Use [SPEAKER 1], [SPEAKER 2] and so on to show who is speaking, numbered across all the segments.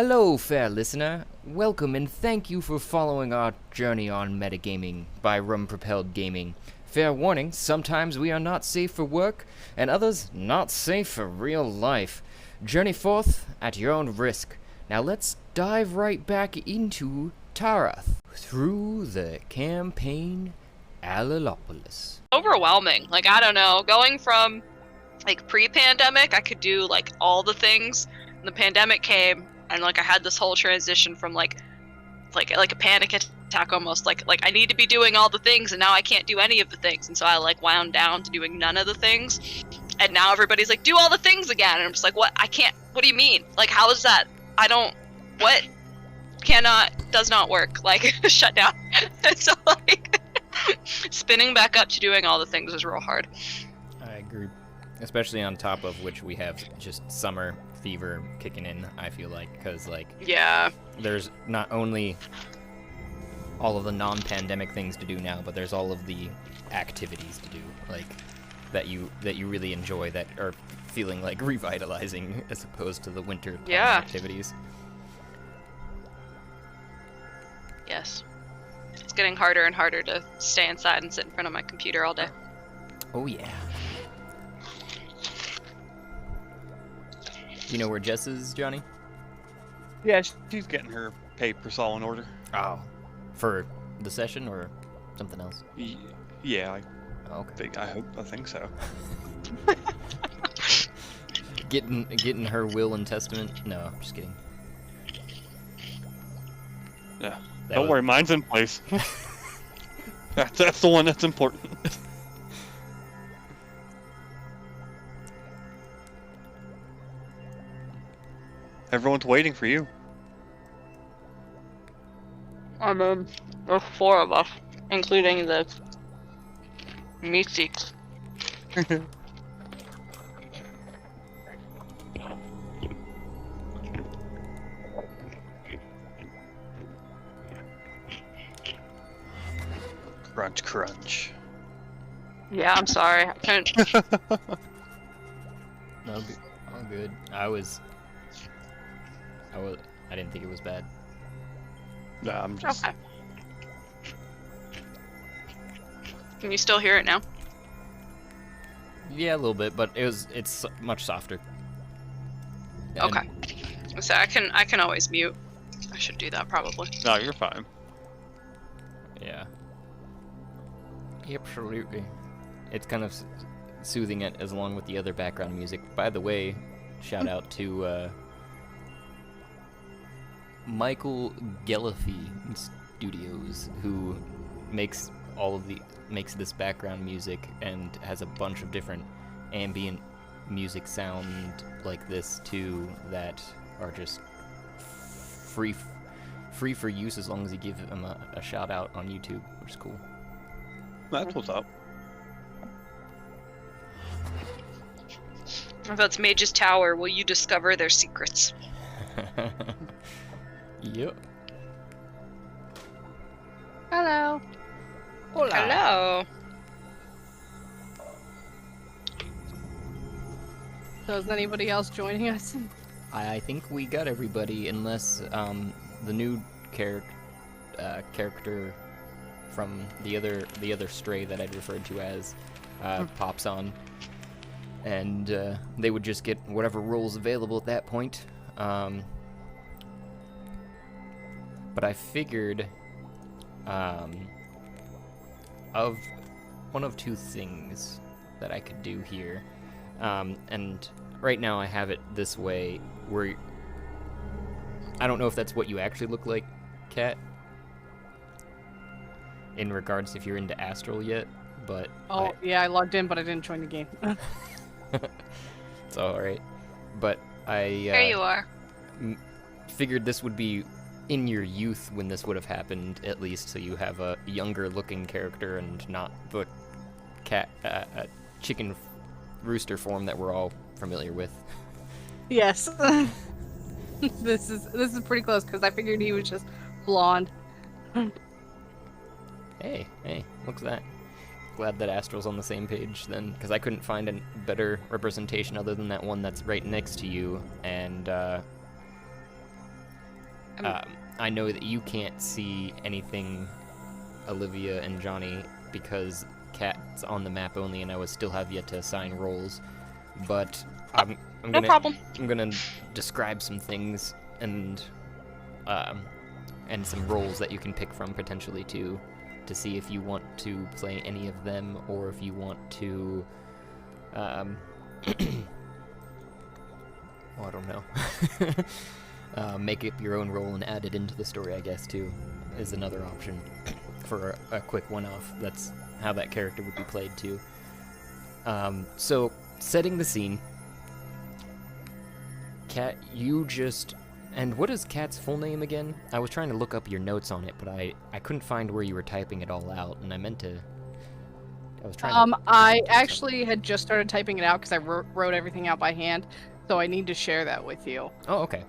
[SPEAKER 1] Hello, fair listener. Welcome and thank you for following our journey on metagaming by Rum Propelled Gaming. Fair warning, sometimes we are not safe for work, and others not safe for real life. Journey forth at your own risk. Now let's dive right back into Tarath through the campaign Alilopolis.
[SPEAKER 2] Overwhelming. Like, I don't know. Going from, like, pre-pandemic, I could do, like, all the things. And the pandemic came, and, like, I had this whole transition from, like a panic attack almost. Like, I need to be doing all the things, and now I can't do any of the things. And so I, like, wound down to doing none of the things. And now everybody's like, do all the things again. And I'm just like, what? I can't. What do you mean? Like, how is that? I don't. What? Does not work. Like, shut down. So, like, spinning back up to doing all the things is real hard.
[SPEAKER 1] I agree. Especially on top of which we have just summer fever kicking in, I feel like, because, like,
[SPEAKER 2] Yeah.
[SPEAKER 1] there's not only all of the non-pandemic things to do now, but there's all of the activities to do, like, that you really enjoy that are feeling like revitalizing as opposed to the winter activities.
[SPEAKER 2] Yes. It's getting harder and harder to stay inside and sit in front of my computer all day.
[SPEAKER 1] Oh yeah. You know where Jess is, Johnny?
[SPEAKER 3] Yeah, she's getting her papers all in order.
[SPEAKER 1] Oh. For the session or something else?
[SPEAKER 3] Yeah,
[SPEAKER 1] okay.
[SPEAKER 3] I think so.
[SPEAKER 1] Getting her will and testament? No, I'm just kidding.
[SPEAKER 3] Yeah. Don't worry, mine's in place. That's the one that's important. Everyone's waiting for you.
[SPEAKER 2] I mean, there's 4 of us, including the meat-seeks.
[SPEAKER 3] Crunch, crunch.
[SPEAKER 2] Yeah, I'm sorry. I couldn't.
[SPEAKER 1] All good. I didn't think it was bad.
[SPEAKER 3] No, I'm just...
[SPEAKER 2] Okay. Can you still hear it now?
[SPEAKER 1] Yeah, a little bit, but it's much softer.
[SPEAKER 2] Okay. So I can always mute. I should do that probably.
[SPEAKER 3] No, you're fine.
[SPEAKER 1] Yeah. Absolutely. It's kind of soothing it as along with the other background music. By the way, shout out to Michael Gelliffy Studios, who makes this background music and has a bunch of different ambient music sound like this too that are just free for use as long as you give him a shout out on YouTube, which is cool.
[SPEAKER 3] That's what's up.
[SPEAKER 2] If that's Mage's Tower, will you discover their secrets?
[SPEAKER 1] Yep.
[SPEAKER 2] Hello.
[SPEAKER 1] Hola.
[SPEAKER 2] Hello.
[SPEAKER 4] So is anybody else joining us?
[SPEAKER 1] I think we got everybody, unless the new character from the other stray that I'd referred to as pops on, and they would just get whatever roles available at that point. But I figured of one of 2 things that I could do here, and right now I have it this way, where I don't know if that's what you actually look like, Kat, in regards if you're into Astral yet, but...
[SPEAKER 4] Yeah, I logged in, but I didn't join the game.
[SPEAKER 1] It's alright. But I...
[SPEAKER 2] There you are.
[SPEAKER 1] Figured this would be in your youth when this would have happened, at least, so you have a younger-looking character and not the chicken rooster form that we're all familiar with.
[SPEAKER 4] Yes. This is pretty close, because I figured he was just blonde.
[SPEAKER 1] Hey, look at that. Glad that Astral's on the same page then, because I couldn't find a better representation other than that one that's right next to you, and I know that you can't see anything, Olivia and Johnny, because Cat's on the map only, and I would still have yet to assign roles. But I'm
[SPEAKER 2] No problem.
[SPEAKER 1] gonna describe some things and some roles that you can pick from potentially too, to see if you want to play any of them or if you want to. Well, I don't know. Make up your own role and add it into the story, I guess, too, is another option for a quick one-off. That's how that character would be played, too. So, setting the scene. Cat, you just... And what is Cat's full name again? I was trying to look up your notes on it, but I couldn't find where you were typing it all out, and I meant to... I was trying to...
[SPEAKER 4] I actually had just started typing it out because I wrote everything out by hand, so I need to share that with you.
[SPEAKER 1] Oh, okay.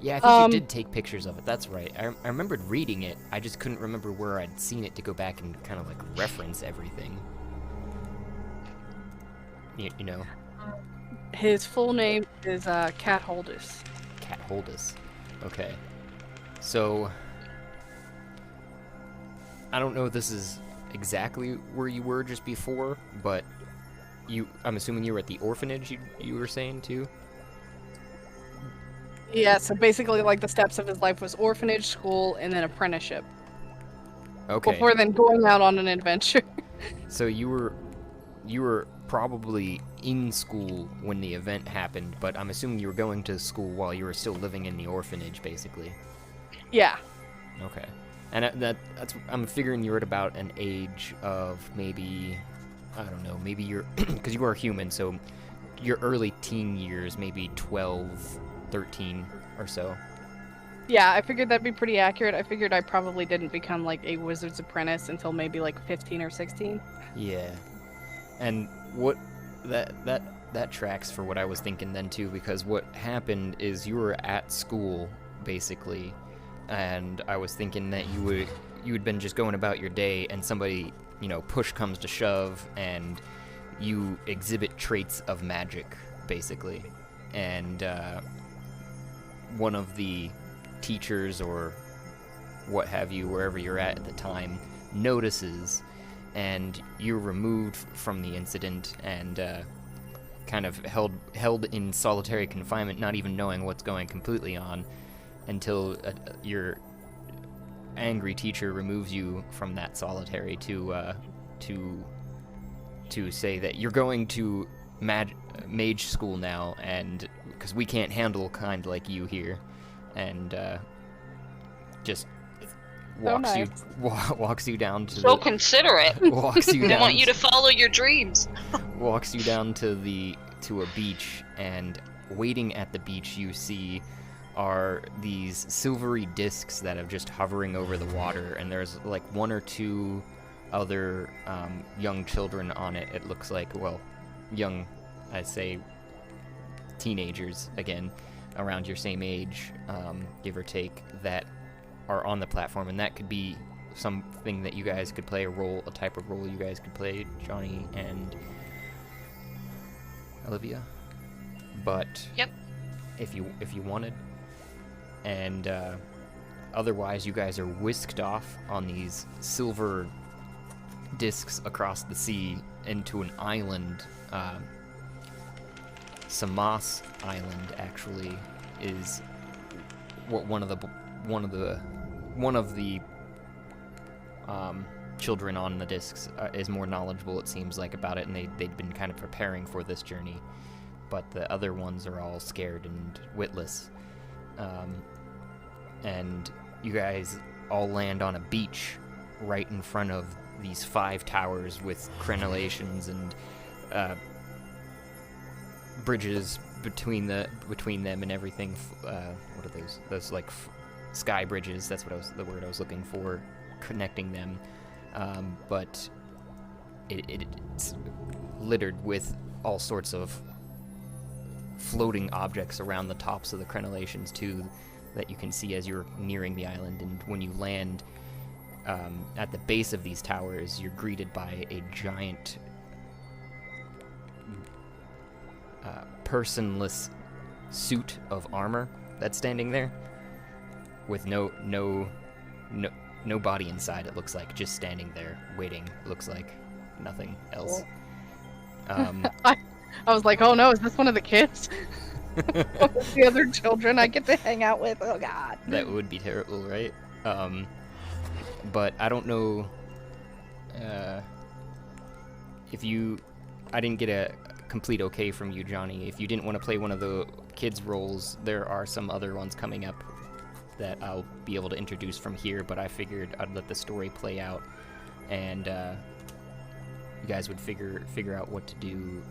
[SPEAKER 1] Yeah, I think you did take pictures of it. That's right. I remembered reading it. I just couldn't remember where I'd seen it to go back and kind of like reference everything. You know?
[SPEAKER 4] His full name is Cat Holdus.
[SPEAKER 1] Cat Holdus. Okay. So, I don't know if this is exactly where you were just before, but I'm assuming you were at the orphanage you were saying too?
[SPEAKER 4] Yeah, so basically like the steps of his life was orphanage, school, and then apprenticeship.
[SPEAKER 1] Okay.
[SPEAKER 4] Before then going out on an adventure.
[SPEAKER 1] So you were probably in school when the event happened, but I'm assuming you were going to school while you were still living in the orphanage, basically.
[SPEAKER 4] Yeah.
[SPEAKER 1] Okay. And that's I'm figuring you're at about an age of maybe, I don't know, maybe you're, because you are human, so your early teen years, maybe 12, 13 or so.
[SPEAKER 4] Yeah, I figured that'd be pretty accurate. I figured I probably didn't become like a wizard's apprentice until maybe like 15 or 16.
[SPEAKER 1] Yeah. And what that tracks for what I was thinking then too, because what happened is you were at school basically, and I was thinking that you had been just going about your day, and somebody, push comes to shove, and you exhibit traits of magic basically, and one of the teachers or what have you, wherever you're at the time, notices, and you're removed from the incident and kind of held in solitary confinement, not even knowing what's going completely on, until your angry teacher removes you from that solitary to say that you're going to mage school now, and because we can't handle kind like you here, and just walks
[SPEAKER 4] nice.
[SPEAKER 1] walks you down to
[SPEAKER 2] So considerate.
[SPEAKER 1] walks you
[SPEAKER 2] They
[SPEAKER 1] down
[SPEAKER 2] want you to follow your dreams.
[SPEAKER 1] walks you down to a beach, and waiting at the beach you see are these silvery discs that are just hovering over the water, and there's like one or two other young children on it. It looks like, well, young, I say teenagers again, around your same age, give or take, that are on the platform, and that could be something that you guys could play, a type of role you guys could play, Johnny and Olivia. But
[SPEAKER 2] Yep.
[SPEAKER 1] if you wanted, and otherwise you guys are whisked off on these silver discs across the sea into an island. Samas Island actually is what one of the children on the discs is more knowledgeable, it seems like, about it, and they'd been kind of preparing for this journey, but the other ones are all scared and witless. And you guys all land on a beach right in front of these 5 towers with crenellations and bridges between them and everything. What are those? Those like sky bridges. That's the word I was looking for, connecting them. But it's littered with all sorts of floating objects around the tops of the crenellations too, that you can see as you're nearing the island. And when you land at the base of these towers, you're greeted by a giant personless suit of armor that's standing there. with no body inside. It looks like just standing there waiting. It looks like nothing else.
[SPEAKER 4] I was like, oh no, is this one of the kids? The other children I get to hang out with? Oh god.
[SPEAKER 1] That would be terrible, right? But I don't know if you... I didn't get a complete okay from you, Johnny. If you didn't want to play one of the kids' roles, there are some other ones coming up that I'll be able to introduce from here, but I figured I'd let the story play out, and you guys would figure out what to do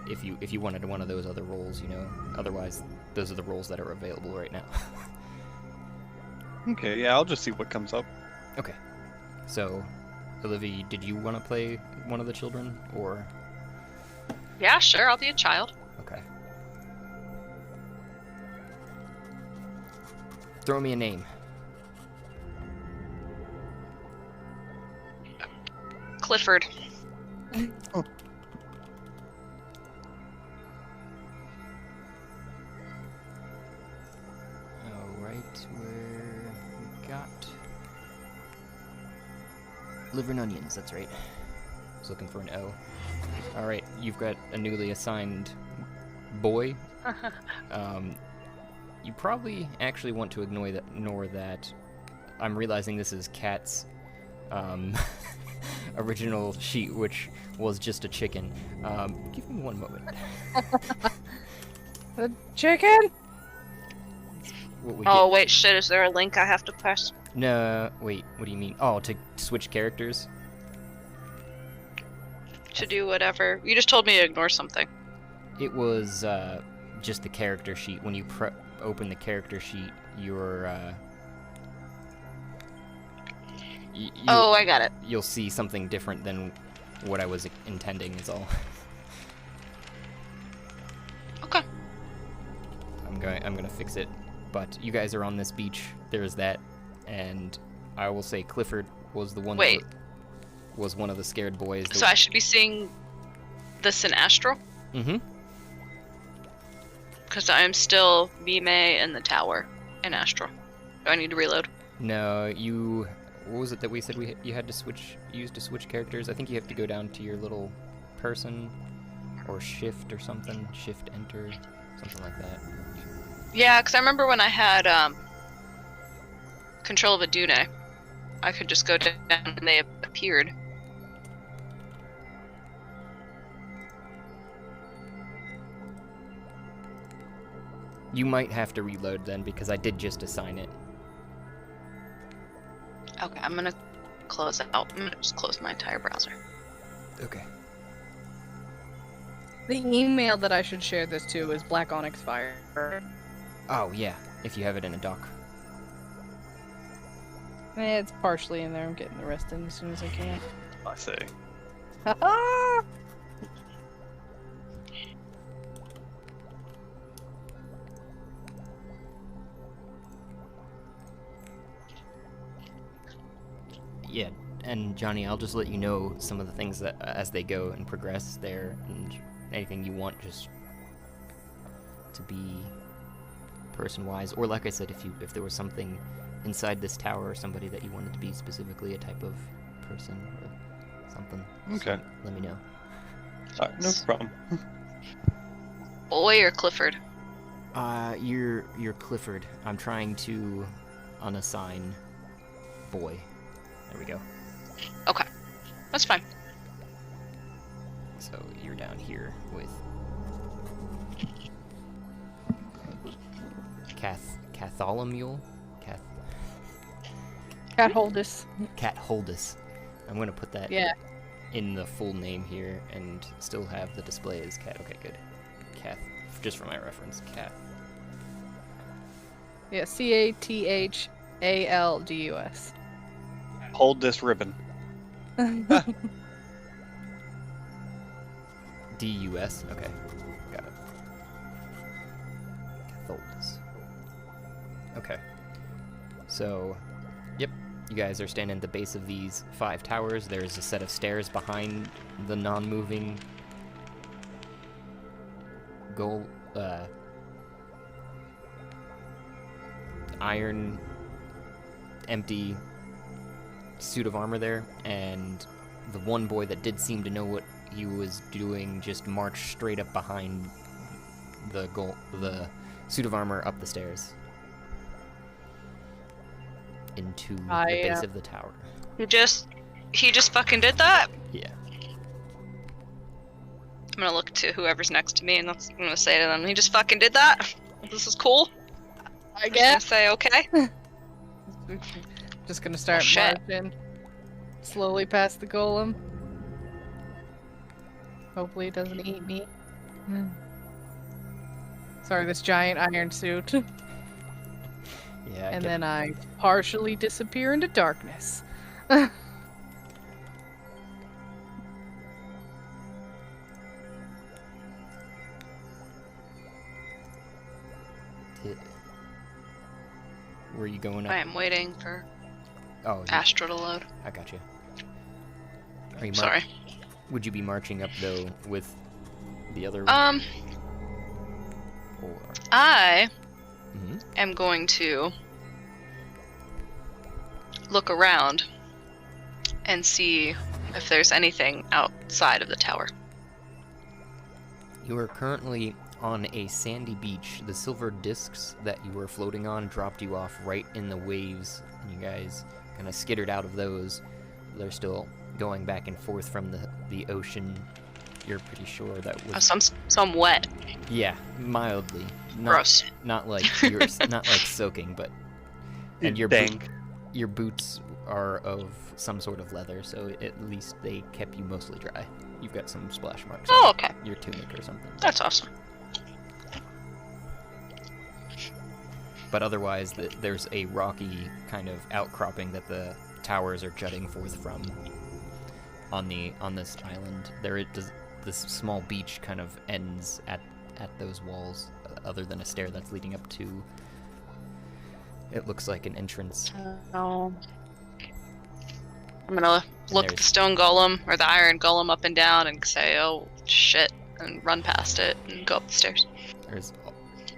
[SPEAKER 1] if you wanted one of those other roles, you know. Otherwise, those are the roles that are available right now.
[SPEAKER 3] Okay, yeah, I'll just see what comes up.
[SPEAKER 1] Okay. So, Olivia, did you want to play one of the children, or?
[SPEAKER 2] Yeah, sure. I'll be a child.
[SPEAKER 1] Okay. Throw me a name.
[SPEAKER 2] Clifford.
[SPEAKER 3] Oh.
[SPEAKER 1] Alright, where we got liver and onions, that's right. I was looking for an O. Alright, you've got a newly assigned boy. You probably actually want to ignore that. I'm realizing this is Kat's original sheet, which was just a chicken. Give me one moment.
[SPEAKER 4] The chicken?
[SPEAKER 1] What we
[SPEAKER 2] Oh,
[SPEAKER 1] get-
[SPEAKER 2] wait, shit. Is there a link I have to press?
[SPEAKER 1] No, wait, what do you mean? Oh, to switch characters?
[SPEAKER 2] To do whatever. You just told me to ignore something.
[SPEAKER 1] It was just the character sheet. When you open the character sheet, you're
[SPEAKER 2] Oh, I got it.
[SPEAKER 1] you'll see something different than what I was intending. Is all.
[SPEAKER 2] Okay.
[SPEAKER 1] I'm gonna fix it. But you guys are on this beach. There's that, and I will say Clifford was the one.
[SPEAKER 2] Wait.
[SPEAKER 1] That was one of the scared boys.
[SPEAKER 2] So I should be seeing this in Astral?
[SPEAKER 1] Mm-hmm.
[SPEAKER 2] Because I am still Mime in the tower in Astral. Do I need to reload?
[SPEAKER 1] No, you. What was it that we said you had to switch characters? I think you have to go down to your little person, or shift or something. Shift enter, something like that.
[SPEAKER 2] Yeah, because I remember when I had control of a Dune, I could just go down and they appeared.
[SPEAKER 1] You might have to reload then, because I did just assign it.
[SPEAKER 2] Okay, I'm gonna close out. I'm gonna just close my entire browser.
[SPEAKER 1] Okay.
[SPEAKER 4] The email that I should share this to is Black Onyx Fire.
[SPEAKER 1] Oh yeah, if you have it in a doc.
[SPEAKER 4] It's partially in there. I'm getting the rest in as soon as I can.
[SPEAKER 3] I say.
[SPEAKER 4] Ha-ha!
[SPEAKER 1] Yeah, and Johnny, I'll just let you know some of the things that as they go and progress there, and anything you want just to be person-wise, or like I said, if there was something inside this tower or somebody that you wanted to be specifically a type of person or something.
[SPEAKER 3] Okay.
[SPEAKER 1] So let me know.
[SPEAKER 3] Alright, no problem.
[SPEAKER 2] Boy or Clifford?
[SPEAKER 1] You're Clifford. I'm trying to unassign boy. There we go.
[SPEAKER 2] Okay, that's fine.
[SPEAKER 1] So you're down here with Catholomule?
[SPEAKER 4] Cat Holdus.
[SPEAKER 1] Cat Holdus. I'm gonna put that
[SPEAKER 4] Yeah.
[SPEAKER 1] in the full name here and still have the display as Cat. Okay, good. Cath, just for my reference, Cath.
[SPEAKER 4] Yeah, Cathdaldus.
[SPEAKER 3] Hold this ribbon.
[SPEAKER 1] D-U-S? Okay, got it. Catholdus. Okay. So, yep, you guys are standing at the base of these 5 towers. There's a set of stairs behind the non-moving iron empty suit of armor there, and the one boy that did seem to know what he was doing just marched straight up behind the suit of armor up the stairs into the base of the tower.
[SPEAKER 2] He just fucking did that?
[SPEAKER 1] Yeah.
[SPEAKER 2] I'm gonna look to whoever's next to me and I'm gonna say to them, he just fucking did that? This is cool?
[SPEAKER 4] I
[SPEAKER 2] I'm
[SPEAKER 4] guess.
[SPEAKER 2] just gonna say, okay.
[SPEAKER 4] Just gonna start
[SPEAKER 2] shit.
[SPEAKER 4] marching slowly past the golem. Hopefully it doesn't eat me. Sorry, this giant iron suit.
[SPEAKER 1] Yeah.
[SPEAKER 4] And then I partially disappear into darkness.
[SPEAKER 1] Were you going up?
[SPEAKER 2] I am waiting for
[SPEAKER 1] Oh,
[SPEAKER 2] Astro to load.
[SPEAKER 1] I got you. Are you
[SPEAKER 2] Sorry.
[SPEAKER 1] Would you be marching up though with the other?
[SPEAKER 2] Or... I
[SPEAKER 1] Mhm.
[SPEAKER 2] am going to look around and see if there's anything outside of the tower.
[SPEAKER 1] You are currently on a sandy beach. The silver discs that you were floating on dropped you off right in the waves, and you guys kind of skittered out of those. They're still going back and forth from the ocean. You're pretty sure that was
[SPEAKER 2] Some wet.
[SPEAKER 1] yeah, mildly.
[SPEAKER 2] Gross.
[SPEAKER 1] Not like yours, not like soaking, but and your your boots are of some sort of leather, so at least they kept you mostly dry. You've got some splash marks
[SPEAKER 2] Oh,
[SPEAKER 1] on
[SPEAKER 2] okay.
[SPEAKER 1] your tunic or something.
[SPEAKER 2] That's awesome.
[SPEAKER 1] But otherwise, there's a rocky kind of outcropping that the towers are jutting forth from. On this island, this small beach kind of ends at those walls, other than a stair that's leading up to. It looks like an entrance.
[SPEAKER 2] Oh. I'm gonna look at the stone golem or the iron golem up and down and say, "Oh shit," and run past it and go up the stairs.
[SPEAKER 1] There's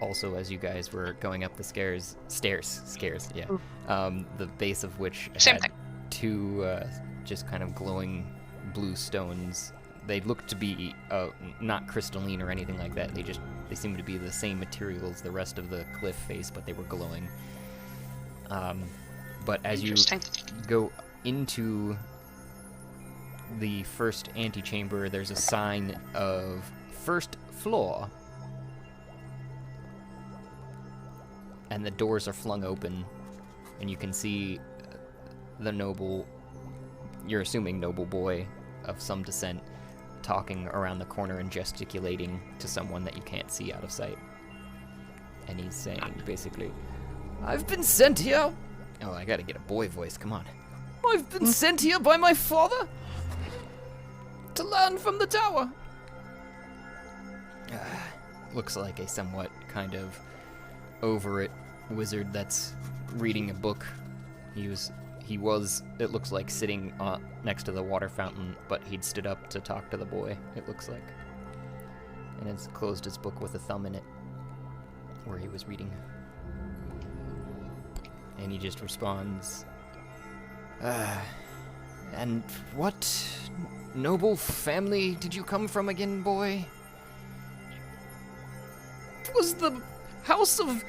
[SPEAKER 1] also, as you guys were going up the stairs, yeah. The base of which
[SPEAKER 2] Same
[SPEAKER 1] had
[SPEAKER 2] thing.
[SPEAKER 1] two just kind of glowing blue stones. They look to be not crystalline or anything like that. They seem to be the same material as the rest of the cliff face, but they were glowing. But as you go into the first antechamber, there's a sign of first floor. And the doors are flung open, and you can see the noble, you're assuming noble boy of some descent, talking around the corner and gesticulating to someone that you can't see out of sight. And he's saying, basically, "I've been sent here." Oh, I gotta get a boy voice, come on. "I've been sent here by my father to learn from the tower." Looks like a somewhat kind of over it wizard that's reading a book. He was, it looks like, sitting next to the water fountain, but he'd stood up to talk to the boy, it looks like. And has closed his book with a thumb in it, where he was reading. And he just responds, "And what noble family did you come from again, boy?" "It was the House of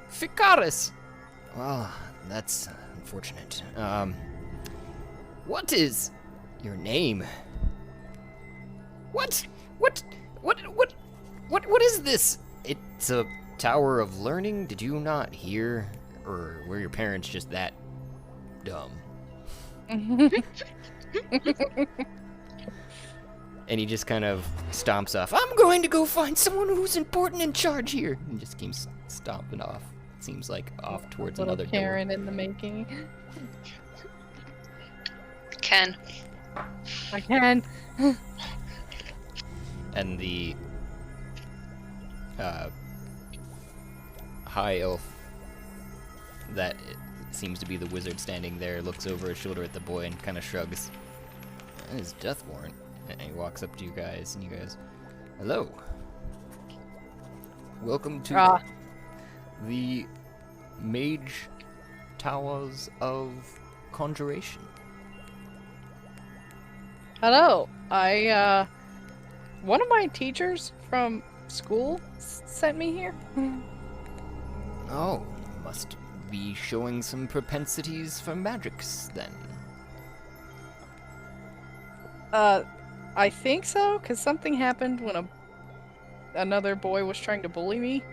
[SPEAKER 1] Ficaris." "Well, that's unfortunate. What is your name?" What is this?" "It's a tower of learning. Did you not hear? Or were your parents just that dumb?" And he just kind of stomps off. "I'm going to go find someone who's important in charge here." And just keeps stomping off. It seems like off towards
[SPEAKER 4] Little
[SPEAKER 1] another
[SPEAKER 4] Karen in the making.
[SPEAKER 2] Ken.
[SPEAKER 4] I can.
[SPEAKER 1] door. And the high elf that seems to be the wizard standing there looks over his shoulder at the boy and kind of shrugs. "His death warrant." And he walks up to you guys, and you guys, "Hello. Welcome to the Mage Towers of Conjuration.
[SPEAKER 4] Hello. One of my teachers from school sent me here.
[SPEAKER 1] Oh, must be showing some propensities for magics then.
[SPEAKER 4] I think so, because something happened when another boy was trying to bully me.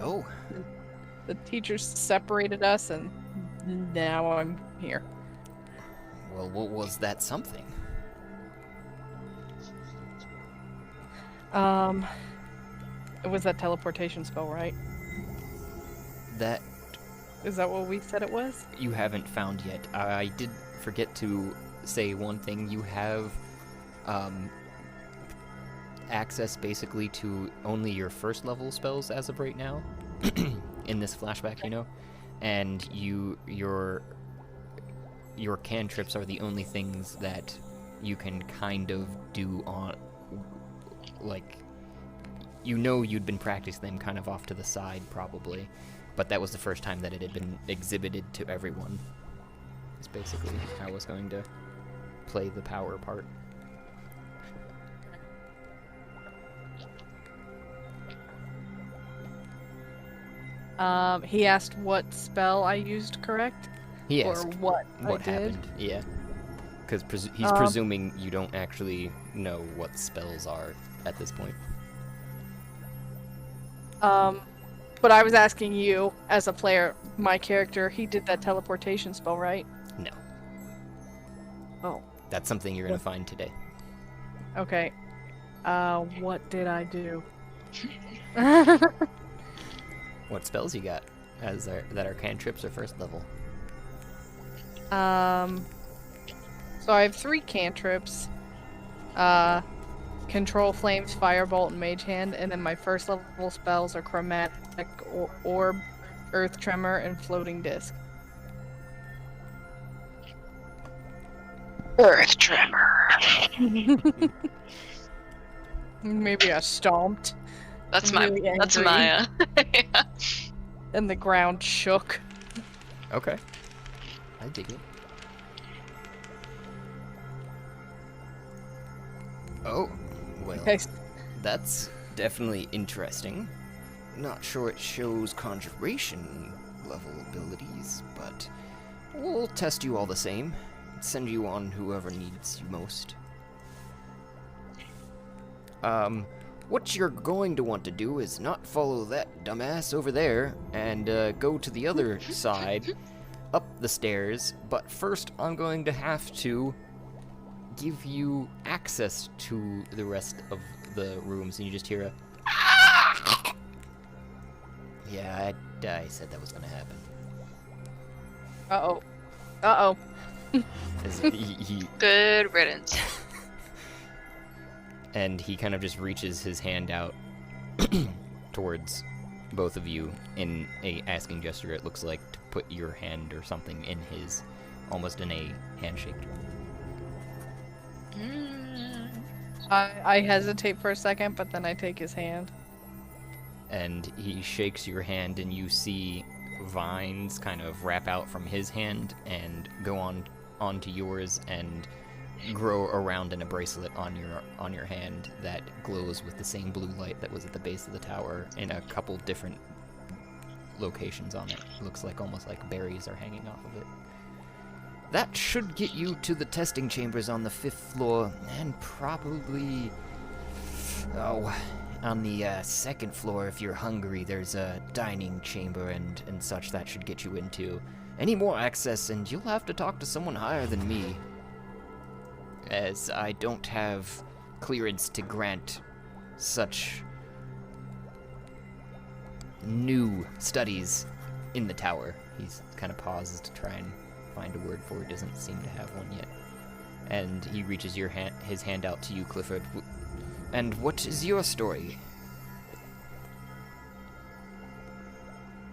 [SPEAKER 1] Oh,
[SPEAKER 4] The teachers separated us, and now I'm here.
[SPEAKER 1] well, what was that something?
[SPEAKER 4] It was that teleportation spell, right?
[SPEAKER 1] That
[SPEAKER 4] Is that what we said it was?
[SPEAKER 1] you haven't found yet. I did forget to say one thing. You have access basically to only your first level spells as of right now in this flashback, you know, and your cantrips are the only things that you can kind of do on, like, you know, you'd been practicing them kind of off to the side probably, but that was the first time that it had been exhibited to everyone. It's basically how I was going to play the power part.
[SPEAKER 4] He asked what spell I used, correct?
[SPEAKER 1] He
[SPEAKER 4] Or
[SPEAKER 1] asked
[SPEAKER 4] what I did?
[SPEAKER 1] happened, yeah. Because he's presuming you don't actually know what spells are at this point.
[SPEAKER 4] But I was asking you, as a player, my character, he did that teleportation spell, right?
[SPEAKER 1] No.
[SPEAKER 4] Oh,
[SPEAKER 1] That's something you're going to find today.
[SPEAKER 4] okay. What did I do?
[SPEAKER 1] What spells you got that are cantrips or first level?
[SPEAKER 4] So I have 3 cantrips. Control Flames, Firebolt, and Mage Hand, and then my first level spells are Chromatic Orb, Earth Tremor, and Floating Disc.
[SPEAKER 2] Earth tremor.
[SPEAKER 4] Maybe I stomped.
[SPEAKER 2] That's
[SPEAKER 4] Really
[SPEAKER 2] that's
[SPEAKER 4] angry.
[SPEAKER 2] Maya. Yeah.
[SPEAKER 4] And the ground shook.
[SPEAKER 1] Okay. I dig it. Oh, well,
[SPEAKER 4] Okay.
[SPEAKER 1] that's definitely interesting. Not sure it shows conjuration level abilities, but we'll test you all the same. Send you on whoever needs you most. What you're going to want to do is not follow that dumbass over there and go to the other side, up the stairs, but first I'm going to have to give you access to the rest of the rooms, and you just hear a yeah, I said that was gonna happen.
[SPEAKER 4] Uh-oh. Uh-oh.
[SPEAKER 1] As he
[SPEAKER 2] Good riddance.
[SPEAKER 1] and he kind of just reaches his hand out towards both of you in a asking gesture, it looks like, to put your hand or something in his, almost in a handshake.
[SPEAKER 4] I hesitate for a second, but then I take his hand.
[SPEAKER 1] And he shakes your hand, and you see vines kind of wrap out from his hand and go onto yours and grow around in a bracelet on your hand that glows with the same blue light that was at the base of the tower in a couple different locations on it. Looks like almost like berries are hanging off of it. That should get you to the testing chambers on the 5th floor, and probably on the 2nd floor, if you're hungry, there's a dining chamber and such that should get you into. Any more access, and you'll have to talk to someone higher than me, as I don't have clearance to grant such new studies in the tower. He's kind of pauses to try and find a word for it, doesn't seem to have one yet. And he reaches his hand out to you, Clifford. And what is your story?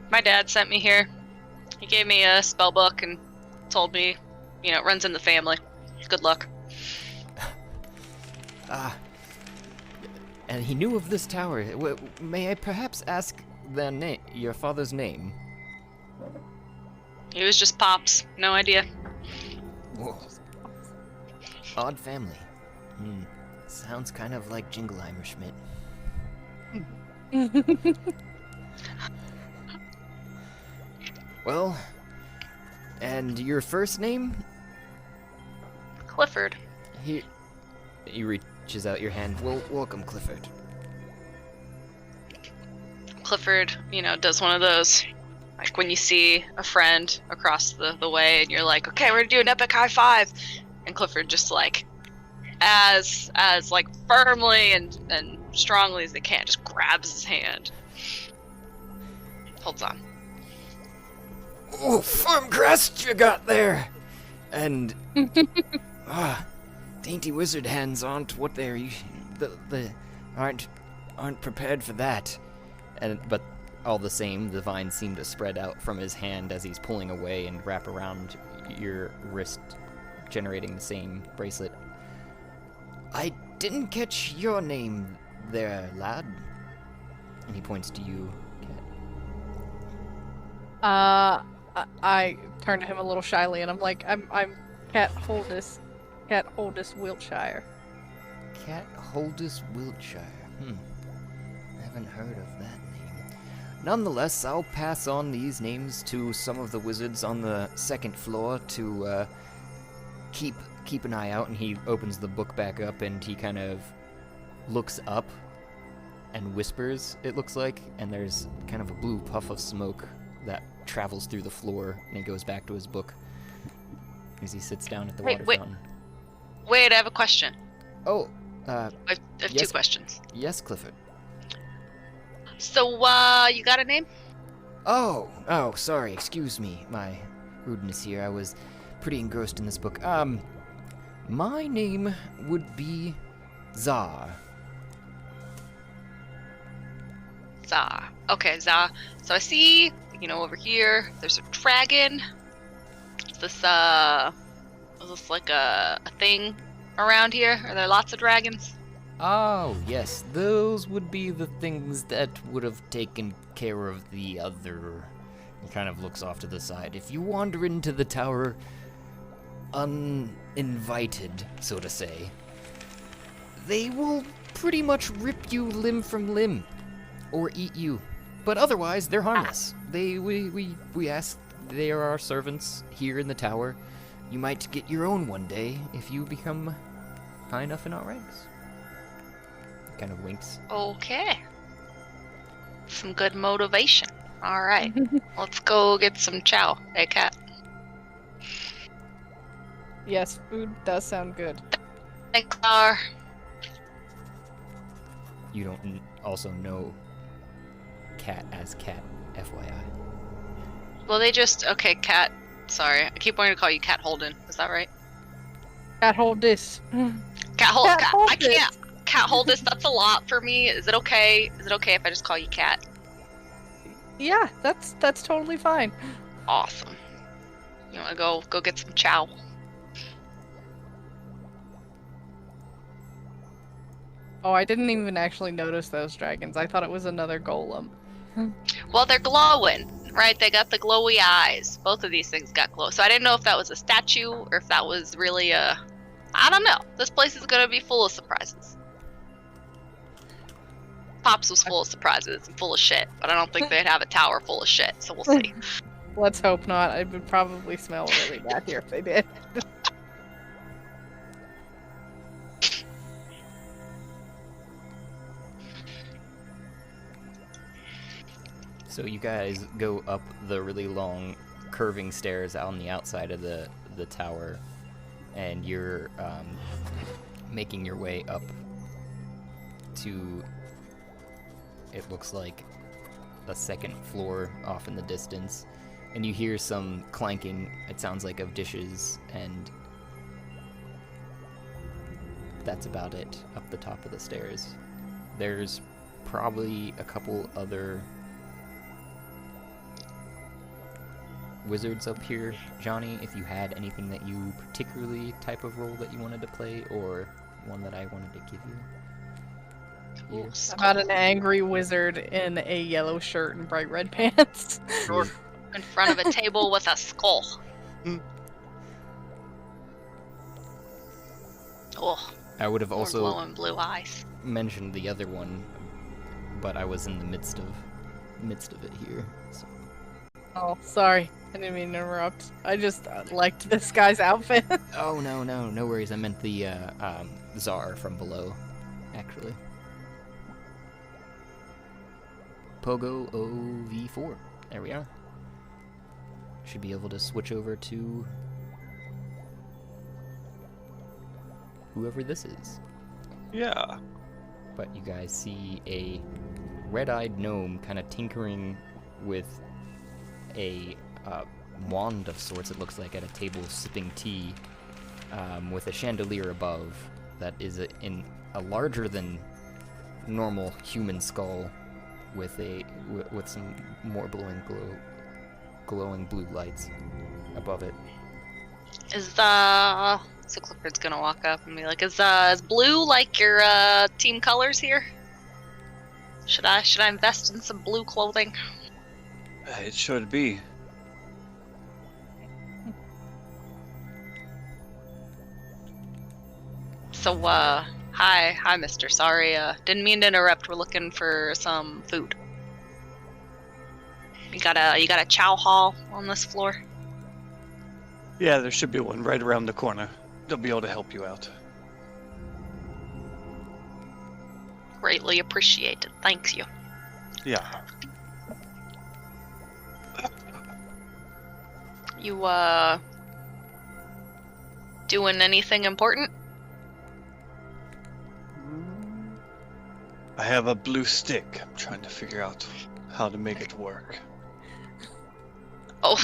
[SPEAKER 2] My dad sent me here. He gave me a spell book and told me, it runs in the family. Good luck.
[SPEAKER 1] And he knew of this tower. May I perhaps ask your father's name?
[SPEAKER 2] He was just Pops. No idea.
[SPEAKER 1] Whoa. Odd family. Sounds kind of like Jingleheimer Schmidt. Well, and your first name?
[SPEAKER 2] Clifford.
[SPEAKER 1] He reaches out your hand. Well, welcome, Clifford.
[SPEAKER 2] Clifford, does one of those, like when you see a friend across the way and you're like, okay, we're gonna do an epic high five. And Clifford just like, as like firmly and strongly as they can, just grabs his hand. Holds on.
[SPEAKER 1] Oh, firm grasp you got there! And, dainty wizard hands aren't what they're, aren't prepared for that. But all the same, the vines seem to spread out from his hand as he's pulling away and wrap around your wrist, generating the same bracelet. I didn't catch your name there, lad. And he points to you, Cat.
[SPEAKER 4] I turn to him a little shyly, and I'm like, I'm Cat Holdus Wiltshire.
[SPEAKER 1] Cat Holdus Wiltshire. Haven't heard of that name. Nonetheless, I'll pass on these names to some of the wizards on the second floor to keep an eye out. And he opens the book back up, and he kind of looks up and whispers, it looks like, and there's kind of a blue puff of smoke that travels through the floor, and he goes back to his book as he sits down at the water fountain.
[SPEAKER 2] Wait, I have a question.
[SPEAKER 1] Oh,
[SPEAKER 2] I have
[SPEAKER 1] yes,
[SPEAKER 2] 2 questions.
[SPEAKER 1] Yes, Clifford.
[SPEAKER 2] So, you got a name?
[SPEAKER 1] Oh, sorry, excuse me, my rudeness here. I was pretty engrossed in this book. My name would be Zar.
[SPEAKER 2] Zah. Okay, Zah. So I see, over here, there's a dragon. Is this like a thing around here? Are there lots of dragons?
[SPEAKER 1] Oh, yes, those would be the things that would have taken care of the other. He kind of looks off to the side. If you wander into the tower uninvited, so to say, they will pretty much rip you limb from limb. Or eat you. But otherwise, they're harmless. We ask, they are our servants here in the tower. You might get your own one day if you become high enough in our ranks. Kind of winks.
[SPEAKER 2] Okay. Some good motivation. Alright. Let's go get some chow. Hey, Cat.
[SPEAKER 4] Yes, food does sound good.
[SPEAKER 2] Thanks, Zar.
[SPEAKER 1] You don't also know Cat as Cat, FYI.
[SPEAKER 2] Well, okay, Cat. Sorry, I keep wanting to call you Cat Holden. Is that right?
[SPEAKER 4] Cat Holdus.
[SPEAKER 2] Cat I can't. Cat Holdus, that's a lot for me. Is it okay? Is it okay if I just call you Cat?
[SPEAKER 4] Yeah, that's totally fine.
[SPEAKER 2] Awesome. You wanna go get some chow?
[SPEAKER 4] Oh, I didn't even actually notice those dragons. I thought it was another golem.
[SPEAKER 2] Well, they're glowing, right? They got the glowy eyes. Both of these things got glow. So I didn't know if that was a statue or if that was really a... I don't know. This place is gonna be full of surprises. Pops was full of surprises and full of shit, but I don't think they'd have a tower full of shit, so we'll see.
[SPEAKER 4] Let's hope not. It would probably smell really bad here if they did.
[SPEAKER 1] So you guys go up the really long, curving stairs out on the outside of the tower, and you're making your way up to, it looks like, a second floor off in the distance, and you hear some clanking, it sounds like, of dishes, and that's about it up the top of the stairs. There's probably a couple other wizards up here. Johnny, if you had anything that you particularly type of role that you wanted to play, or one that I wanted to give you.
[SPEAKER 4] About an angry wizard in a yellow shirt and bright red pants.
[SPEAKER 2] Sure. in front of a table with a skull. Oh,
[SPEAKER 1] I would have
[SPEAKER 2] more
[SPEAKER 1] also
[SPEAKER 2] glowing blue eyes.
[SPEAKER 1] mentioned the other one, but I was in the midst of it here. So.
[SPEAKER 4] Oh, sorry. I didn't mean to interrupt. I just liked this guy's outfit.
[SPEAKER 1] Oh no worries. I meant the Czar from below, actually. Pogo OV4. There we are. Should be able to switch over to whoever this is.
[SPEAKER 3] Yeah.
[SPEAKER 1] But you guys see a red-eyed gnome kind of tinkering with a wand of sorts, it looks like, at a table sipping tea, with a chandelier above that is in a larger than normal human skull with some more glowing blue lights above it.
[SPEAKER 2] So Clifford's gonna walk up and be like, is blue like your team colors here? Should I invest in some blue clothing?
[SPEAKER 3] It should be.
[SPEAKER 2] So, hi, mister. Sorry, didn't mean to interrupt. We're looking for some food. You got a chow hall on this floor?
[SPEAKER 3] Yeah, there should be one right around the corner. They'll be able to help you out.
[SPEAKER 2] Greatly appreciated. Thanks you.
[SPEAKER 3] Yeah.
[SPEAKER 2] You, doing anything important?
[SPEAKER 3] I have a blue stick. I'm trying to figure out how to make it work.
[SPEAKER 2] Oh,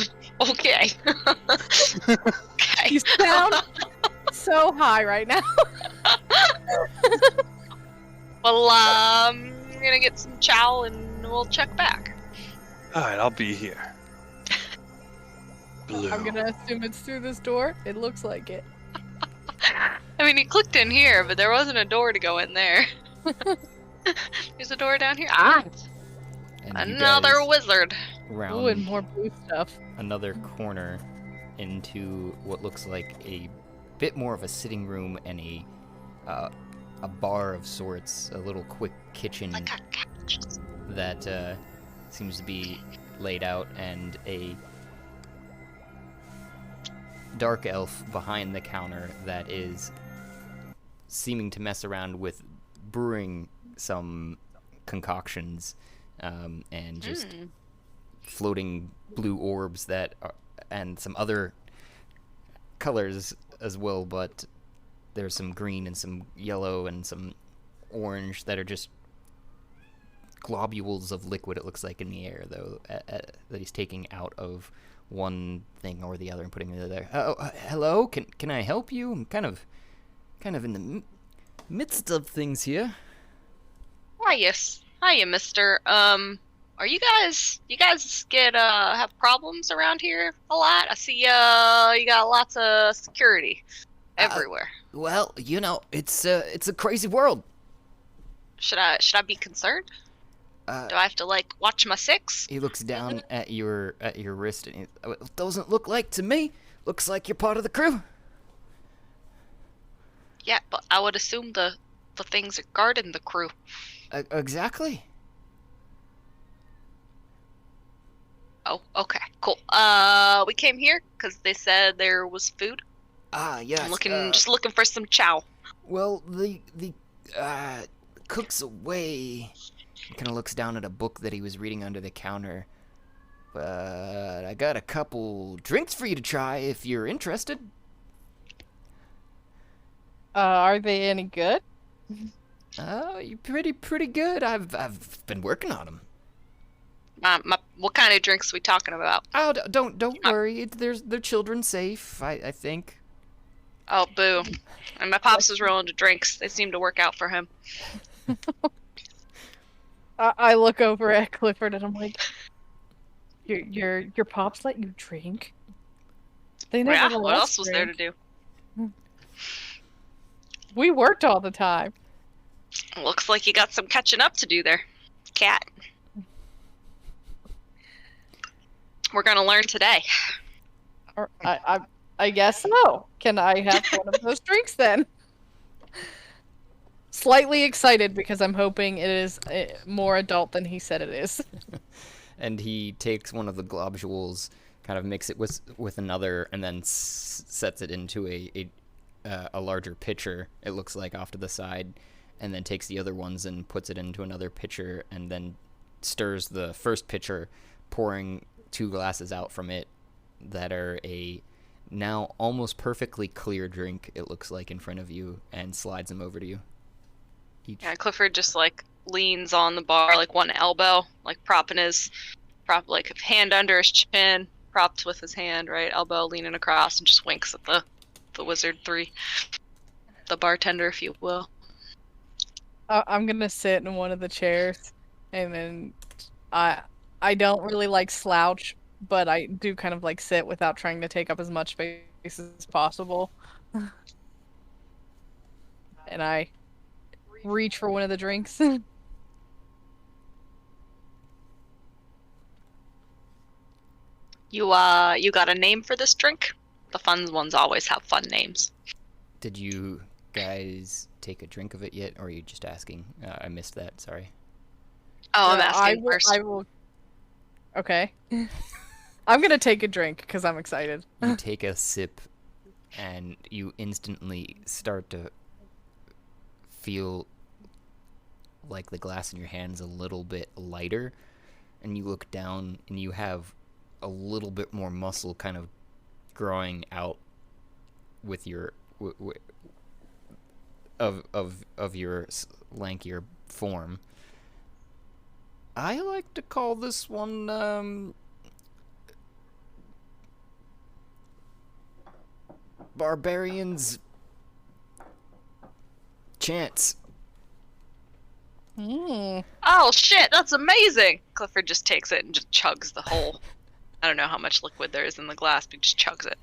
[SPEAKER 2] okay. Okay.
[SPEAKER 4] You sound so high right now.
[SPEAKER 2] Well, I'm gonna get some chow and we'll check back.
[SPEAKER 3] Alright, I'll be here. Blue.
[SPEAKER 4] I'm gonna assume it's through this door. It looks like it.
[SPEAKER 2] I mean, he clicked in here, but there wasn't a door to go in there. There's a door down here. Ah!
[SPEAKER 1] And you
[SPEAKER 2] Another
[SPEAKER 1] guys
[SPEAKER 2] wizard.
[SPEAKER 1] round
[SPEAKER 4] Ooh, and more blue stuff.
[SPEAKER 1] another corner into what looks like a bit more of a sitting room and a bar of sorts, a little quick kitchen
[SPEAKER 2] I got couches.
[SPEAKER 1] that seems to be laid out, and a dark elf behind the counter that is seeming to mess around with brewing some concoctions, and just floating blue orbs that are, and some other colors as well, but there's some green and some yellow and some orange that are just globules of liquid, it looks like, in the air, though, that he's taking out of one thing or the other and putting it there. Hello, can I help you? I'm kind of in the midst of things here.
[SPEAKER 2] Hiya, mister. Are you guys get have problems around here a lot? I see you got lots of security everywhere.
[SPEAKER 1] Well, it's a crazy world.
[SPEAKER 2] Should I be concerned? Do I have to watch my six?
[SPEAKER 1] He looks down at your wrist and it doesn't look like to me. Looks like you're part of the crew.
[SPEAKER 2] Yeah, but I would assume the things are guarding the crew.
[SPEAKER 1] Exactly.
[SPEAKER 2] Oh, okay, cool. We came here because they said there was food.
[SPEAKER 1] Yes.
[SPEAKER 2] I'm just looking for some chow.
[SPEAKER 1] Well, the cook's away. He kind of looks down at a book that he was reading under the counter. But I got a couple drinks for you to try if you're interested.
[SPEAKER 4] Are they any good?
[SPEAKER 1] You're pretty good. I've been working on them.
[SPEAKER 2] What kind of drinks are we talking about?
[SPEAKER 1] Oh, don't worry. They're children safe, I think.
[SPEAKER 2] Oh, boo. And my pops was rolling to drinks. They seem to work out for him.
[SPEAKER 4] I look over at Clifford and I'm like, your pops let you drink? They never
[SPEAKER 2] Yeah,
[SPEAKER 4] let
[SPEAKER 2] what
[SPEAKER 4] us
[SPEAKER 2] else was there to
[SPEAKER 4] drink.
[SPEAKER 2] do?
[SPEAKER 4] We worked all the time.
[SPEAKER 2] Looks like you got some catching up to do there, cat. We're gonna learn today.
[SPEAKER 4] Or I guess so. Can I have one of those drinks then? Slightly excited because I'm hoping it is more adult than he said it is.
[SPEAKER 1] And he takes one of the globules, kind of mix it with another, and then sets it into a larger pitcher, it looks like, off to the side, and then takes the other ones and puts it into another pitcher, and then stirs the first pitcher, pouring 2 glasses out from it that are a now almost perfectly clear drink, it looks like, in front of you, and slides them over to you.
[SPEAKER 2] Yeah, Clifford just like leans on the bar, like one elbow, like propping his like hand under his chin, propped with his hand, right, elbow leaning across, and just winks at the wizard 3, the bartender, if you will.
[SPEAKER 4] I'm gonna sit in one of the chairs, and then I don't really like slouch, but I do kind of like sit without trying to take up as much space as possible. And I reach for one of the drinks.
[SPEAKER 2] You got a name for this drink? The fun ones always have fun names.
[SPEAKER 1] Did you guys take a drink of it yet, or are you just asking? I missed that, sorry.
[SPEAKER 2] Oh, I'm asking first.
[SPEAKER 4] I will. Okay. I'm gonna take a drink because I'm excited.
[SPEAKER 1] You take a sip, and you instantly start to feel like the glass in your hand's a little bit lighter, and you look down, and you have a little bit more muscle kind of growing out with your of your lankier form. I like to call this one Barbarian's Chance.
[SPEAKER 2] Oh shit, that's amazing! Clifford just takes it and just chugs the whole. I don't know how much liquid there is in the glass, but he just chugs it.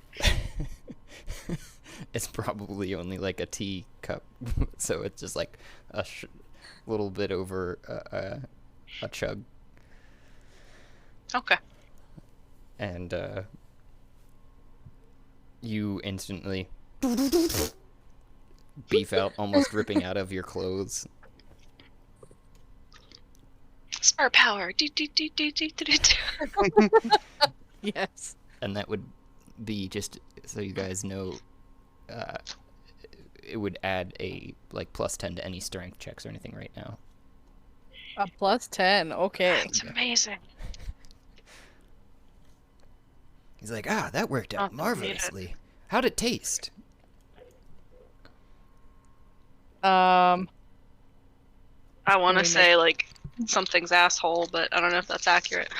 [SPEAKER 1] It's probably only like a tea cup, so it's just like a little bit over a chug.
[SPEAKER 2] Okay.
[SPEAKER 1] And you instantly beef out, almost ripping out of your clothes.
[SPEAKER 2] Smart power.
[SPEAKER 4] Yes.
[SPEAKER 1] And that would be, just so you guys know, it would add a like +10 to any strength checks or anything right now.
[SPEAKER 4] A +10. Okay.
[SPEAKER 2] That's amazing.
[SPEAKER 1] He's like, that worked out marvelously. How'd it taste?
[SPEAKER 2] I want to say like something's asshole, but I don't know if that's accurate.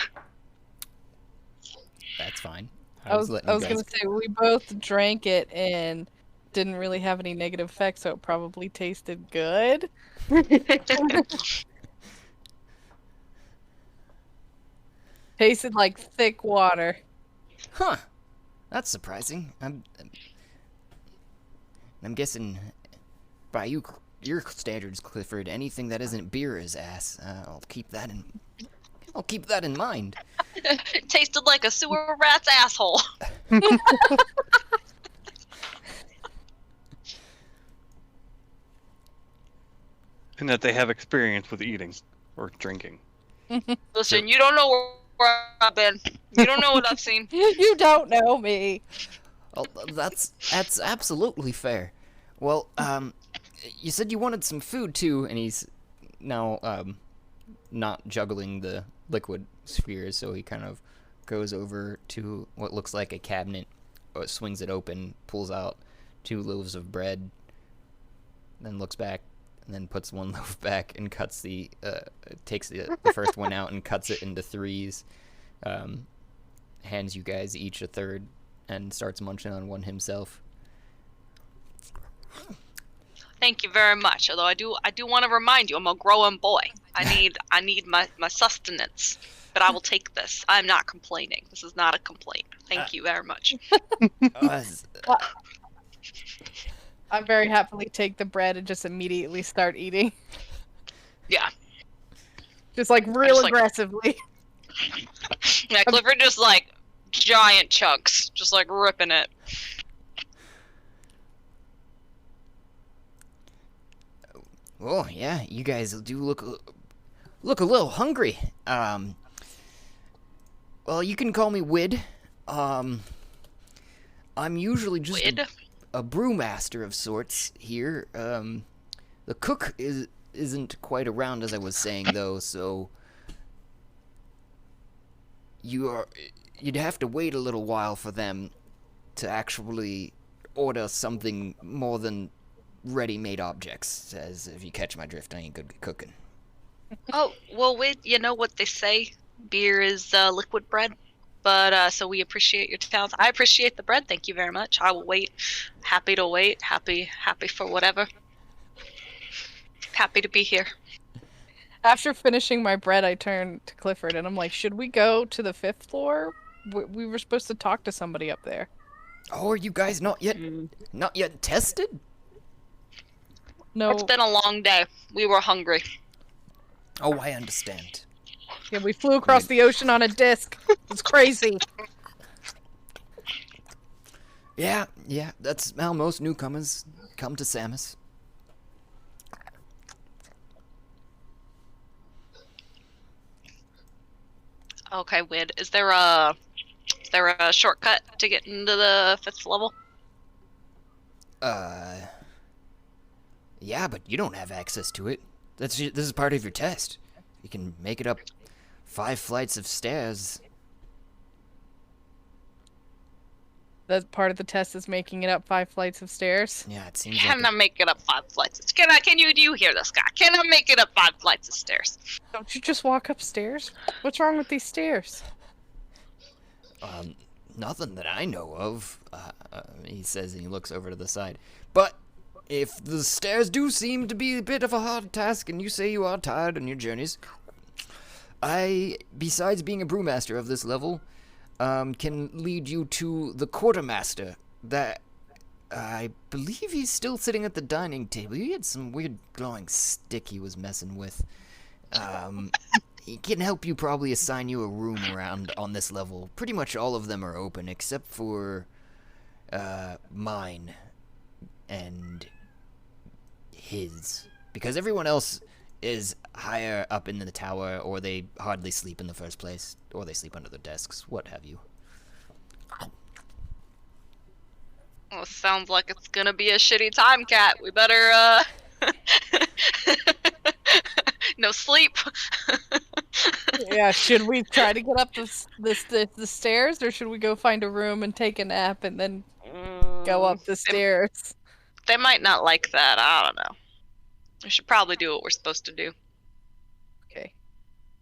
[SPEAKER 1] That's fine.
[SPEAKER 4] I was gonna say we both drank it and didn't really have any negative effects, so it probably tasted good. Tasted like thick water.
[SPEAKER 1] Huh. That's surprising. I'm guessing by your standards, Clifford, anything that isn't beer is ass. I'll keep that in mind.
[SPEAKER 2] It tasted like a sewer rat's asshole.
[SPEAKER 3] And that they have experience with eating or drinking.
[SPEAKER 2] Listen, you don't know where I've been. You don't know what I've seen.
[SPEAKER 4] You don't know me.
[SPEAKER 1] Oh, that's absolutely fair. Well, you said you wanted some food too, and he's now not juggling the liquid spheres, so he kind of goes over to what looks like a cabinet, swings it open, pulls out 2 loaves of bread, then looks back, and then puts 1 loaf back and cuts takes the first one out and cuts it into 3s, hands you guys each a third, and starts munching on one himself.
[SPEAKER 2] Thank you very much. Although I do want to remind you, I'm a growing boy. I need my sustenance. But I will take this. I'm not complaining. This is not a complaint. Thank you very much.
[SPEAKER 4] I very happily take the bread and just immediately start eating.
[SPEAKER 2] Yeah.
[SPEAKER 4] Just like real aggressively.
[SPEAKER 2] Yeah, Clifford just like giant chunks, just like ripping it.
[SPEAKER 1] Oh yeah, you guys do look a little hungry. Well, you can call me Wid. I'm usually just
[SPEAKER 2] Wid?
[SPEAKER 1] a brewmaster of sorts here. The cook isn't quite around, as I was saying, though, so you'd have to wait a little while for them to actually order something more than ready-made objects. As if you catch my drift, I ain't good at cooking.
[SPEAKER 2] Oh, well, you know what they say. Beer is liquid bread. But, so we appreciate your talents. I appreciate the bread. Thank you very much. I will wait. Happy to wait. Happy for whatever. Happy to be here.
[SPEAKER 4] After finishing my bread, I turn to Clifford and I'm like, should we go to the 5th floor? We were supposed to talk to somebody up there.
[SPEAKER 1] Oh, are you guys not yet tested?
[SPEAKER 4] No.
[SPEAKER 2] It's been a long day. We were hungry.
[SPEAKER 1] Oh, I understand.
[SPEAKER 4] Yeah, we flew across the ocean on a disc. It's crazy.
[SPEAKER 1] Yeah, that's how most newcomers come to Samus.
[SPEAKER 2] Okay, Wid. Is there a shortcut to get into the 5th level?
[SPEAKER 1] Yeah, but you don't have access to it. This is part of your test. You can make it up 5 flights of stairs.
[SPEAKER 4] That part of the test is making it up 5 flights of stairs.
[SPEAKER 1] Yeah, it seems
[SPEAKER 2] Can
[SPEAKER 1] like
[SPEAKER 2] I make it up 5 flights? Do you hear this guy? Can I make it up 5 flights of stairs?
[SPEAKER 4] Don't you just walk upstairs? What's wrong with these stairs?
[SPEAKER 1] nothing that I know of, he says, and he looks over to the side. But if the stairs do seem to be a bit of a hard task, and you say you are tired on your journeys, I, besides being a brewmaster of this level, can lead you to the quartermaster. That I believe he's still sitting at the dining table. He had some weird glowing stick he was messing with. He can help you probably assign you a room around on this level. Pretty much all of them are open except for mine and his, because everyone else is higher up in the tower, or they hardly sleep in the first place, or they sleep under the desks, what have you.
[SPEAKER 2] Well, sounds like it's gonna be a shitty time, Cat. We better, no sleep.
[SPEAKER 4] Yeah, should we try to get up the stairs, or should we go find a room and take a nap and then go up the stairs?
[SPEAKER 2] They might not like that. I don't know. We should probably do what we're supposed to do.
[SPEAKER 4] Okay.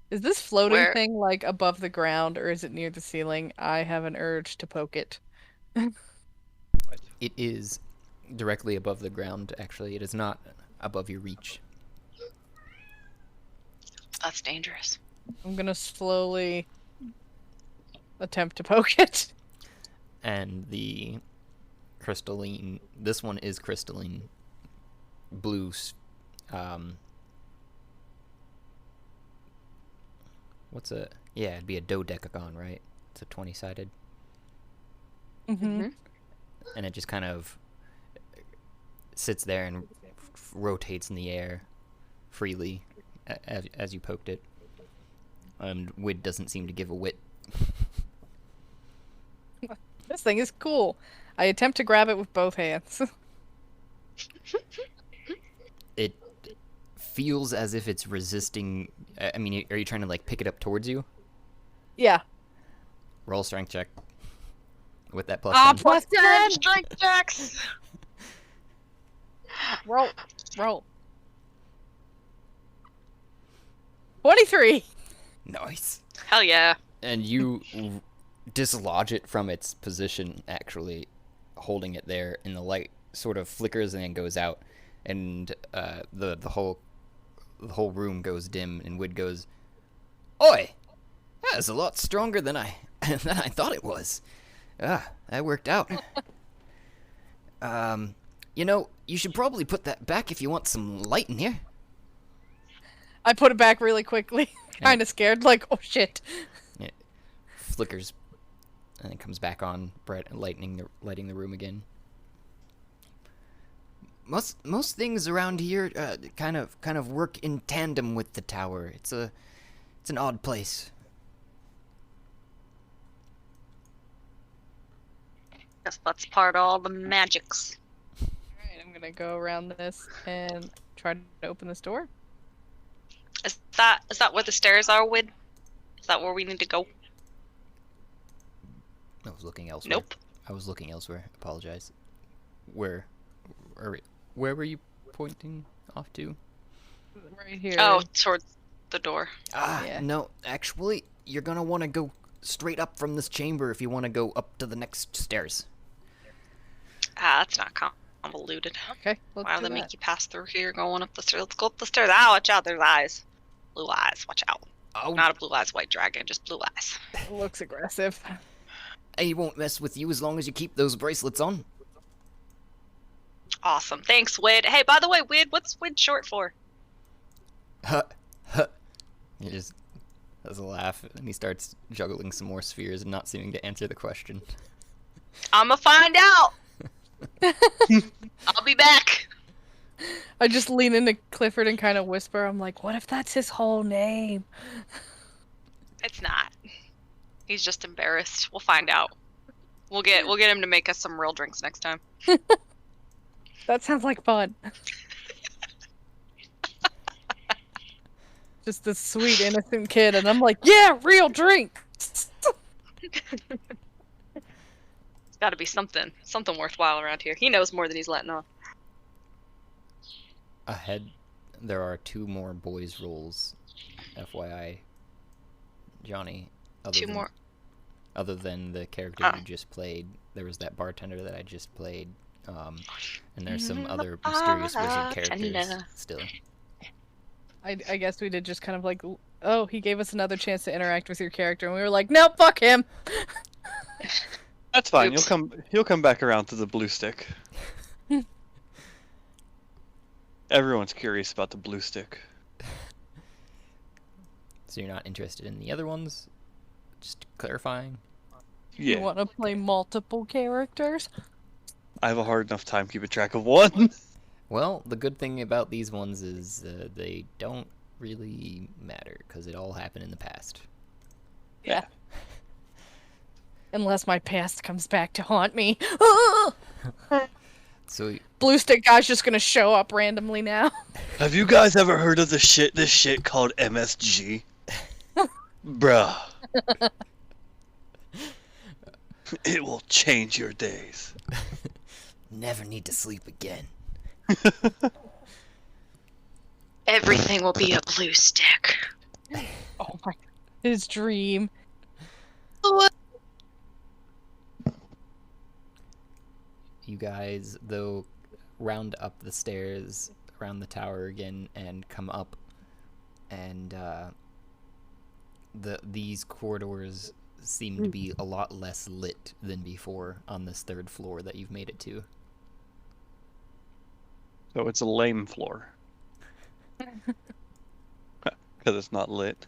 [SPEAKER 4] Is this floating
[SPEAKER 2] Where-
[SPEAKER 4] thing like above the ground, or is it near the ceiling? I have an urge to poke it.
[SPEAKER 1] It is directly above the ground, actually. It is not above your reach.
[SPEAKER 2] That's dangerous.
[SPEAKER 4] I'm gonna slowly attempt to poke it.
[SPEAKER 1] And the crystalline, this one is crystalline blue, what's a, yeah, it'd be a dodecagon, right? It's a 20-sided.
[SPEAKER 4] Mm-hmm.
[SPEAKER 1] And it just kind of sits there and rotates in the air freely as you poked it. And Wid doesn't seem to give a whit.
[SPEAKER 4] This thing is cool. I attempt to grab it with both hands.
[SPEAKER 1] It feels as if it's resisting. I mean, are you trying to like pick it up towards you?
[SPEAKER 4] Yeah.
[SPEAKER 1] Roll strength check with that plus
[SPEAKER 4] Ah,
[SPEAKER 1] one.
[SPEAKER 4] plus 10!
[SPEAKER 2] Strength checks.
[SPEAKER 4] Roll. 23!
[SPEAKER 1] Nice.
[SPEAKER 2] Hell yeah.
[SPEAKER 1] And you dislodge it from its position, actually holding it there, and the light sort of flickers and then goes out, and the whole room goes dim, and Wid goes, "Oi, that is a lot stronger than I thought it was. Ah, that worked out. You know, you should probably put that back if you want some light in here."
[SPEAKER 4] I put it back really quickly. Kind of scared, like, oh shit.
[SPEAKER 1] It flickers and then comes back on, lighting the room again. Most things around here kind of work in tandem with the tower. It's an odd place.
[SPEAKER 2] Guess that's part of all the magics.
[SPEAKER 4] Alright, I'm gonna go around this and try to open this door.
[SPEAKER 2] Is that where the stairs are, Wid? Is that where we need to go?
[SPEAKER 1] I was looking elsewhere.
[SPEAKER 2] Nope.
[SPEAKER 1] I was looking elsewhere. Apologize. Where were you pointing off to?
[SPEAKER 4] Right here.
[SPEAKER 2] Oh, towards the door.
[SPEAKER 4] Yeah.
[SPEAKER 1] No. Actually, you're gonna want to go straight up from this chamber if you want to go up to the next stairs.
[SPEAKER 2] That's not convoluted.
[SPEAKER 4] Okay, let's
[SPEAKER 2] Why
[SPEAKER 4] do
[SPEAKER 2] do they
[SPEAKER 4] that.
[SPEAKER 2] make you pass through here going up the stairs? Let's go up the stairs. Ah, watch out, there's eyes. Blue eyes, watch out.
[SPEAKER 1] Oh,
[SPEAKER 2] Not a blue eyes white dragon, just blue eyes.
[SPEAKER 4] It looks aggressive.
[SPEAKER 1] he won't mess with you as long as you keep those bracelets on.
[SPEAKER 2] Awesome. Thanks, Wid. Hey, by the way, Wid, what's Wid short for?
[SPEAKER 1] He just has a laugh, and he starts juggling some more spheres and not seeming to answer the question.
[SPEAKER 2] I'ma find out! I'll be back!
[SPEAKER 4] I just lean into Clifford and kind of whisper, I'm like, what if that's his whole name?
[SPEAKER 2] It's not. He's just embarrassed. We'll find out. We'll get him to make us some real drinks next time.
[SPEAKER 4] That sounds like fun. Just this sweet, innocent kid, and I'm like, yeah, real drink!
[SPEAKER 2] It's gotta be something worthwhile around here. He knows more than he's letting on.
[SPEAKER 1] Ahead, there are 2 more boys' rolls, FYI. Johnny, other than the character you just played, there was that bartender that I just played, and there's some other mysterious wizard characters still.
[SPEAKER 4] I guess we did just kind of like, oh, he gave us another chance to interact with your character, and we were like, no, fuck him!
[SPEAKER 3] That's fine.
[SPEAKER 2] Oops.
[SPEAKER 3] He'll come back around to the blue stick. Everyone's curious about the blue stick.
[SPEAKER 1] So you're not interested in the other ones? Just clarifying.
[SPEAKER 3] Yeah,
[SPEAKER 4] You want to play multiple characters?
[SPEAKER 3] I have a hard enough time keeping track of one.
[SPEAKER 1] Well, the good thing about these ones is they don't really matter, because it all happened in the past.
[SPEAKER 4] Yeah. Unless my past comes back to haunt me.
[SPEAKER 1] So,
[SPEAKER 4] Blue stick guy's just gonna show up randomly now.
[SPEAKER 3] Have you guys ever heard of this shit called MSG? Bruh. It will change your days.
[SPEAKER 1] never need to sleep again.
[SPEAKER 2] Everything will be a blue stick.
[SPEAKER 4] Oh my, his dream.
[SPEAKER 1] You guys, though, round up the stairs around the tower again and come up, and these corridors seem to be a lot less lit than before on this 3rd floor that you've made it to.
[SPEAKER 3] So it's a lame floor. Because it's not lit.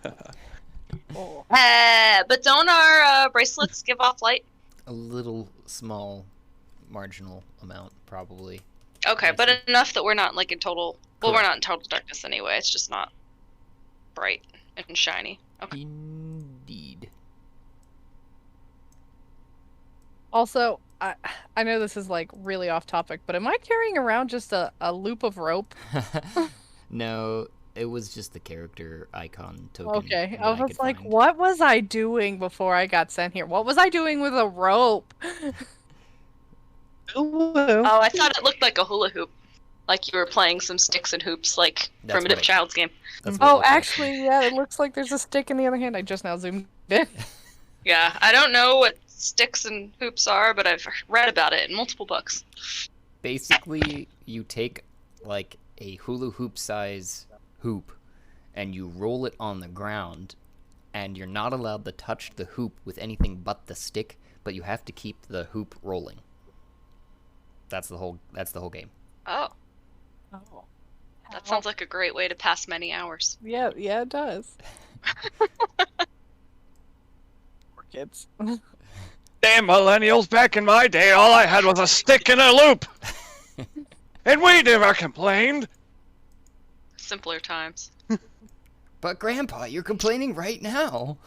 [SPEAKER 4] Oh.
[SPEAKER 2] But don't our bracelets give off light?
[SPEAKER 1] A little small marginal amount, probably.
[SPEAKER 2] Okay,
[SPEAKER 1] I
[SPEAKER 2] but
[SPEAKER 1] see.
[SPEAKER 2] enough that we're not like in total. Well, we're
[SPEAKER 1] Correct.
[SPEAKER 2] not in total darkness anyway. It's just not bright and shiny. Okay.
[SPEAKER 1] Indeed.
[SPEAKER 4] Also, I know this is like really off topic, but am I carrying around just a loop of rope?
[SPEAKER 1] No, it was just the character icon token.
[SPEAKER 4] Okay,
[SPEAKER 1] that
[SPEAKER 4] I was
[SPEAKER 1] could
[SPEAKER 4] like,
[SPEAKER 1] find.
[SPEAKER 4] what was I doing before I got sent here? What was I doing with a rope?
[SPEAKER 2] Oh, I thought it looked like a hula hoop. Like you were playing some sticks and hoops, like
[SPEAKER 1] That's
[SPEAKER 2] primitive
[SPEAKER 1] what it-
[SPEAKER 2] child's game.
[SPEAKER 1] That's what it
[SPEAKER 4] Oh,
[SPEAKER 1] looked like.
[SPEAKER 4] actually, yeah, it looks like there's a stick in the other hand. I just now zoomed in.
[SPEAKER 2] Yeah, I don't know what sticks and hoops are, but I've read about it in multiple books.
[SPEAKER 1] Basically, you take like a hula hoop size hoop and you roll it on the ground, and you're not allowed to touch the hoop with anything but the stick, but you have to keep the hoop rolling. That's the whole game.
[SPEAKER 2] Oh,
[SPEAKER 4] Oh.
[SPEAKER 2] that sounds like a great way to pass many hours.
[SPEAKER 4] Yeah, it does. Poor kids.
[SPEAKER 3] Damn millennials, back in my day, all I had was a stick and a loop! And we never complained!
[SPEAKER 2] Simpler times.
[SPEAKER 1] But Grandpa, you're complaining right now.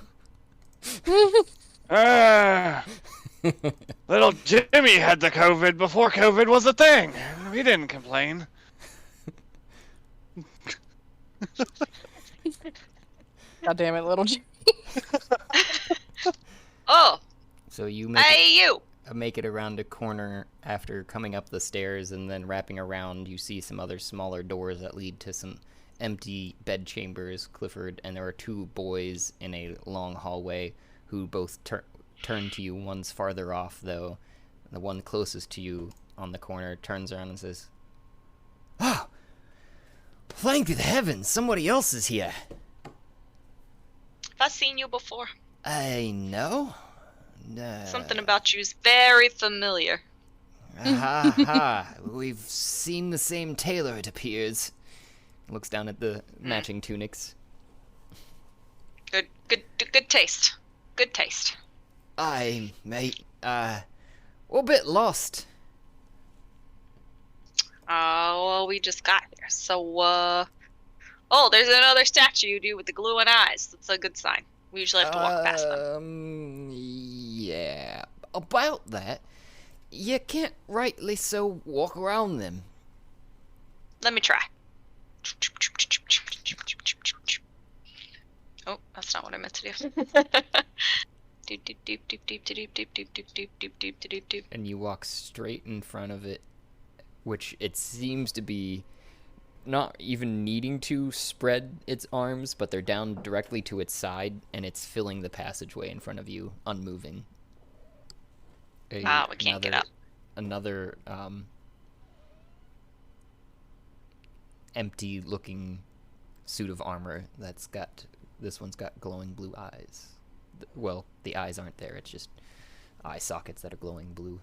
[SPEAKER 3] Little Jimmy had the COVID before COVID was a thing. We didn't complain.
[SPEAKER 4] God damn it, little Jimmy.
[SPEAKER 2] Oh,
[SPEAKER 1] So you make
[SPEAKER 2] hey you!
[SPEAKER 1] make it around a corner after coming up the stairs, and then wrapping around, you see some other smaller doors that lead to some empty bed chambers, Clifford, and there are two boys in a long hallway who both turn to you. One's farther off, though. The one closest to you on the corner turns around and says, "Oh, thank the heavens, somebody else is here."
[SPEAKER 2] Have I seen you before?
[SPEAKER 1] I know.
[SPEAKER 2] Something about you's very familiar.
[SPEAKER 1] Ha ha. We've seen the same tailor, it appears. Looks down at the matching tunics.
[SPEAKER 2] Good taste. Good taste.
[SPEAKER 1] I, mate, a bit lost.
[SPEAKER 2] Well, we just got here, so, oh, there's another statue, dude, with the glowing eyes. That's a good sign. We usually have to walk past them.
[SPEAKER 1] Yeah. About that, you can't rightly so walk around them.
[SPEAKER 2] Let me try. Oh, that's not what I meant to do.
[SPEAKER 1] And you walk straight in front of it, which it seems to be not even needing to spread its arms, but they're down directly to its side, and it's filling the passageway in front of you, unmoving.
[SPEAKER 2] We can't get up.
[SPEAKER 1] Another empty-looking suit of armor that's got... This one's got glowing blue eyes. Well, the eyes aren't there, it's just eye sockets that are glowing blue.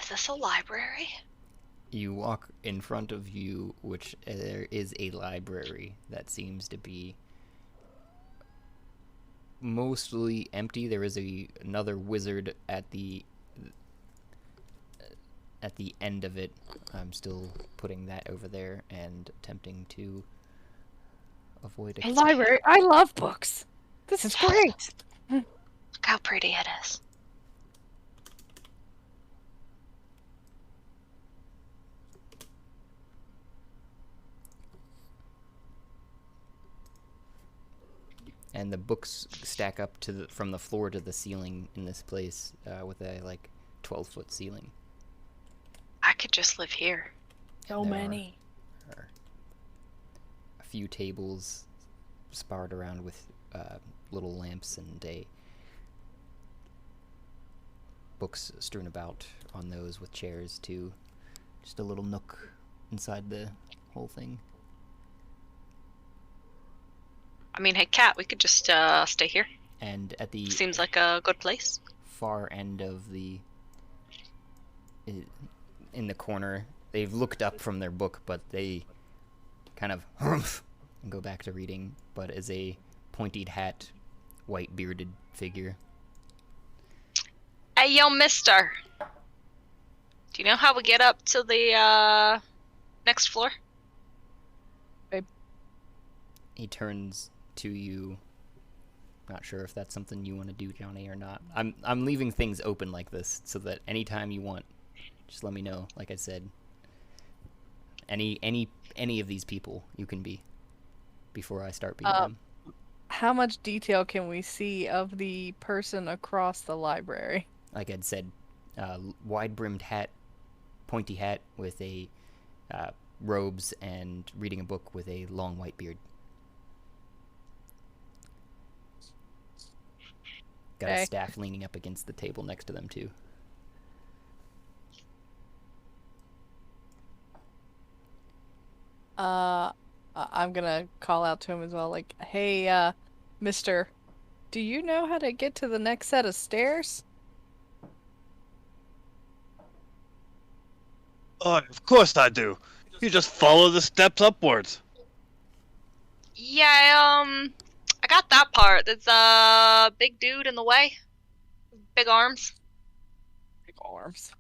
[SPEAKER 2] Is this a library?
[SPEAKER 1] You walk in front of you, which there is a library that seems to be mostly empty. There is another wizard at the end of it. I'm still putting that over there and attempting to avoid
[SPEAKER 4] A library. I love books. This is great.
[SPEAKER 2] Look how pretty it is.
[SPEAKER 1] And the books stack up from the floor to the ceiling in this place, with a 12-foot ceiling.
[SPEAKER 2] I could just live here.
[SPEAKER 4] So many.
[SPEAKER 1] Are a few tables sparred around with little lamps and books strewn about on those with chairs too. Just a little nook inside the whole thing.
[SPEAKER 2] I mean, hey, Cat, we could just stay here.
[SPEAKER 1] And at the
[SPEAKER 2] Seems like a good place.
[SPEAKER 1] far end of in the corner, they've looked up from their book, but they kind of humph and go back to reading, but as a pointed hat, white bearded figure.
[SPEAKER 2] Hey, yo, mister. Do you know how we get up to the next floor?
[SPEAKER 1] He turns to you. Not sure if that's something you want to do, Johnny, or not. I'm leaving things open like this so that anytime you want, just let me know. Like I said, any of these people you can be before I start being them.
[SPEAKER 4] How much detail can we see of the person across the library?
[SPEAKER 1] Like I'd said, wide-brimmed hat, pointy hat with a robes, and reading a book with a long white beard. Got a staff leaning up against the table next to them too.
[SPEAKER 4] I'm gonna call out to him as well, like, hey, mister, do you know how to get to the next set of stairs?
[SPEAKER 3] Oh, of course I do. You just follow the steps upwards.
[SPEAKER 2] Yeah, I got that part. There's a big dude in the way. big arms?
[SPEAKER 4] Big arms.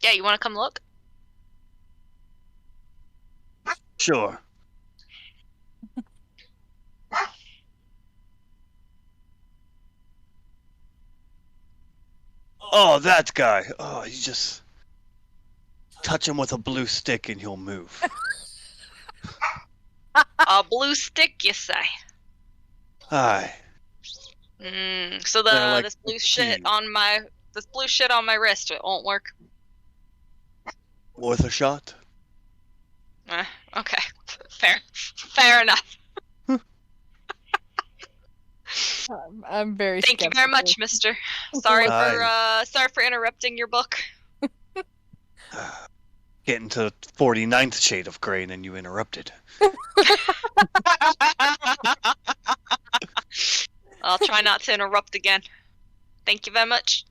[SPEAKER 2] Yeah, you want to come look?
[SPEAKER 3] Sure. Oh, that guy. Oh, you just touch him with a blue stick and he'll move.
[SPEAKER 2] A blue stick, you say?
[SPEAKER 3] Aye.
[SPEAKER 2] So
[SPEAKER 3] They're like
[SPEAKER 2] this blue
[SPEAKER 3] the
[SPEAKER 2] shit
[SPEAKER 3] key.
[SPEAKER 2] on my wrist, it won't work.
[SPEAKER 3] Worth a shot?
[SPEAKER 2] Okay, fair enough.
[SPEAKER 4] I'm very
[SPEAKER 2] Thank you very
[SPEAKER 4] skeptical.
[SPEAKER 2] much, Mister. Sorry
[SPEAKER 3] Aye.
[SPEAKER 2] for interrupting your book.
[SPEAKER 3] Getting to 49th shade of gray and then you interrupted.
[SPEAKER 2] I'll try not to interrupt again. Thank you very much.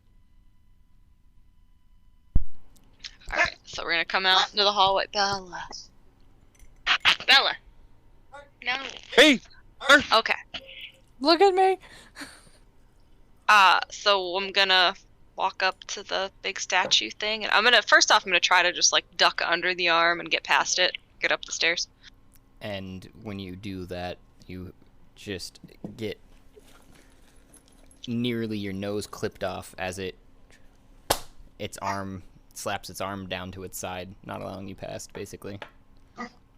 [SPEAKER 2] Alright, so we're gonna come out into the hallway. Bella. Bella. No.
[SPEAKER 3] Hey!
[SPEAKER 2] Okay.
[SPEAKER 4] Look at me.
[SPEAKER 2] So I'm gonna walk up to the big statue thing, and first off I'm gonna try to just like duck under the arm and get past it, get up the stairs.
[SPEAKER 1] And when you do that, you just get nearly your nose clipped off as its arm slaps its arm down to its side, not allowing you past, basically.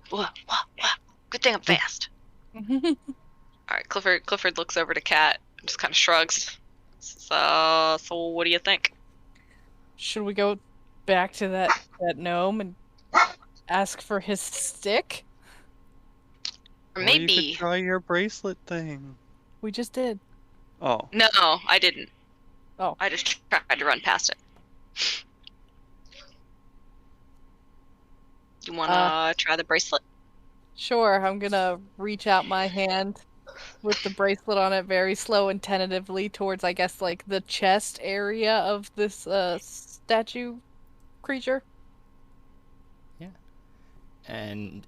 [SPEAKER 2] What? Good thing I'm fast. Alright, Clifford looks over to Kat and just kind of shrugs. So what do you think?
[SPEAKER 4] Should we go back to that gnome and ask for his stick?
[SPEAKER 2] Or
[SPEAKER 3] you
[SPEAKER 2] maybe...
[SPEAKER 3] could try your bracelet thing.
[SPEAKER 4] We just did.
[SPEAKER 3] Oh.
[SPEAKER 2] No, I didn't.
[SPEAKER 4] Oh.
[SPEAKER 2] I just tried to run past it. You wanna try the bracelet?
[SPEAKER 4] Sure, I'm gonna reach out my hand with the bracelet on it very slow and tentatively towards, I guess, like the chest area of this statue creature.
[SPEAKER 1] And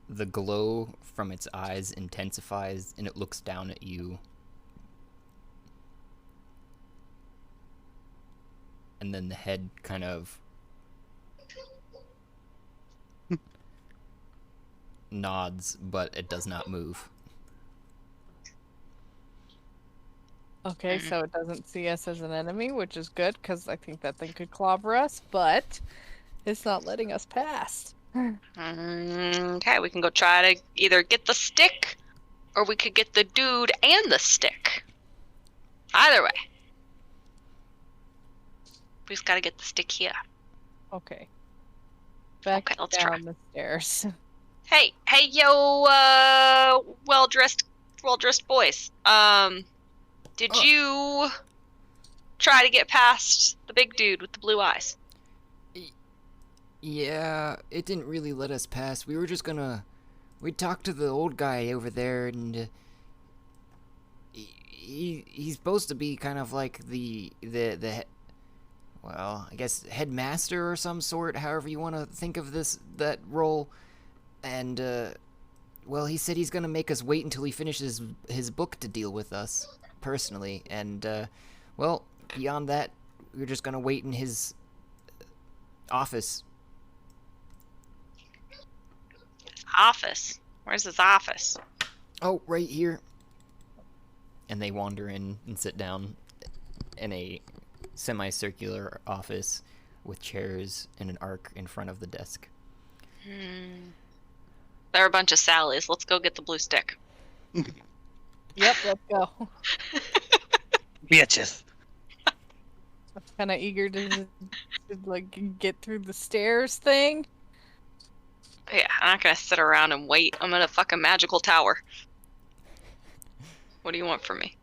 [SPEAKER 1] the glow from its eyes intensifies and it looks down at you. And then the head kind of nods, but it does not move.
[SPEAKER 4] Okay, so it doesn't see us as an enemy, which is good, because I think that thing could clobber us, but it's not letting us pass.
[SPEAKER 2] Okay, we can go try to either get the stick, or we could get the dude and the stick. Either way. We just gotta get the stick here.
[SPEAKER 4] Okay. Back
[SPEAKER 2] Okay, let's
[SPEAKER 4] down
[SPEAKER 2] try.
[SPEAKER 4] the stairs.
[SPEAKER 2] Hey, yo, well-dressed boys. Did you try to get past the big dude with the blue eyes?
[SPEAKER 1] Yeah, it didn't really let us pass. We were just gonna... We talked to the old guy over there, and... he's supposed to be kind of like the well, I guess headmaster or some sort, however you want to think of that role. And, well, he said he's gonna make us wait until he finishes his book to deal with us, personally. And, well, beyond that, we're just gonna wait in his office.
[SPEAKER 2] Office? Where's his office?
[SPEAKER 1] Oh, right here. And they wander in and sit down in a semicircular office with chairs and an arc in front of the desk.
[SPEAKER 2] There are a bunch of Sallys. Let's go get the blue stick.
[SPEAKER 4] Yep, let's go.
[SPEAKER 3] Bitches.
[SPEAKER 4] I'm kind of eager to like get through the stairs thing.
[SPEAKER 2] Yeah, I'm not gonna sit around and wait. I'm in a fucking magical tower. What do you want from me?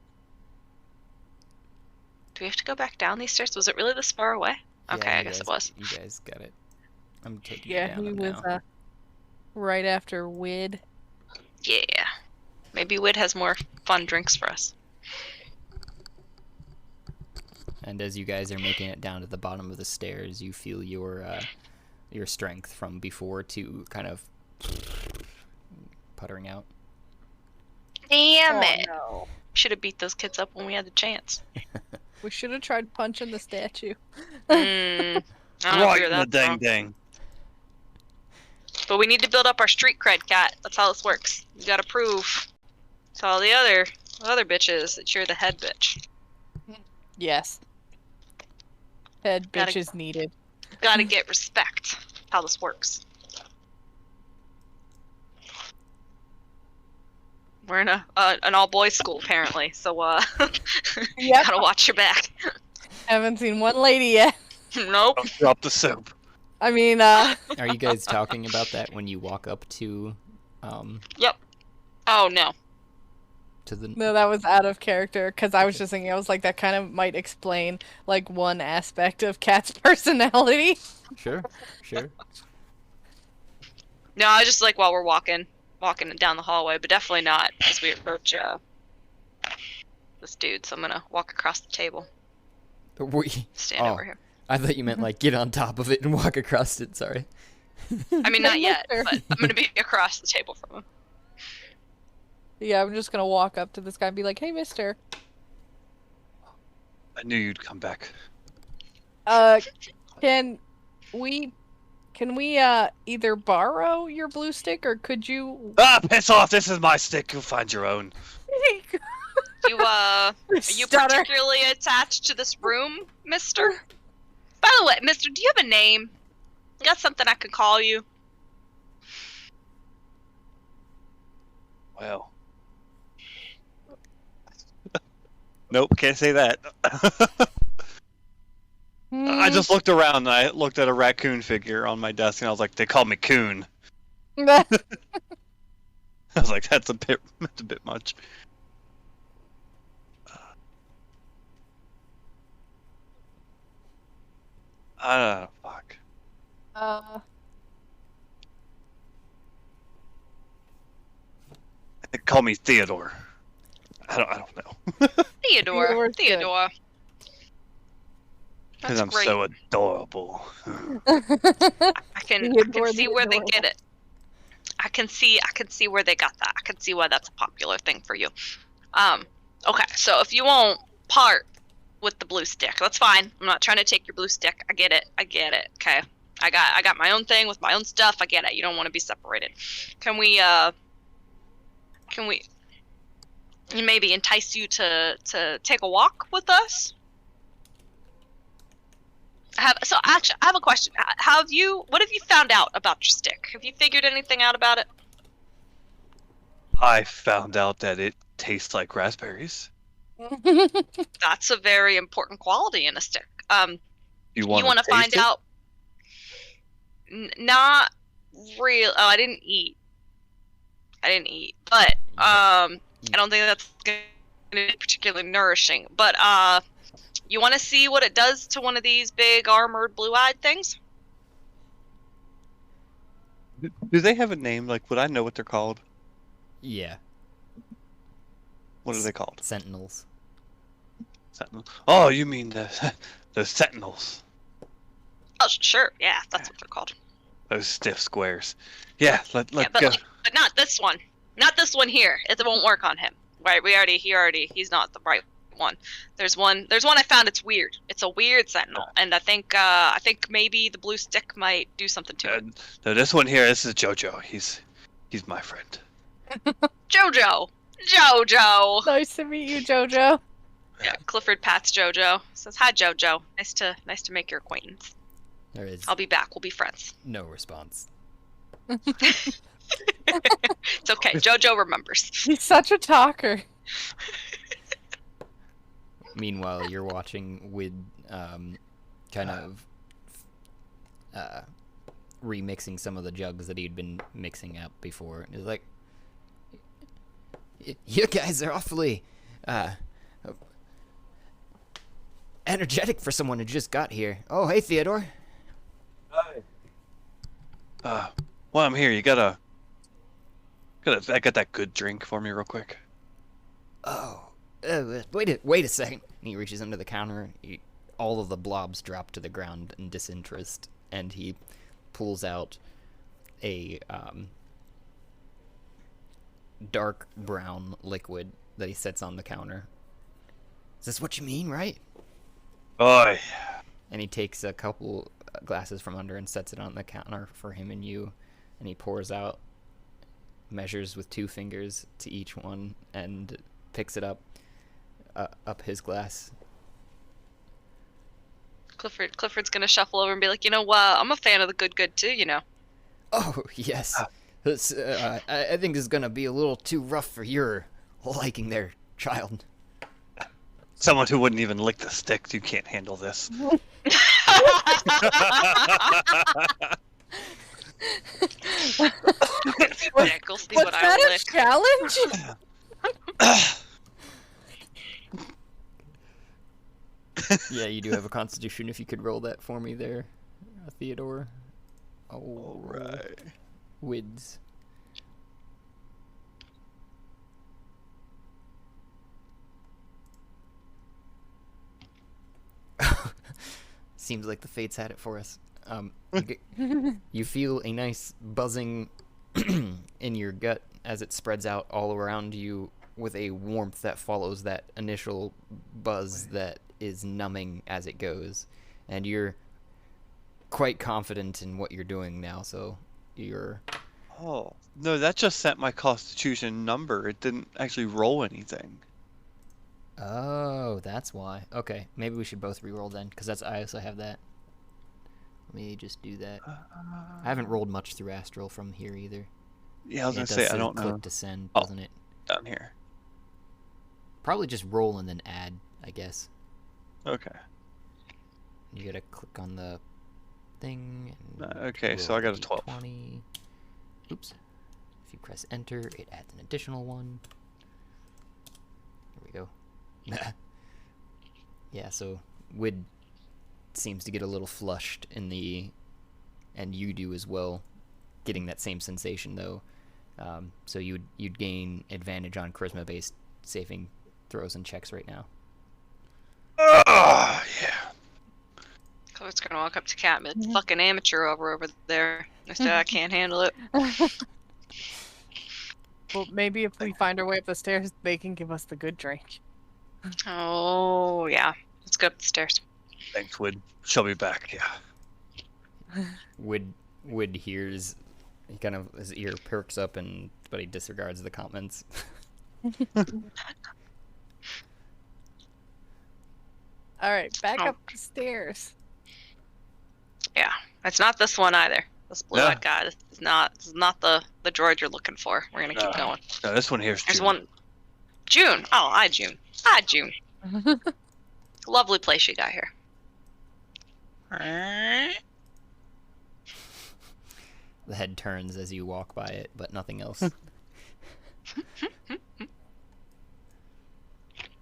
[SPEAKER 2] Do we have to go back down these stairs? Was it really this far away? Okay,
[SPEAKER 1] Yeah,
[SPEAKER 2] I guess it was.
[SPEAKER 1] You guys got it. I'm taking you
[SPEAKER 4] Yeah,
[SPEAKER 1] down
[SPEAKER 4] he
[SPEAKER 1] them
[SPEAKER 4] was
[SPEAKER 1] now.
[SPEAKER 4] right after Wid.
[SPEAKER 2] Yeah. Maybe Wid has more fun drinks for us.
[SPEAKER 1] And as you guys are making it down to the bottom of the stairs, you feel your strength from before to kind of puttering out.
[SPEAKER 2] Damn
[SPEAKER 4] Oh,
[SPEAKER 2] it!
[SPEAKER 4] no.
[SPEAKER 2] Should have beat those kids up when we had the chance.
[SPEAKER 4] We should have tried punching the statue.
[SPEAKER 2] I don't know if
[SPEAKER 3] Right
[SPEAKER 2] you're
[SPEAKER 3] in the
[SPEAKER 2] that
[SPEAKER 3] dang
[SPEAKER 2] strong.
[SPEAKER 3] dang.
[SPEAKER 2] But we need to build up our street cred, Cat. That's how this works. You gotta prove to all the other bitches that you're the head bitch.
[SPEAKER 4] Yes. Head
[SPEAKER 2] Gotta-
[SPEAKER 4] bitch is needed.
[SPEAKER 2] Gotta get respect. How this works. We're in an all-boys school, apparently, so,
[SPEAKER 4] Yep.
[SPEAKER 2] gotta watch your back.
[SPEAKER 4] Haven't seen one lady yet.
[SPEAKER 2] Nope.
[SPEAKER 3] Don't drop the soap.
[SPEAKER 4] I mean,
[SPEAKER 1] Are you guys talking about that when you walk up to,
[SPEAKER 2] Yep. Oh, no.
[SPEAKER 1] to the...
[SPEAKER 4] no, that was out of character, because I was just thinking, I was like, that kind of might explain, like, one aspect of Kat's personality.
[SPEAKER 1] Sure, sure.
[SPEAKER 2] No, I just like while we're walking down the hallway, but definitely not as we approach this dude. So I'm gonna walk across the table, stand over here.
[SPEAKER 1] I thought you meant, like, get on top of it and walk across it, sorry.
[SPEAKER 2] I mean, not yet,
[SPEAKER 4] Mister.
[SPEAKER 2] but I'm gonna be across the table from him.
[SPEAKER 4] Yeah, I'm just gonna walk up to this guy and be like, hey, mister.
[SPEAKER 3] I knew you'd come back.
[SPEAKER 4] Can we either borrow your blue stick, or could you...
[SPEAKER 3] Ah, piss off! This is my stick. You'll find your own.
[SPEAKER 2] Are you
[SPEAKER 4] Stutter.
[SPEAKER 2] particularly attached to this room, mister? By the way, mister, do you have a name? You got something I could call you?
[SPEAKER 3] Well. Nope, can't say that. I just looked around and I looked at a raccoon figure on my desk and I was like, they call me Coon. I was like, that's a bit much. I don't know, fuck. They call me Theodore. I don't know.
[SPEAKER 4] Theodore's good.
[SPEAKER 2] Theodore.
[SPEAKER 3] Because
[SPEAKER 2] That's
[SPEAKER 3] I'm
[SPEAKER 2] great.
[SPEAKER 3] so adorable.
[SPEAKER 2] I can
[SPEAKER 4] Theodore
[SPEAKER 2] see
[SPEAKER 4] the
[SPEAKER 2] where they
[SPEAKER 4] adorable.
[SPEAKER 2] get it. I can see where they got that. I can see why that's a popular thing for you. Okay, so if you won't part with the blue stick, that's fine. I'm not trying to take your blue stick. I get it. Okay. I got my own thing with my own stuff. I get it. You don't want to be separated. Can we maybe entice you to take a walk with us? I have a question. What have you found out about your stick? Have you figured anything out about it?
[SPEAKER 3] I found out that it tastes like raspberries.
[SPEAKER 2] That's a very important quality in a stick.
[SPEAKER 3] You
[SPEAKER 2] You
[SPEAKER 3] want
[SPEAKER 2] want to find out? Not real. Oh, I didn't eat, but I don't think that's gonna be particularly nourishing. But you want to see what it does to one of these big armored blue-eyed things?
[SPEAKER 3] Do they have a name? Like, would I know what they're called?
[SPEAKER 1] Yeah,
[SPEAKER 3] What are they called?
[SPEAKER 1] sentinels.
[SPEAKER 3] Sentinels. Oh, you mean the sentinels?
[SPEAKER 2] Oh, sure. Yeah, that's what they're called.
[SPEAKER 3] Those stiff squares. Yeah, let's
[SPEAKER 2] Yeah,
[SPEAKER 3] go.
[SPEAKER 2] but not this one. Not this one here. It won't work on him. Right? He's not the right one. There's one I found. It's weird. It's a weird sentinel, and I think maybe the blue stick might do something to it.
[SPEAKER 3] No, this one here. This is Jojo. He's my friend.
[SPEAKER 2] Jojo.
[SPEAKER 4] Nice to meet you, Jojo.
[SPEAKER 2] Yeah, Clifford pats Jojo. Says, "Hi, Jojo. Nice to make your acquaintance.
[SPEAKER 1] There is
[SPEAKER 2] I'll be back. We'll be friends."
[SPEAKER 1] no response.
[SPEAKER 2] It's okay. Jojo remembers.
[SPEAKER 4] He's such a talker.
[SPEAKER 1] Meanwhile, you're watching with, kind of, remixing some of the jugs that he'd been mixing up before. He's like, you guys are awfully, energetic for someone who just got here. Oh, hey, Theodore.
[SPEAKER 3] While I'm here, you I got that good drink for me real quick.
[SPEAKER 1] Oh, wait a second. And he reaches under the counter. All of the blobs drop to the ground in disinterest, and he pulls out a dark brown liquid that he sets on the counter. Is this what you mean, right?
[SPEAKER 3] Boy.
[SPEAKER 1] And he takes a couple glasses from under and sets it on the counter for him and you, and he pours out, measures with 2 fingers to each one, and picks it up his glass.
[SPEAKER 2] Clifford's gonna shuffle over and be like, you know what? I'm a fan of the good too, you know.
[SPEAKER 1] Oh, yes. This, I think this is gonna be a little too rough for your liking there, child.
[SPEAKER 3] Someone who wouldn't even lick the sticks, you can't handle this.
[SPEAKER 2] Stick, we'll see
[SPEAKER 4] Was
[SPEAKER 2] what I
[SPEAKER 4] that a
[SPEAKER 2] lick.
[SPEAKER 4] challenge?
[SPEAKER 1] Yeah, you do have a constitution if you could roll that for me there, Theodore.
[SPEAKER 3] All right.
[SPEAKER 1] Wids. Seems like the fates had it for us. You feel a nice buzzing in your gut as it spreads out all around you with a warmth that follows that initial buzz that is numbing as it goes. And you're quite confident in what you're doing now, so you're...
[SPEAKER 3] Oh, no, that just set my constitution number. It didn't actually roll anything.
[SPEAKER 1] Oh, that's why. Okay, maybe we should both re-roll then, because I also have that. Let me just do that. I haven't rolled much through Astral from here either.
[SPEAKER 3] Yeah, I was
[SPEAKER 1] It
[SPEAKER 3] going
[SPEAKER 1] does
[SPEAKER 3] to say,
[SPEAKER 1] say
[SPEAKER 3] I don't
[SPEAKER 1] click
[SPEAKER 3] know.
[SPEAKER 1] to send,
[SPEAKER 3] Oh.
[SPEAKER 1] doesn't it?
[SPEAKER 3] Down here.
[SPEAKER 1] Probably just roll and then add, I guess.
[SPEAKER 3] Okay.
[SPEAKER 1] You gotta click on the thing. And
[SPEAKER 3] Okay, so I got a 12.
[SPEAKER 1] 20. Oops. If you press enter, it adds an additional one. There we go. Yeah, so Wid seems to get a little flushed in the... And you do as well, getting that same sensation though. So you'd gain advantage on charisma-based saving throws and checks right now.
[SPEAKER 3] Yeah.
[SPEAKER 2] Clifford's gonna walk up to Cat and be like, fucking amateur over there. I said I can't handle it.
[SPEAKER 4] Well, maybe if we find our way up the stairs, they can give us the good drink.
[SPEAKER 2] Oh yeah. Let's go up the stairs.
[SPEAKER 3] Thanks, Wood. She'll be back, yeah.
[SPEAKER 1] Wood hears, he kind of, his ear perks up, but he disregards the comments.
[SPEAKER 4] All right, back up the stairs.
[SPEAKER 2] Yeah. It's not this one either. This blue-eyed
[SPEAKER 3] No.
[SPEAKER 2] guy. This is not the droid you're looking for. We're gonna keep
[SPEAKER 3] No.
[SPEAKER 2] going.
[SPEAKER 3] No, this one here's
[SPEAKER 2] There's
[SPEAKER 3] June.
[SPEAKER 2] one. June. Oh, hi June. Hi June. Lovely place you got here.
[SPEAKER 1] The head turns as you walk by it, but nothing else.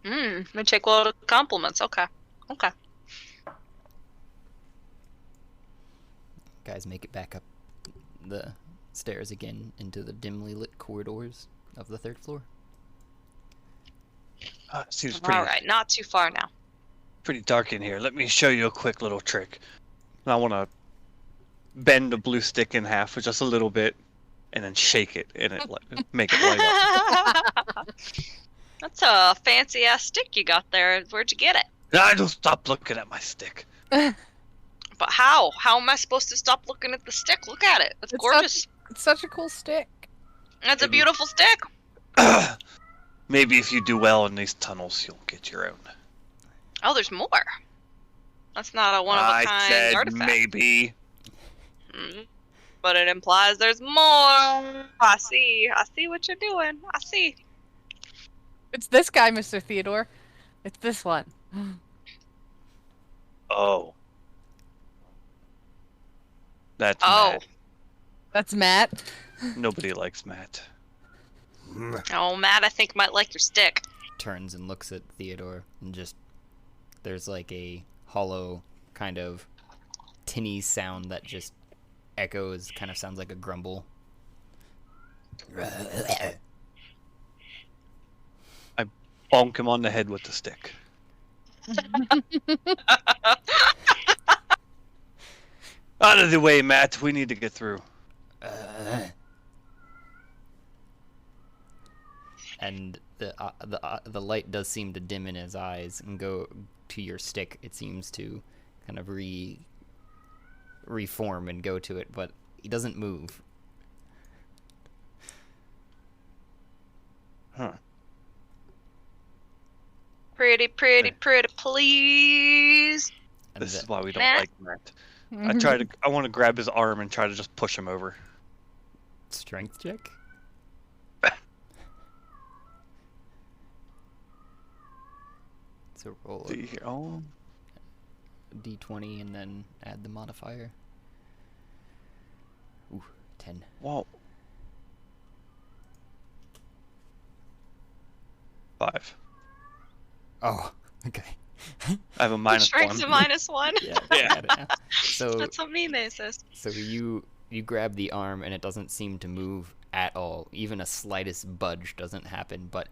[SPEAKER 2] They take a lot of compliments. Okay. Okay.
[SPEAKER 1] Guys make it back up the stairs again into the dimly lit corridors of the 3rd floor.
[SPEAKER 3] Seems pretty,
[SPEAKER 2] All right. Not too far now.
[SPEAKER 3] pretty dark in here. Let me show you a quick little trick. I want to bend the blue stick in half for just a little bit, and then shake it, and make it light up.
[SPEAKER 2] That's a fancy ass stick you got there. Where'd you get it?
[SPEAKER 3] I don't stop looking at my stick.
[SPEAKER 2] But how? How am I supposed to stop looking at the stick? Look at it. It's
[SPEAKER 4] It's
[SPEAKER 2] gorgeous.
[SPEAKER 4] It's such a cool stick.
[SPEAKER 2] That's a
[SPEAKER 3] Maybe-
[SPEAKER 2] beautiful stick.
[SPEAKER 3] Maybe if you do well in these tunnels, you'll get your own.
[SPEAKER 2] Oh, there's more. That's not a one of a
[SPEAKER 3] I
[SPEAKER 2] kind
[SPEAKER 3] said
[SPEAKER 2] artifact.
[SPEAKER 3] maybe.
[SPEAKER 2] But it implies there's more. I see what you're doing. I see.
[SPEAKER 4] It's this guy, Mr. Theodore. It's this one.
[SPEAKER 3] Oh. That's
[SPEAKER 2] Oh.
[SPEAKER 3] Matt.
[SPEAKER 4] That's Matt.
[SPEAKER 3] Nobody likes Matt.
[SPEAKER 2] Oh, Matt, I think might like your stick.
[SPEAKER 1] Turns and looks at Theodore, and just, there's like a hollow kind of tinny sound that just echoes, kind of sounds like a grumble.
[SPEAKER 3] Bonk him on the head with the stick. Out of the way, Matt. We need to get through.
[SPEAKER 1] and the light does seem to dim in his eyes and go to your stick. It seems to kind of reform and go to it, but he doesn't move.
[SPEAKER 3] Huh.
[SPEAKER 2] Pretty, please.
[SPEAKER 1] And
[SPEAKER 3] This
[SPEAKER 1] the-
[SPEAKER 3] is why we don't
[SPEAKER 2] Matt?
[SPEAKER 3] like Matt. I want to grab his arm and try to just push him over.
[SPEAKER 1] strength check. So roll
[SPEAKER 3] See here. Oh,
[SPEAKER 1] a d20 and then add the modifier. Ooh, 10.
[SPEAKER 3] wow. 5.
[SPEAKER 1] Oh, okay.
[SPEAKER 3] I have a minus
[SPEAKER 2] Strength's
[SPEAKER 3] one.
[SPEAKER 2] a -1.
[SPEAKER 1] Yeah, I got it now. So
[SPEAKER 2] That's what Mime says.
[SPEAKER 1] So you grab the arm and it doesn't seem to move at all. Even a slightest budge doesn't happen, but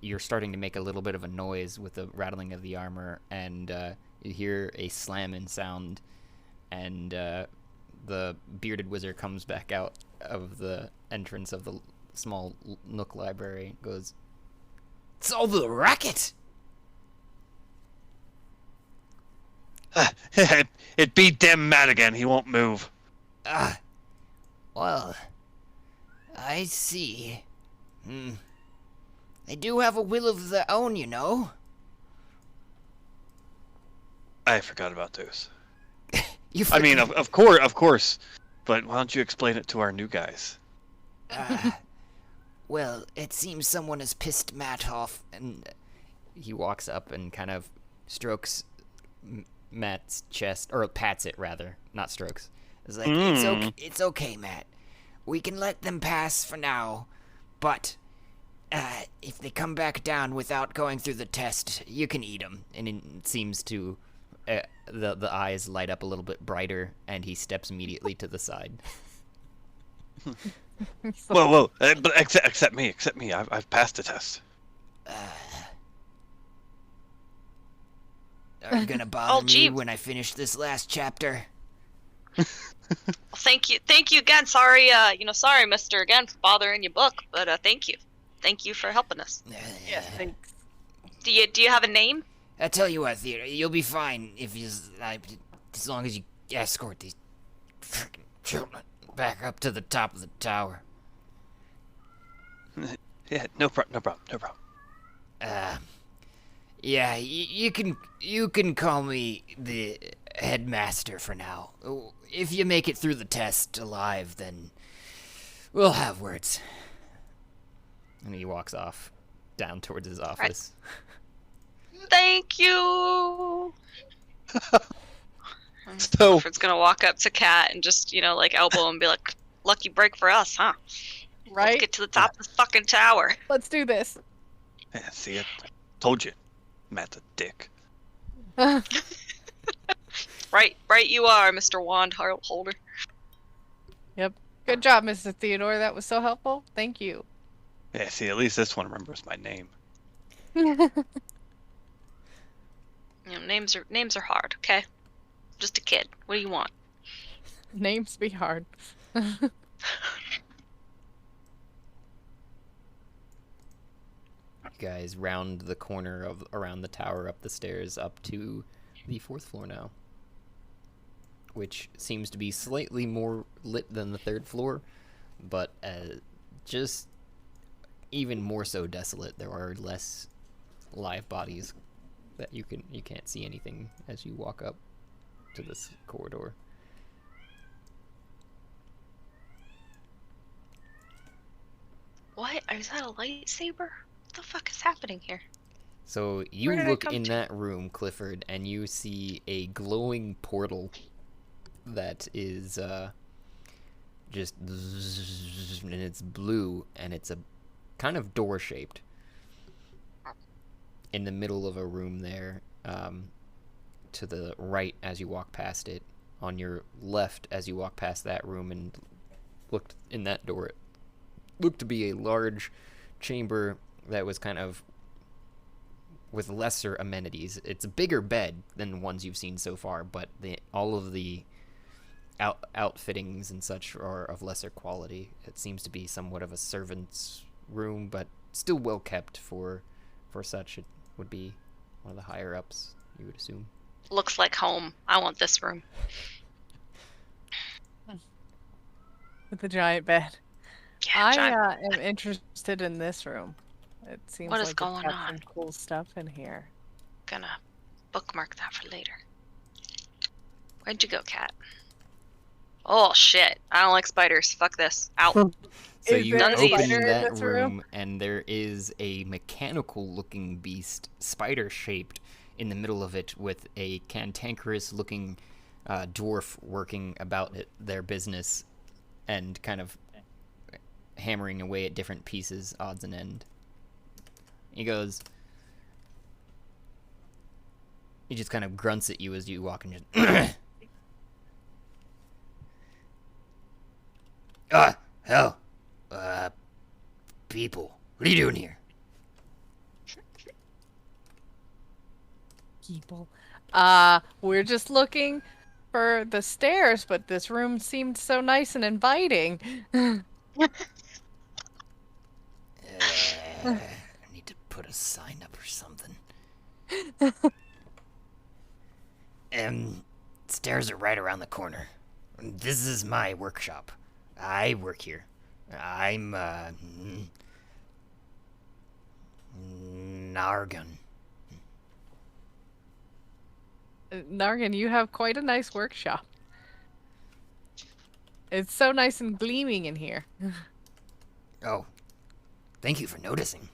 [SPEAKER 1] you're starting to make a little bit of a noise with the rattling of the armor, and you hear a slamming sound, and the bearded wizard comes back out of the entrance of the small nook library and goes, "It's all the racket!"
[SPEAKER 3] It beat them Matt again. He won't move.
[SPEAKER 1] Ah, well, I see. They do have a will of their own, you know.
[SPEAKER 3] I forgot about those.
[SPEAKER 1] You
[SPEAKER 3] I mean, of course. But why don't you explain it to our new guys?
[SPEAKER 1] Well, it seems someone has pissed Matt off, and he walks up and kind of strokes Matt's chest, or pats it rather, not strokes. It's like, it's okay, Matt. We can let them pass for now, but if they come back down without going through the test, you can eat them. And it seems to the eyes light up a little bit brighter, and he steps immediately to the side.
[SPEAKER 3] Whoa! But accept me. I've passed the test.
[SPEAKER 1] Are you gonna bother me
[SPEAKER 2] gee.
[SPEAKER 1] when I finish this last chapter?
[SPEAKER 2] Thank you again. Sorry, sorry, Mister, again for bothering your book, but thank you for helping us.
[SPEAKER 4] Yeah, thanks.
[SPEAKER 2] Do you have a name?
[SPEAKER 1] I tell you what, Theodore, you'll be fine if as long as you escort these freaking children back up to the top of the tower.
[SPEAKER 3] Yeah, no problem.
[SPEAKER 1] Yeah, you can call me the headmaster for now. If you make it through the test alive, then we'll have words. And he walks off down towards his office.
[SPEAKER 2] Thank you.
[SPEAKER 3] So
[SPEAKER 2] Clifford's gonna walk up to Kat and just elbow him and be like, "Lucky break for us, huh? Let's
[SPEAKER 4] Right?
[SPEAKER 2] get to the top of the fucking tower."
[SPEAKER 4] Let's do this.
[SPEAKER 3] yeah, see it. Told you, Matt's a dick.
[SPEAKER 2] Right, you are, Mr. Wand Holder.
[SPEAKER 4] Yep. Good job, Mr. Theodore. That was so helpful. Thank you.
[SPEAKER 3] Yeah, see, at least this one remembers my name.
[SPEAKER 2] Names are hard. Okay, just a kid. What do you want?
[SPEAKER 4] Names be hard.
[SPEAKER 1] You guys round the corner of around the tower, up the stairs, up to the 4th floor now, which seems to be slightly more lit than the 3rd floor, but just even more so desolate. There are less live bodies that you can't see anything as you walk up to this corridor.
[SPEAKER 2] What? Is that a lightsaber? What the fuck is happening here?
[SPEAKER 1] So you
[SPEAKER 2] Where did I
[SPEAKER 1] look
[SPEAKER 2] come
[SPEAKER 1] in
[SPEAKER 2] to?
[SPEAKER 1] that room, Clifford, and you see a glowing portal that is just and it's blue, and it's a kind of door shaped in the middle of a room there. To the right as you walk past it, on your left as you walk past that room and looked in that door, it looked to be a large chamber that was kind of with lesser amenities. It's a bigger bed than the ones you've seen so far, but all of the outfittings and such are of lesser quality. It seems to be somewhat of a servant's room, but still well kept for such. It would be one of the higher ups, you would assume.
[SPEAKER 2] Looks like home. I want this room.
[SPEAKER 4] With the giant bed.
[SPEAKER 2] Yeah,
[SPEAKER 4] I
[SPEAKER 2] giant-
[SPEAKER 4] am interested in this room. It seems
[SPEAKER 2] What is
[SPEAKER 4] like
[SPEAKER 2] going
[SPEAKER 4] it's got
[SPEAKER 2] on?
[SPEAKER 4] some cool stuff in here.
[SPEAKER 2] Gonna bookmark that for later. Where'd you go, cat? Oh shit! I don't like spiders. Fuck this. Out.
[SPEAKER 1] So
[SPEAKER 4] Is
[SPEAKER 1] you
[SPEAKER 4] there a
[SPEAKER 1] open
[SPEAKER 2] spider
[SPEAKER 4] in
[SPEAKER 1] that
[SPEAKER 4] this
[SPEAKER 1] room, and there is a mechanical-looking beast, spider-shaped, in the middle of it, with a cantankerous-looking dwarf working about their business, and kind of hammering away at different pieces, odds and end. He goes. He just kind of grunts at you as you walk and just. Hell. People. What are you doing here?
[SPEAKER 4] People. We're just looking for the stairs, but this room seemed so nice and inviting.
[SPEAKER 1] I need to put a sign up or something. Stairs are right around the corner. This is my workshop. I work here. I'm, Nargan.
[SPEAKER 4] Nargan, you have quite a nice workshop. It's so nice and gleaming in here.
[SPEAKER 1] Oh, thank you for noticing.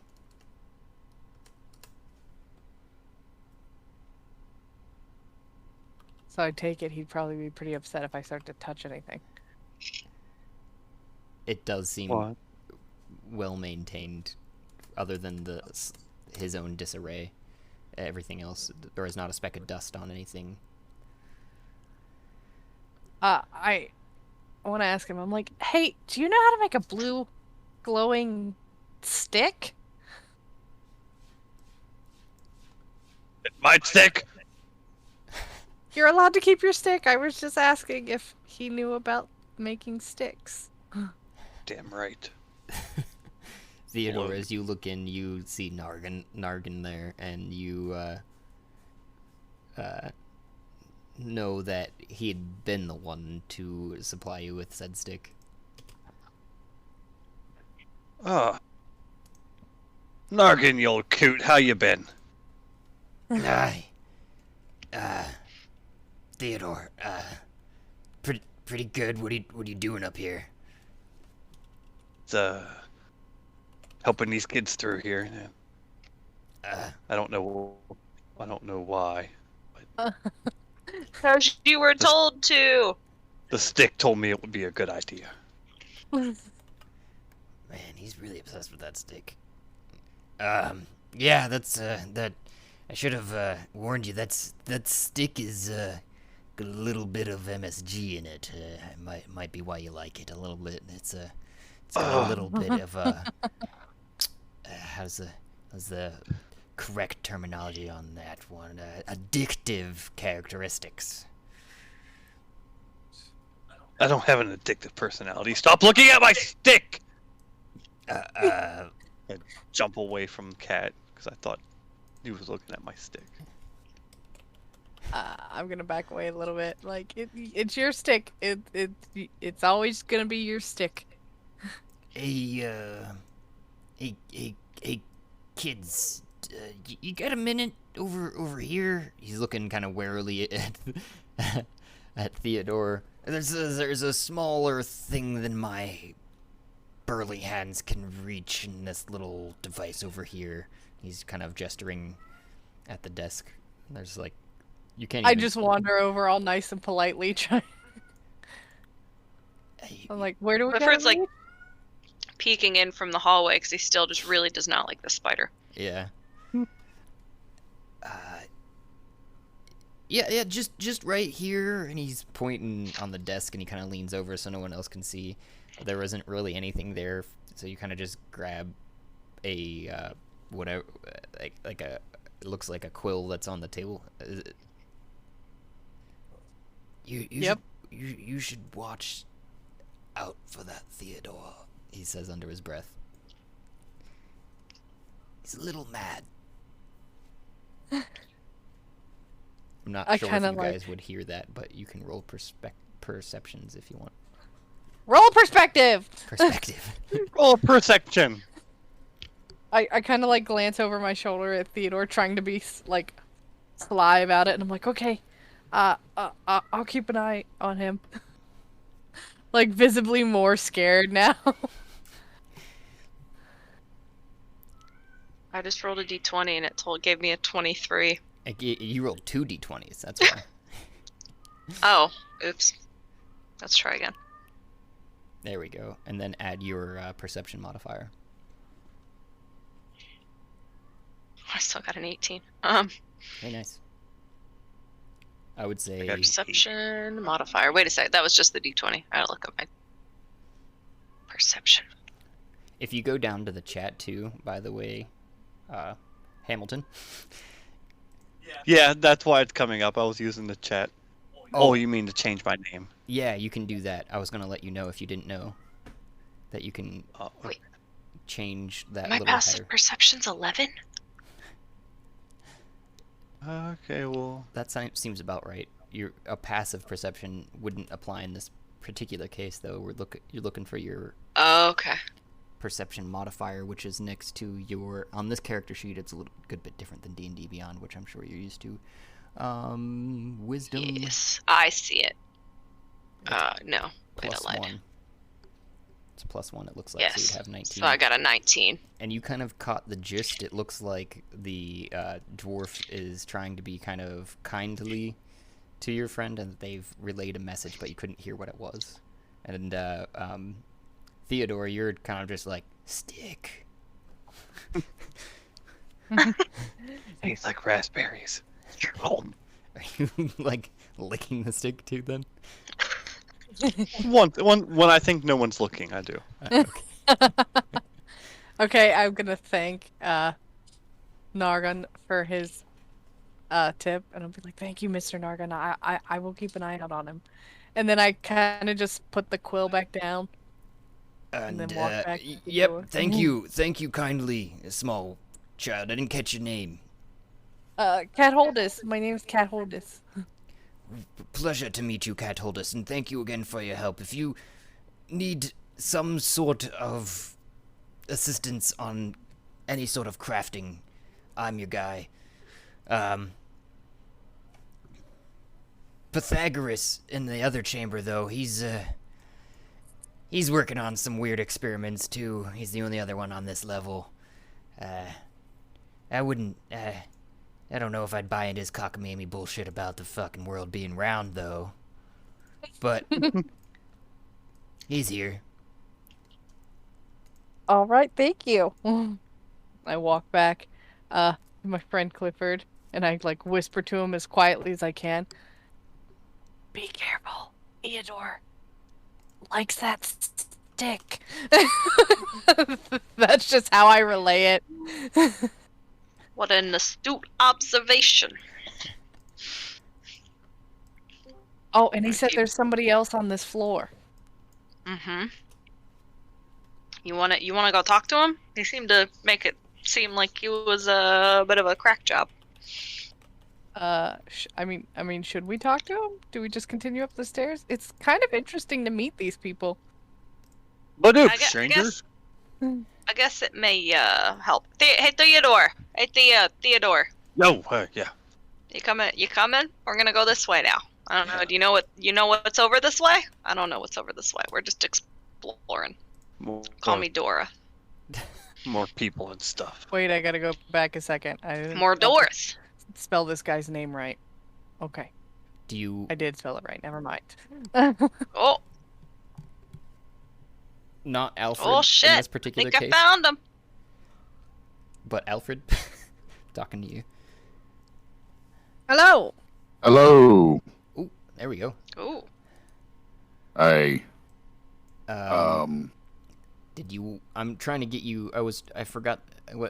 [SPEAKER 4] So I take it he'd probably be pretty upset if I start to touch anything.
[SPEAKER 1] It does seem
[SPEAKER 3] What?
[SPEAKER 1] well maintained, other than his own disarray. Everything else, there is not a speck of dust on anything.
[SPEAKER 4] I want to ask him, I'm like, hey, do you know how to make a blue glowing stick?
[SPEAKER 3] It might stick.
[SPEAKER 4] You're allowed to keep your stick. I was just asking if he knew about making sticks.
[SPEAKER 3] Damn right.
[SPEAKER 1] Theodore,
[SPEAKER 3] Look.
[SPEAKER 1] as you look in, you see Nargan there, and you know that he had been the one to supply you with said stick.
[SPEAKER 3] Oh. Nargan, you old coot, how you been?
[SPEAKER 1] Aye. Theodore, pretty good. What are you doing up here?
[SPEAKER 3] It's, helping these kids through here. I don't know why.
[SPEAKER 2] Cause you were told to.
[SPEAKER 3] The stick told me it would be a good idea.
[SPEAKER 1] Man, he's really obsessed with that stick. Yeah, that's that. I should have warned you. That stick is got a little bit of MSG in it. Might be why you like it a little bit. It's got a little bit of how's the correct terminology on that one? Addictive characteristics.
[SPEAKER 3] I don't have an addictive personality. Stop looking at my stick! I jump away from Cat because I thought he was looking at my stick.
[SPEAKER 4] I'm gonna back away a little bit. Like it's your stick. It's always gonna be your stick.
[SPEAKER 1] Hey, kids, you got a minute over here? He's looking kind of warily at Theodore. There's a smaller thing than my burly hands can reach in this little device over here. He's kind of gesturing at the desk. There's like, you can't.
[SPEAKER 4] I
[SPEAKER 1] even...
[SPEAKER 4] just wander over all nice and politely, trying. I'm like, where do we go?
[SPEAKER 2] Clifford's like peeking in from the hallway because he still just really does not like the spider.
[SPEAKER 1] Yeah. Yeah, just right here, and he's pointing on the desk, and he kind of leans over so no one else can see. There isn't really anything there, so you kind of just grab a whatever, like a, it looks like a quill that's on the table.
[SPEAKER 4] Yep.
[SPEAKER 1] You should watch out for that Theodore, he says under his breath. He's a little mad. I'm not
[SPEAKER 4] I
[SPEAKER 1] sure if
[SPEAKER 4] kinda
[SPEAKER 1] you
[SPEAKER 4] like-
[SPEAKER 1] guys would hear that, but you can roll perceptions if you want.
[SPEAKER 4] Roll perspective.
[SPEAKER 1] Perspective.
[SPEAKER 3] Roll perception.
[SPEAKER 4] I kind of like glance over my shoulder at Theodore, trying to be like sly about it, and I'm like, okay, I'll keep an eye on him. Like visibly more scared now.
[SPEAKER 2] I just rolled a d20 and it gave me a 23.
[SPEAKER 1] You rolled 2 d20s, that's why.
[SPEAKER 2] Oh, oops. Let's try again.
[SPEAKER 1] There we go. And then add your perception modifier.
[SPEAKER 2] I still got an 18.
[SPEAKER 1] Very nice. I would say...
[SPEAKER 2] Perception modifier. Wait a sec. That was just the d20. I gotta look up my perception.
[SPEAKER 1] If you go down to the chat too, by the way, Hamilton.
[SPEAKER 3] Yeah, that's why it's coming up. I was using the chat. Oh, you mean to change my name?
[SPEAKER 1] Yeah, you can do that. I was going to let you know if you didn't know that you can
[SPEAKER 2] Wait.
[SPEAKER 1] change that
[SPEAKER 2] My
[SPEAKER 1] little
[SPEAKER 2] passive
[SPEAKER 1] header.
[SPEAKER 2] perception's 11?
[SPEAKER 3] Okay, well...
[SPEAKER 1] That seems about right. A passive perception wouldn't apply in this particular case, though. You're looking for your
[SPEAKER 2] Oh, okay.
[SPEAKER 1] perception modifier, which is next to your... On this character sheet, it's a good bit different than D&D Beyond, which I'm sure you're used to. Wisdom...
[SPEAKER 2] Yes, I see it. No. Wait,
[SPEAKER 1] Plus
[SPEAKER 2] I lied.
[SPEAKER 1] 1. It's +1, it looks like, so
[SPEAKER 2] Yes.
[SPEAKER 1] you'd have 19.
[SPEAKER 2] So I got a 19.
[SPEAKER 1] And you kind of caught the gist. It looks like the dwarf is trying to be kind of kindly to your friend, and they've relayed a message, but you couldn't hear what it was. And Theodore, you're kind of just like, stick.
[SPEAKER 3] Tastes like raspberries.
[SPEAKER 1] Are you, like, licking the stick too, then?
[SPEAKER 3] When I think no one's looking, I do.
[SPEAKER 1] Okay.
[SPEAKER 4] Okay, I'm gonna thank Nargon for his tip, and I'll be like, "Thank you, Mr. Nargon. I will keep an eye out on him." And then I kind of just put the quill back down, and then walk back. To the door.
[SPEAKER 1] thank you kindly, small child. I didn't catch your name.
[SPEAKER 4] Cat Holdus. My name's Cat Holdus.
[SPEAKER 1] Pleasure to meet you, Cat Holdus, and thank you again for your help. If you need some sort of assistance on any sort of crafting, I'm your guy. Pythagoras in the other chamber, though, he's working on some weird experiments, too. He's the only other one on this level. I wouldn't, I don't know if I'd buy into his cockamamie bullshit about the fucking world being round, though. But he's here.
[SPEAKER 4] All right, thank you. I walk back, to my friend Clifford, and I like whisper to him as quietly as I can. Be careful, Theodore likes that stick. That's just how I relay it.
[SPEAKER 2] What an astute observation.
[SPEAKER 4] Oh, and he said there's somebody else on this floor.
[SPEAKER 2] Mm-hmm. You wanna go talk to him? He seemed to make it seem like he was a bit of a crack job.
[SPEAKER 4] I mean, should we talk to him? Do we just continue up the stairs? It's kind of interesting to meet these people.
[SPEAKER 3] But if
[SPEAKER 2] I
[SPEAKER 3] stranger.
[SPEAKER 2] guess it may help. Hey Theodore. Hey Theodore.
[SPEAKER 3] No, yeah.
[SPEAKER 2] You coming? We're gonna go this way now. I don't know. Do you know what's over this way? I don't know what's over this way. We're just exploring. Call me Dora.
[SPEAKER 3] More people and stuff.
[SPEAKER 4] Wait, I gotta go back a second. I didn't
[SPEAKER 2] More doors.
[SPEAKER 4] spell this guy's name right. Okay,
[SPEAKER 1] Do you...
[SPEAKER 4] I did spell it right. Never mind.
[SPEAKER 2] Oh,
[SPEAKER 1] Not Alfred
[SPEAKER 2] oh
[SPEAKER 1] in
[SPEAKER 2] shit!
[SPEAKER 1] this particular
[SPEAKER 2] Think
[SPEAKER 1] case,
[SPEAKER 2] I found him.
[SPEAKER 1] but Alfred. Talking to you.
[SPEAKER 4] Hello.
[SPEAKER 5] Hello.
[SPEAKER 1] Ooh, there we go.
[SPEAKER 2] Ooh.
[SPEAKER 5] Hey.
[SPEAKER 1] Did you... I'm trying to get you... I forgot...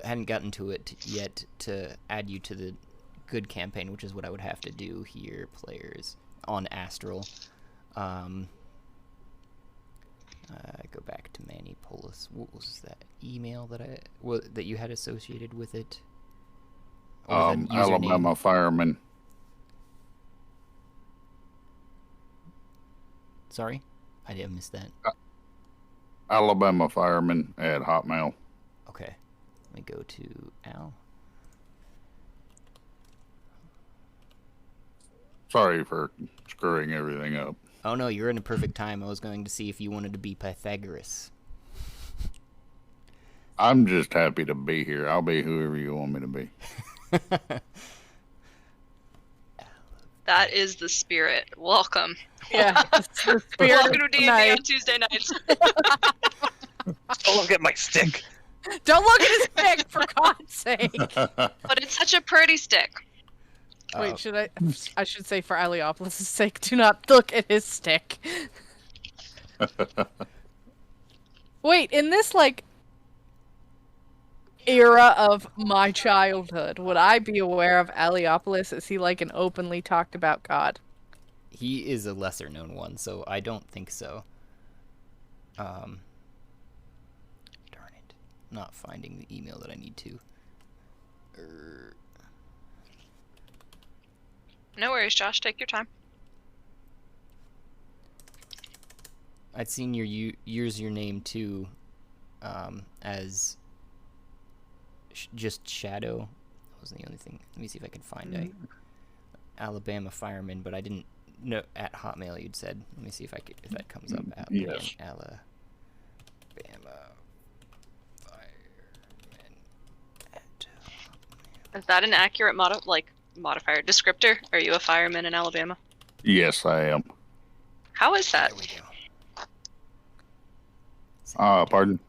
[SPEAKER 1] hadn't gotten to it yet to add you to the good campaign, which is what I would have to do here, players, on Astral. Go back to Manny Polis. What was that email that you had associated with it? Or that username?
[SPEAKER 5] Alabama fireman.
[SPEAKER 1] Sorry, I did miss that.
[SPEAKER 5] Alabama fireman at Hotmail.
[SPEAKER 1] Okay, let me go to Al.
[SPEAKER 5] Sorry for screwing everything up.
[SPEAKER 1] Oh no, you're in a perfect time. I was going to see if you wanted to be Pythagoras.
[SPEAKER 5] I'm just happy to be here. I'll be whoever you want me to be.
[SPEAKER 2] That is the spirit. Welcome.
[SPEAKER 4] Yeah. It's the spirit
[SPEAKER 2] Welcome to
[SPEAKER 4] of
[SPEAKER 2] D&D
[SPEAKER 4] tonight.
[SPEAKER 2] on Tuesday nights.
[SPEAKER 3] Oh, look at my stick.
[SPEAKER 4] Don't look at his stick, for God's sake.
[SPEAKER 2] But it's such a pretty stick.
[SPEAKER 4] Wait, should I should say for Aliopolis' sake, do not look at his stick. Wait, in this, like, era of my childhood, would I be aware of Aliopolis? Is he, like, an openly talked about god?
[SPEAKER 1] He is a lesser known one, so I don't think so. Darn it. I'm not finding the email that I need to.
[SPEAKER 2] No worries, Josh. Take your time.
[SPEAKER 1] I'd seen your username too, as just Shadow. That wasn't the only thing. Let me see if I can find a Alabama fireman, but I didn't know at Hotmail you'd said. Let me see if that comes up.
[SPEAKER 5] Yes.
[SPEAKER 1] Alabama fireman at Hotmail.
[SPEAKER 2] Is that an accurate modifier descriptor? Are you a fireman in Alabama?
[SPEAKER 5] Yes, I am.
[SPEAKER 2] How is that?
[SPEAKER 1] There we go.
[SPEAKER 5] Pardon?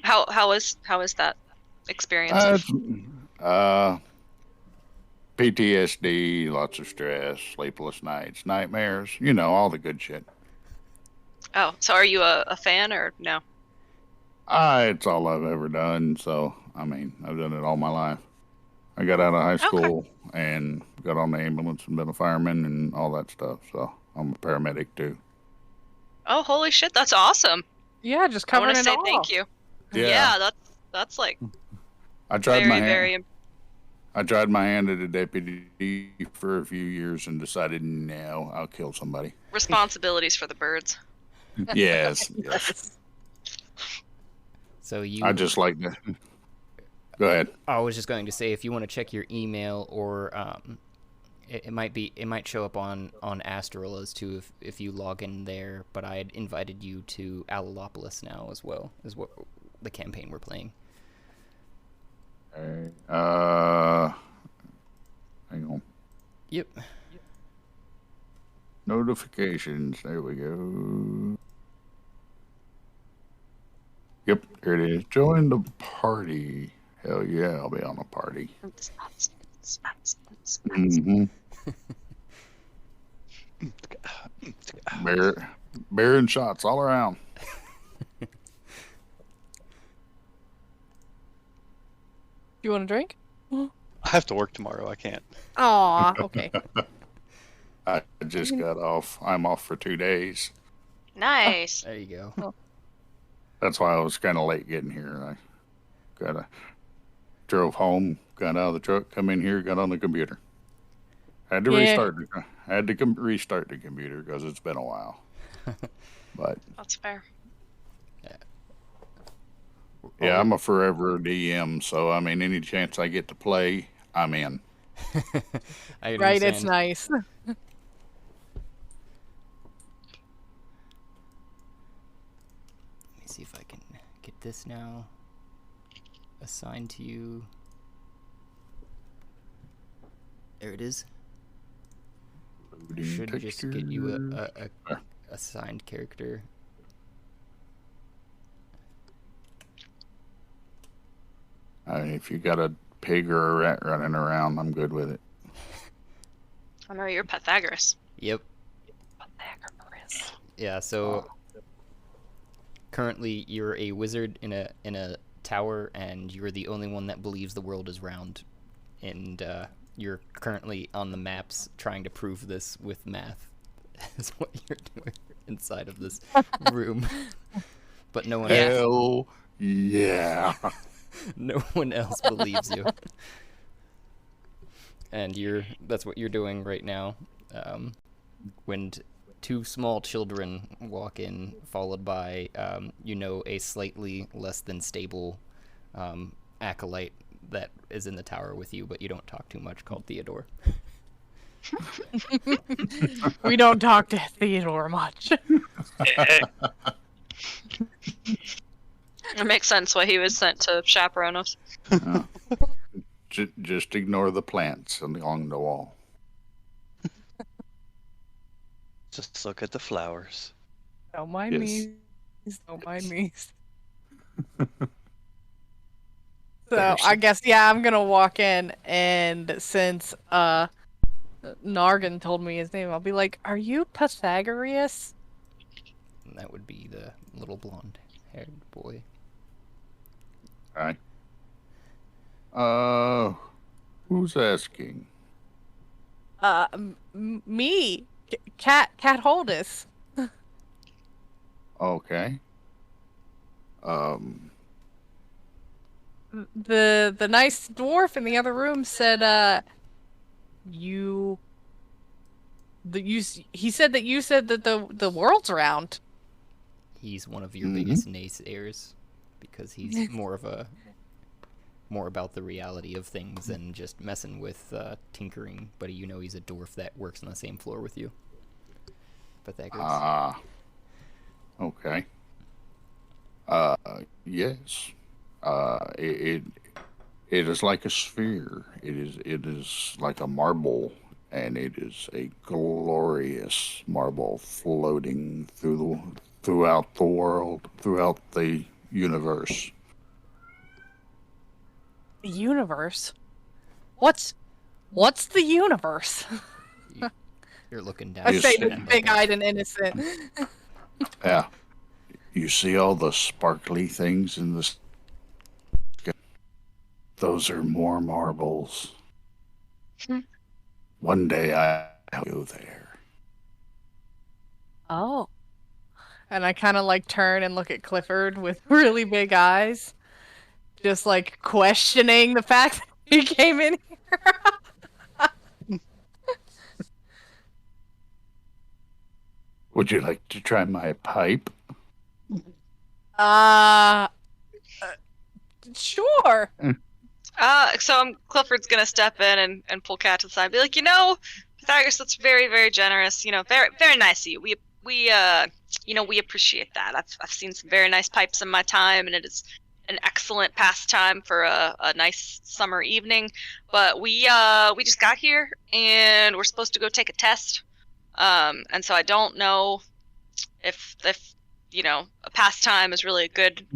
[SPEAKER 2] How is that experience?
[SPEAKER 5] PTSD, lots of stress, sleepless nights, nightmares, all the good shit.
[SPEAKER 2] Oh, so are you a fan or no?
[SPEAKER 5] It's all I've ever done, so, I've done it all my life. I got out of high school and got on the ambulance and been a fireman and all that stuff, so I'm a paramedic too.
[SPEAKER 2] Oh, holy shit, that's awesome.
[SPEAKER 4] Yeah, just
[SPEAKER 2] I
[SPEAKER 4] covering
[SPEAKER 2] want to
[SPEAKER 4] it
[SPEAKER 2] say
[SPEAKER 4] all.
[SPEAKER 2] thank you.
[SPEAKER 5] Yeah.
[SPEAKER 2] Yeah, that's like
[SPEAKER 5] I tried
[SPEAKER 2] very,
[SPEAKER 5] my hand.
[SPEAKER 2] very
[SPEAKER 5] I tried my hand at a deputy for a few years and decided, no, I'll kill somebody.
[SPEAKER 2] responsibilities for the birds.
[SPEAKER 5] Yes.
[SPEAKER 4] Yes.
[SPEAKER 1] So you.
[SPEAKER 5] I just like that. Go ahead.
[SPEAKER 1] I was just going to say, if you want to check your email, or it might show up on Astrola's too if you log in there. But I had invited you to Alalopolis now as well, as what the campaign we're playing.
[SPEAKER 5] Hang on.
[SPEAKER 1] Yep.
[SPEAKER 5] Notifications. There we go. Yep, here it is. Join the party. Hell yeah, I'll be on the party. Mm-hmm. Beer and shots all around.
[SPEAKER 4] You want a drink?
[SPEAKER 3] I have to work tomorrow. I can't.
[SPEAKER 4] Aw, okay.
[SPEAKER 5] I just got off. I'm off for 2 days.
[SPEAKER 2] Nice.
[SPEAKER 1] There you go.
[SPEAKER 5] That's why I was kind of late getting here. I drove home, got out of the truck, come in here, got on the computer. Had to restart the computer because it's been a while. But
[SPEAKER 2] That's fair.
[SPEAKER 5] yeah, I'm a forever DM, so any chance I get to play, I'm in.
[SPEAKER 1] I
[SPEAKER 4] Right, it's
[SPEAKER 1] understand.
[SPEAKER 4] nice.
[SPEAKER 1] Let me see if I can get this now assigned to you. There it is. Should just get you a assigned character.
[SPEAKER 5] If you got a pig or a rat running around, I'm good with it.
[SPEAKER 2] I know you're Pythagoras.
[SPEAKER 1] Yep.
[SPEAKER 2] Pythagoras.
[SPEAKER 1] Yeah. So currently, you're a wizard in a tower, and you're the only one that believes the world is round, and you're currently on the maps trying to prove this with math. Is what you're doing. inside of this room. But no one else,
[SPEAKER 5] Hell yeah.
[SPEAKER 1] no one else believes you. And that's what you're doing right now. When two small children walk in, followed by, a slightly less than stable acolyte that is in the tower with you, but you don't talk too much, called Theodore.
[SPEAKER 4] We don't talk to Theodore much.
[SPEAKER 2] It makes sense why he was sent to chaperone us.
[SPEAKER 5] Just ignore the plants along the wall.
[SPEAKER 3] Just look at the flowers.
[SPEAKER 4] Don't mind me. Don't mind me. So I guess I'm gonna walk in, and since Nargan told me his name, I'll be like, "Are you Pythagoras?"
[SPEAKER 1] And that would be the little blonde-haired boy.
[SPEAKER 5] Hi. Who's asking?
[SPEAKER 4] Me, Cat Holdus.
[SPEAKER 5] Okay.
[SPEAKER 4] The nice dwarf in the other room said, he said that you said that the world's round.
[SPEAKER 1] He's one of your biggest naysayers because he's more about the reality of things than just messing with tinkering. But he's a dwarf that works on the same floor with you. Pythagoras.
[SPEAKER 5] Okay. Yes. It is like a sphere. It is like a marble, and it is a glorious marble floating throughout the world, throughout the universe.
[SPEAKER 4] The universe? What's the universe?
[SPEAKER 1] You're looking down.
[SPEAKER 4] I say this big-eyed and innocent.
[SPEAKER 5] Yeah. You see all the sparkly things in the sky? Those are more marbles. One day I'll go there.
[SPEAKER 4] Oh. And I kind of like turn and look at Clifford with really big eyes, just like questioning the fact that he came in here.
[SPEAKER 5] Would you like to try my pipe?
[SPEAKER 4] Sure.
[SPEAKER 2] So Clifford's gonna step in and pull Cat to the side, and be like, Pythagoras, that's very, very generous. Very, very nice of you. We appreciate that. I've seen some very nice pipes in my time, and it is an excellent pastime for a nice summer evening. But we just got here, and we're supposed to go take a test. And so I don't know if a pastime is really a good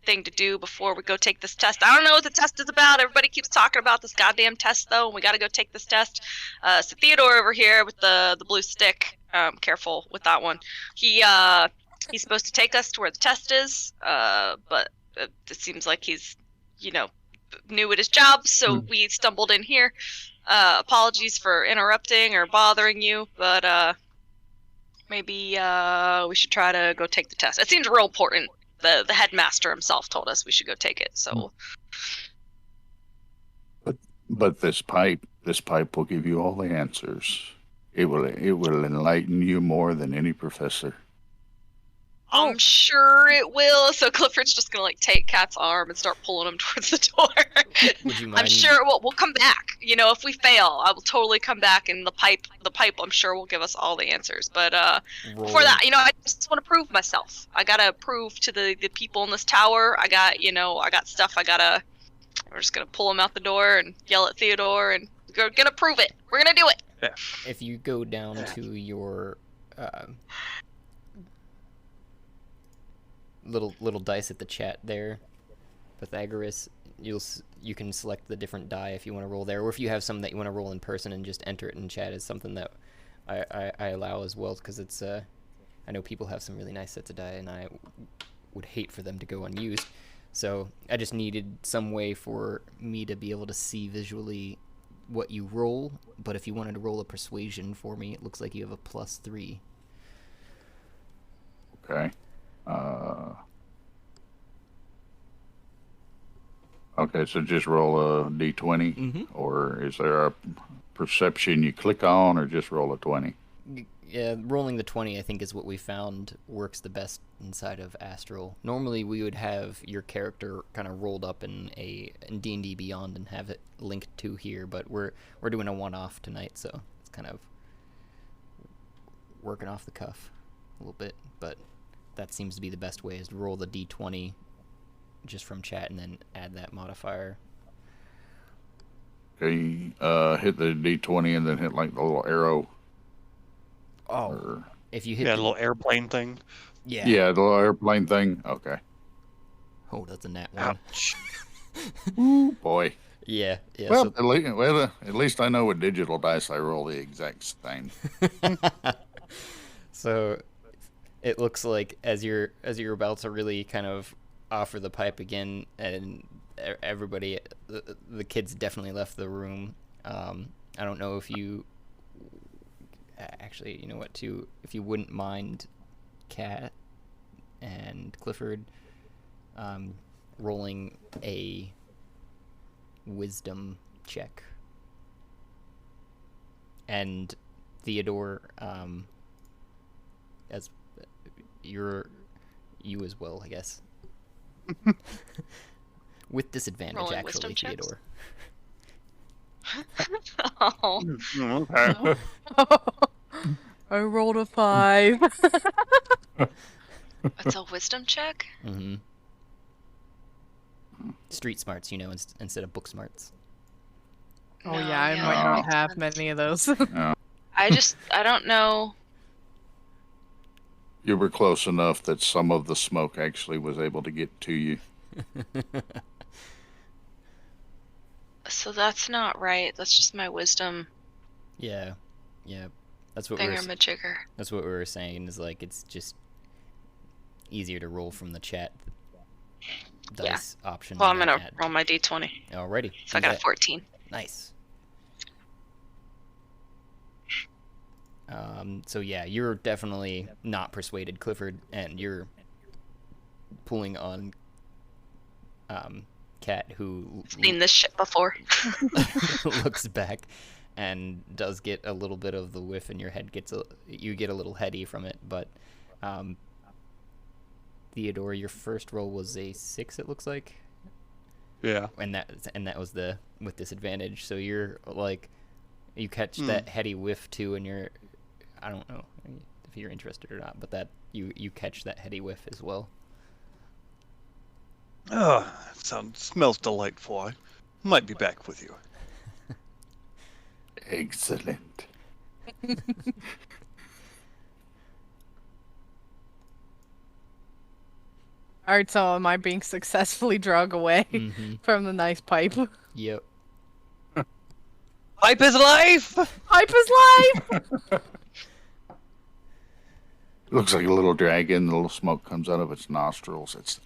[SPEAKER 2] thing to do before we go take this test. I don't know what the test is about. Everybody keeps talking about this goddamn test, though, and we got to go take this test. So Theodore over here with the blue stick, careful with that one. He's supposed to take us to where the test is, but it seems like he's, new at his job, so we stumbled in here. Apologies for interrupting or bothering you, but maybe we should try to go take the test. It seems real important. The headmaster himself told us we should go take it. So,
[SPEAKER 5] but this pipe will give you all the answers. It will enlighten you more than any professor.
[SPEAKER 2] I'm sure it will. So Clifford's just gonna take Cat's arm and start pulling him towards the door.
[SPEAKER 1] Would you mind?
[SPEAKER 2] I'm sure we'll come back. If we fail, I will totally come back, and the pipe I'm sure will give us all the answers. But before that, I just want to prove myself. I gotta prove to the people in this tower. I got stuff. We're just gonna pull him out the door and yell at Theodore, and we're gonna prove it. We're gonna do it.
[SPEAKER 3] Yeah.
[SPEAKER 1] If you go down to your little dice at the chat there, Pythagoras, you can select the different die if you want to roll there, or if you have some that you want to roll in person and just enter it in chat is something that I allow as well, because it's I know people have some really nice sets of die, and I would hate for them to go unused. So I just needed some way for me to be able to see visually what you roll. But if you wanted to roll a persuasion for me, it looks like you have a +3.
[SPEAKER 5] Okay. Okay, so just roll a d20,
[SPEAKER 1] Mm-hmm.
[SPEAKER 5] or is there a perception you click on, or just roll a 20?
[SPEAKER 1] Yeah, rolling the 20, I think, is what we found works the best inside of Astral. Normally, we would have your character kind of rolled up in D&D Beyond and have it linked to here, but we're doing a one-off tonight, so it's kind of working off the cuff a little bit. But that seems to be the best way, is to roll the d20 just from chat and then add that modifier.
[SPEAKER 5] Okay, hit the d20 and then hit like the little arrow.
[SPEAKER 1] Oh,
[SPEAKER 5] Or,
[SPEAKER 1] if you hit
[SPEAKER 3] Yeah, a
[SPEAKER 1] the...
[SPEAKER 3] little airplane thing.
[SPEAKER 1] Yeah.
[SPEAKER 5] yeah, the little airplane thing. Okay.
[SPEAKER 1] Oh, that's a nat one.
[SPEAKER 3] Ouch.
[SPEAKER 5] Ooh, boy.
[SPEAKER 1] Yeah, yeah.
[SPEAKER 5] Well, at least I know with digital dice I roll the exact same.
[SPEAKER 1] So it looks like as you're about to really kind of offer the pipe again, and everybody, the kids definitely left the room. I don't know if you actually, you know what, too, if you wouldn't mind, Kat and Clifford, rolling a wisdom check, and Theodore, as you as well, I guess. With disadvantage,
[SPEAKER 2] Rolling
[SPEAKER 1] actually,
[SPEAKER 2] wisdom checks?
[SPEAKER 1] Theodore.
[SPEAKER 2] Oh.
[SPEAKER 3] Okay.
[SPEAKER 4] I rolled a 5.
[SPEAKER 2] It's a wisdom check?
[SPEAKER 1] Mm-hmm. Street smarts, instead of book smarts.
[SPEAKER 4] Oh
[SPEAKER 2] No,
[SPEAKER 4] yeah, I
[SPEAKER 2] yeah,
[SPEAKER 4] might
[SPEAKER 2] that
[SPEAKER 4] not
[SPEAKER 2] makes
[SPEAKER 4] have
[SPEAKER 2] sense.
[SPEAKER 4] many of those.
[SPEAKER 2] I don't know.
[SPEAKER 5] You were close enough that some of the smoke actually was able to get to you.
[SPEAKER 2] So that's not right. That's just my wisdom
[SPEAKER 1] Yeah. That's what
[SPEAKER 2] thingamajigger.
[SPEAKER 1] That's what we were saying. Is like it's just easier to roll from the chat dice option.
[SPEAKER 2] Well, I'm
[SPEAKER 1] than
[SPEAKER 2] gonna
[SPEAKER 1] add.
[SPEAKER 2] roll my d20.
[SPEAKER 1] Alrighty.
[SPEAKER 2] So I
[SPEAKER 1] do
[SPEAKER 2] got a
[SPEAKER 1] that.
[SPEAKER 2] 14.
[SPEAKER 1] Nice. So yeah, you're definitely not persuaded, Clifford, and you're pulling on Kat, who
[SPEAKER 2] Seen this shit before.
[SPEAKER 1] looks back and does get a little bit of the whiff, and your head you get a little heady from it. But Theodore, your first roll was a 6, it looks like.
[SPEAKER 3] Yeah.
[SPEAKER 1] And that was with disadvantage. So you're like, you catch that heady whiff too, and I don't know if you're interested or not, but that you catch that heady whiff as well.
[SPEAKER 3] Oh, smells delightful. I might be back with you.
[SPEAKER 5] Excellent.
[SPEAKER 4] Alright, so am I being successfully drug away
[SPEAKER 1] Mm-hmm.
[SPEAKER 4] from the nice pipe?
[SPEAKER 1] Yep.
[SPEAKER 3] Pipe is life!
[SPEAKER 4] Pipe is life!
[SPEAKER 5] Looks like a little dragon. The little smoke comes out of its nostrils. It's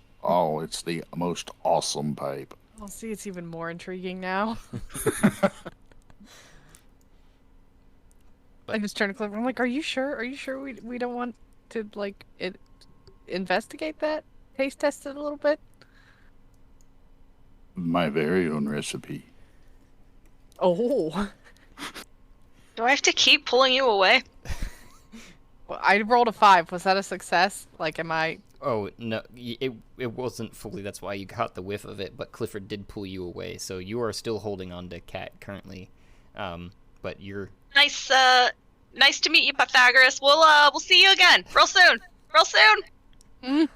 [SPEAKER 5] the most awesome pipe.
[SPEAKER 4] I'll see, it's even more intriguing now. I just turned to Clifford. I'm like, are you sure? Are you sure we don't want to, like, investigate that? Taste test it a little bit?
[SPEAKER 5] My very own recipe.
[SPEAKER 4] Oh.
[SPEAKER 2] Do I have to keep pulling you away?
[SPEAKER 4] Well, I rolled a 5. Was that a success? Like, am I...
[SPEAKER 1] Oh no, it wasn't fully. That's why you got the whiff of it. But Clifford did pull you away, so you are still holding on to Kat currently. But you're
[SPEAKER 2] Nice to meet you, Pythagoras. We'll see you again real soon. Real soon.
[SPEAKER 4] Mm.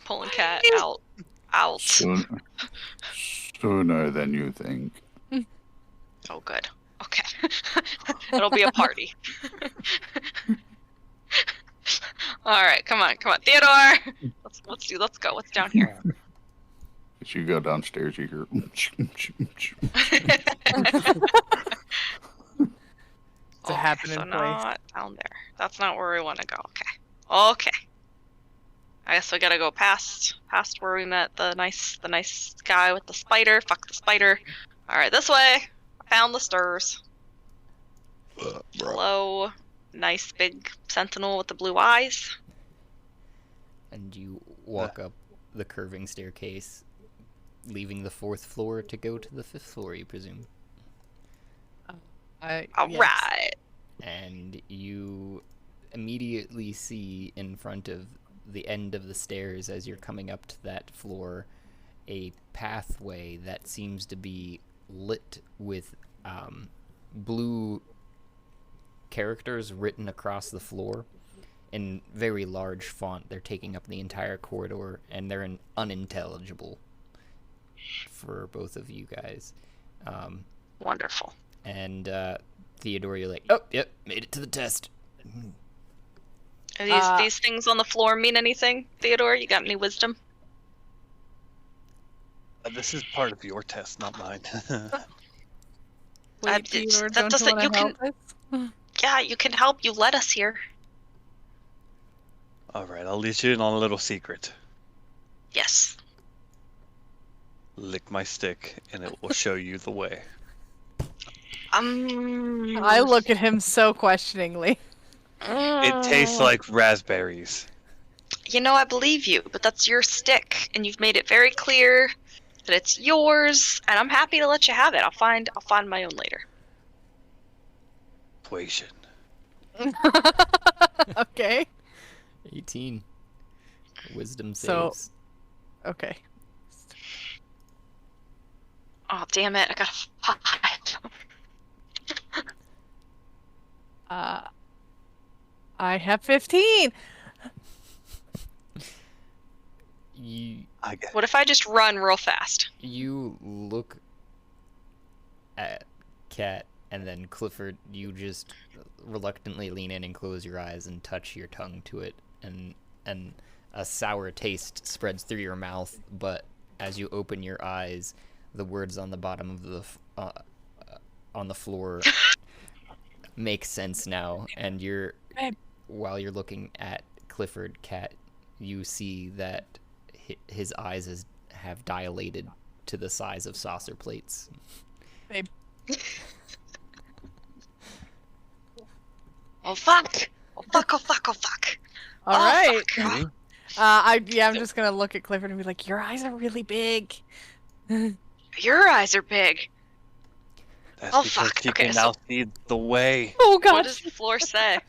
[SPEAKER 2] Pulling Cat out.
[SPEAKER 5] Sooner than you think.
[SPEAKER 2] Oh, good. Okay. It'll be a party. All right, come on, Theodore. Let's go. What's down here?
[SPEAKER 5] As you go downstairs, you hear.
[SPEAKER 4] It's a happening
[SPEAKER 2] so
[SPEAKER 4] place.
[SPEAKER 2] not down there. That's not where we want to go. Okay. I guess we gotta go past where we met the nice guy with the spider. Fuck the spider. All right, this way. I found the stairs. Hello, nice big sentinel with the blue eyes.
[SPEAKER 1] and you walk up the curving staircase, leaving the 4th floor to go to the 5th floor, you presume.
[SPEAKER 2] All
[SPEAKER 4] Yes.
[SPEAKER 2] right.
[SPEAKER 1] And you immediately see in front of the end of the stairs as you're coming up to that floor a pathway that seems to be lit with blue characters written across the floor in very large font. They're taking up the entire corridor, and they're unintelligible for both of you guys.
[SPEAKER 2] Wonderful.
[SPEAKER 1] And Theodore, you're like, oh, yep, made it to the test.
[SPEAKER 2] Are these things on the floor mean anything, Theodore? You got any wisdom?
[SPEAKER 3] This is part of your test, not mine.
[SPEAKER 4] Wait, Theodore,
[SPEAKER 2] that
[SPEAKER 4] don't you
[SPEAKER 2] doesn't-
[SPEAKER 4] want
[SPEAKER 2] you
[SPEAKER 4] to help us?
[SPEAKER 2] Yeah, you can help. You let us here.
[SPEAKER 3] All right, I'll let you in on a little secret.
[SPEAKER 2] Yes.
[SPEAKER 3] Lick my stick, and it will show you the way.
[SPEAKER 4] I look at him so questioningly.
[SPEAKER 3] It tastes like raspberries.
[SPEAKER 2] You know, I believe you, but that's your stick, and you've made it very clear that it's yours, and I'm happy to let you have it. I'll find my own later.
[SPEAKER 3] Persuasion.
[SPEAKER 4] Okay.
[SPEAKER 1] 18. Wisdom
[SPEAKER 4] So-
[SPEAKER 1] saves.
[SPEAKER 4] Okay.
[SPEAKER 2] Oh, damn it! I got a 5.
[SPEAKER 4] I have 15.
[SPEAKER 3] I get
[SPEAKER 2] What if I just run real fast?
[SPEAKER 1] You look at Cat, and then Clifford, you just reluctantly lean in and close your eyes and touch your tongue to it, and a sour taste spreads through your mouth, but as you open your eyes, the words on the bottom of the on the floor make sense now, and while you're looking at Clifford, Cat, you see that his eyes have dilated to the size of saucer plates.
[SPEAKER 4] Babe.
[SPEAKER 2] Oh fuck! Oh fuck! Oh fuck! Oh fuck!
[SPEAKER 4] All
[SPEAKER 2] Oh,
[SPEAKER 4] right.
[SPEAKER 2] fuck.
[SPEAKER 4] I'm just gonna look at Clifford and be like, "Your eyes are really big."
[SPEAKER 2] Your eyes are big.
[SPEAKER 3] That's
[SPEAKER 2] Oh,
[SPEAKER 3] because
[SPEAKER 2] fuck.
[SPEAKER 3] you
[SPEAKER 2] Okay,
[SPEAKER 3] can
[SPEAKER 2] so-
[SPEAKER 3] now see the way.
[SPEAKER 4] Oh
[SPEAKER 2] What
[SPEAKER 4] gosh.
[SPEAKER 2] does the floor say?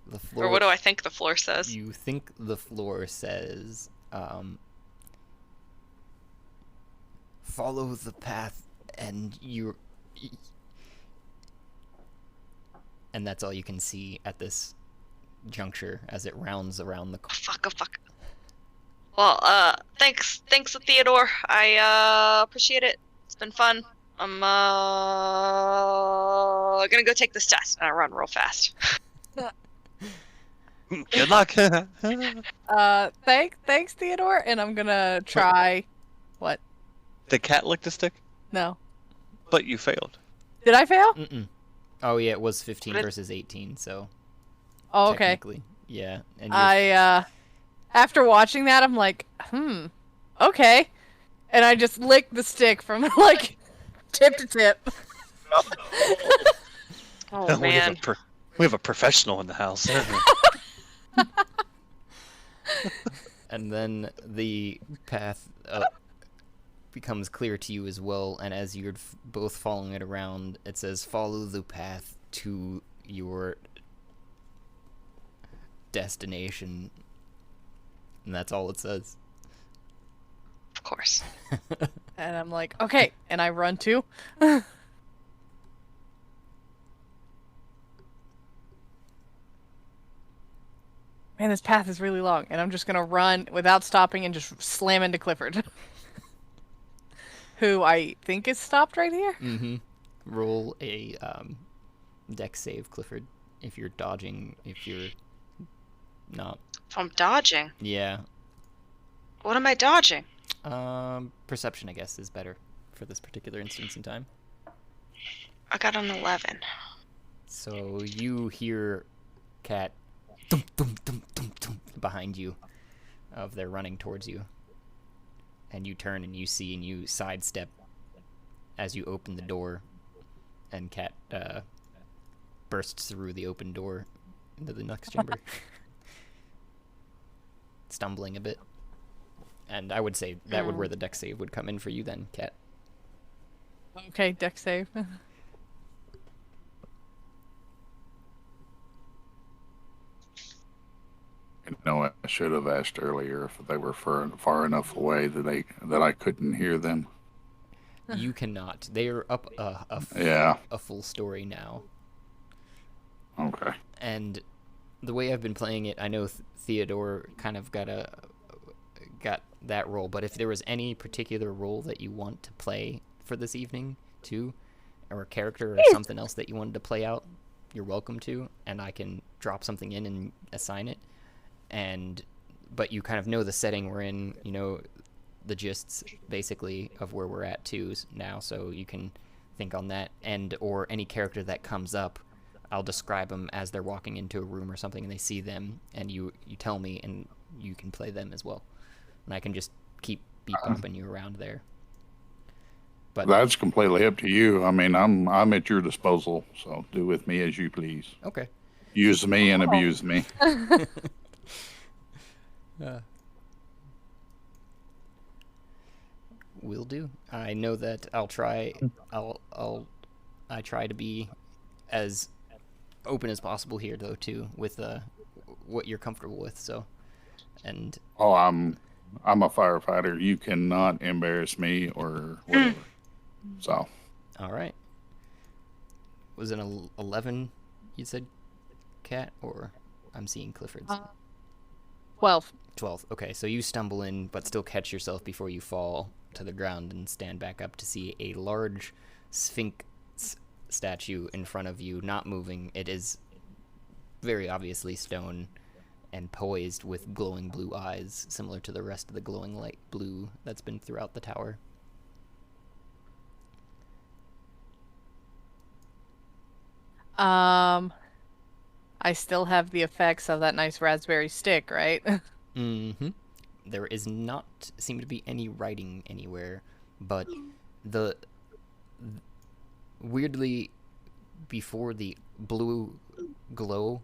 [SPEAKER 1] The floor.
[SPEAKER 2] Or what do I think the floor says?
[SPEAKER 1] You think the floor says, follow the path, and and that's all you can see at this juncture as it rounds around the
[SPEAKER 2] Oh fuck! Oh fuck! Well, thanks, Theodore. I appreciate it. It's been fun. I'm gonna go take this test, and I run real fast.
[SPEAKER 3] Good luck.
[SPEAKER 4] Thanks, Theodore, and I'm gonna try. What?
[SPEAKER 3] The cat licked a stick,
[SPEAKER 4] No.
[SPEAKER 3] but you failed.
[SPEAKER 4] Did I fail?
[SPEAKER 1] Mm-mm. Oh yeah, it was 15
[SPEAKER 2] What if-
[SPEAKER 1] versus 18, so
[SPEAKER 4] Oh, okay.
[SPEAKER 1] technically, yeah. And you're
[SPEAKER 4] After watching that, I'm like, okay, and I just lick the stick from like tip to tip.
[SPEAKER 2] Oh man.
[SPEAKER 3] We have a professional in the house.
[SPEAKER 1] and then the path becomes clear to you as well, and as you're both following it around, it says follow the path to your destination, and that's all it says.
[SPEAKER 2] Of course.
[SPEAKER 4] And I'm like, okay, and I run too. Man, this path is really long, and I'm just gonna run without stopping and just slam into Clifford, who I think is stopped right here.
[SPEAKER 1] Mm-hmm. Roll a dex save, Clifford, if you're dodging, if you're not.
[SPEAKER 2] If I'm dodging,
[SPEAKER 1] Yeah.
[SPEAKER 2] what am I dodging?
[SPEAKER 1] Perception, I guess, is better for this particular instance in time.
[SPEAKER 2] I got an 11.
[SPEAKER 1] So you hear Cat thump, thump, thump, thump, thump, behind you, of they're running towards you, and you turn and you see and you sidestep as you open the door, and Cat bursts through the open door into the next chamber. stumbling a bit. And I would say that would where the dex save would come in for you then, Kat.
[SPEAKER 4] Okay, deck save.
[SPEAKER 5] You know, I should have asked earlier if they were far enough away that I couldn't hear them.
[SPEAKER 1] You cannot. They are up
[SPEAKER 5] Yeah.
[SPEAKER 1] a full story now.
[SPEAKER 5] Okay.
[SPEAKER 1] And the way I've been playing it, I know Theodore kind of got that role, but if there was any particular role that you want to play for this evening too, or a character or something else that you wanted to play out, you're welcome to, and I can drop something in and assign it. But you kind of know the setting we're in, you know the gists basically of where we're at too now, so you can think on that. And or any character that comes up, I'll describe them as they're walking into a room or something and they see them, and you tell me, and you can play them as well, and I can just keep bopping you around there. But
[SPEAKER 5] that's completely up to you. I mean, I'm at your disposal, so do with me as you please.
[SPEAKER 1] Okay.
[SPEAKER 5] Use me and abuse me.
[SPEAKER 1] Will do. I know that I try to be as open as possible here though too, with what you're comfortable with. So, and
[SPEAKER 5] I'm a firefighter. You cannot embarrass me or whatever. So.
[SPEAKER 1] All right. Was it an 11? You said, Kat, or I'm seeing Clifford's.
[SPEAKER 4] 12.
[SPEAKER 1] 12. Okay, so you stumble in, but still catch yourself before you fall to the ground and stand back up to see a large sphinx statue in front of you, not moving. It is very obviously stone and poised with glowing blue eyes, similar to the rest of the glowing light blue that's been throughout the tower.
[SPEAKER 4] I still have the effects of that nice raspberry stick, right?
[SPEAKER 1] Mm-hmm. There is not seem to be any writing anywhere, but the weirdly, before the blue glow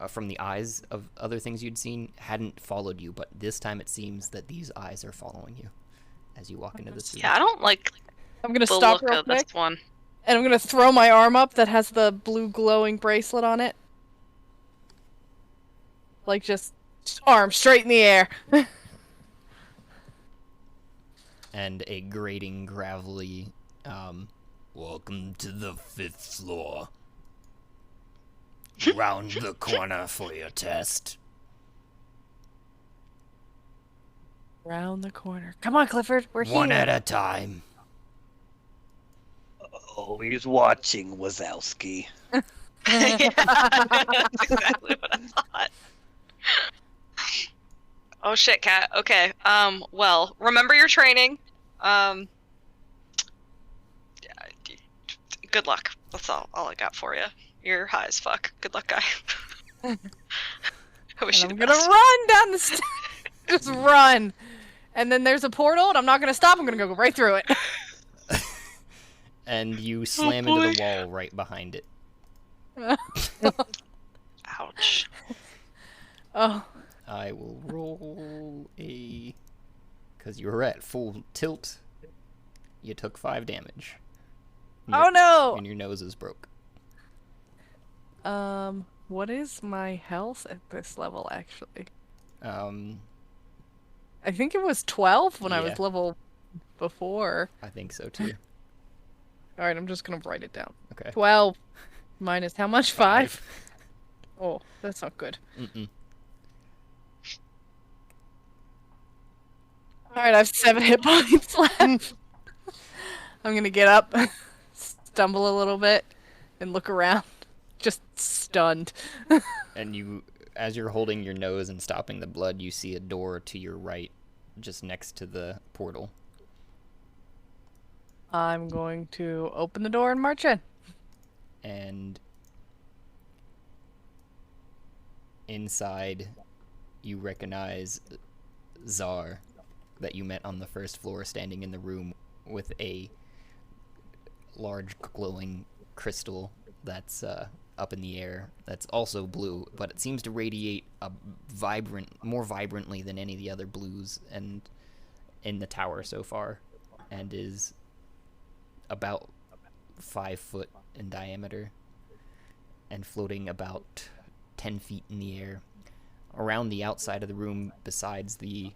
[SPEAKER 1] from the eyes of other things you'd seen hadn't followed you, but this time it seems that these eyes are following you as you walk into this room.
[SPEAKER 2] Yeah, I don't like
[SPEAKER 4] I'm gonna
[SPEAKER 2] the
[SPEAKER 4] stop
[SPEAKER 2] look
[SPEAKER 4] real
[SPEAKER 2] of
[SPEAKER 4] quick,
[SPEAKER 2] this one.
[SPEAKER 4] and I'm gonna throw my arm up that has the blue glowing bracelet on it. Like, just arm straight in the air.
[SPEAKER 1] And a grating, gravelly, welcome to the 5th floor. Round the corner for your test.
[SPEAKER 4] Round the corner. Come on, Clifford, we're here.
[SPEAKER 1] One at a time.
[SPEAKER 3] Always watching, Wazowski.
[SPEAKER 2] Yeah, that's exactly what I thought. Oh shit, Kat. Okay. Well, remember your training. Good luck. That's all I got for you. You're high as fuck. Good luck, guy. I wish you
[SPEAKER 4] I'm
[SPEAKER 2] the
[SPEAKER 4] gonna
[SPEAKER 2] best.
[SPEAKER 4] run down the stairs. Just run. And then there's a portal, and I'm not gonna stop. I'm gonna go right through it.
[SPEAKER 1] And you slam into the wall right behind it.
[SPEAKER 2] Ouch.
[SPEAKER 4] Oh.
[SPEAKER 1] I will roll a... Because you were at full tilt, you took 5 damage.
[SPEAKER 4] Oh no!
[SPEAKER 1] And your nose is broke.
[SPEAKER 4] What is my health at this level, actually? I think it was 12 when I
[SPEAKER 1] Yeah.
[SPEAKER 4] was level before.
[SPEAKER 1] I think so too.
[SPEAKER 4] Alright, I'm just gonna write it down.
[SPEAKER 1] Okay.
[SPEAKER 4] 12 minus how much? 5? Oh, that's not good.
[SPEAKER 1] Mm-mm.
[SPEAKER 4] Alright, I have 7 hit points left. I'm gonna get up, stumble a little bit, and look around. Just stunned.
[SPEAKER 1] And you, as you're holding your nose and stopping the blood, you see a door to your right, just next to the portal.
[SPEAKER 4] I'm going to open the door and march in.
[SPEAKER 1] And inside, you recognize Czar that you met on the first floor, standing in the room with a large glowing crystal that's up in the air that's also blue, but it seems to radiate more vibrantly than any of the other blues and in the tower so far, and is about 5 foot in diameter and floating about 10 feet in the air. Around the outside of the room, besides the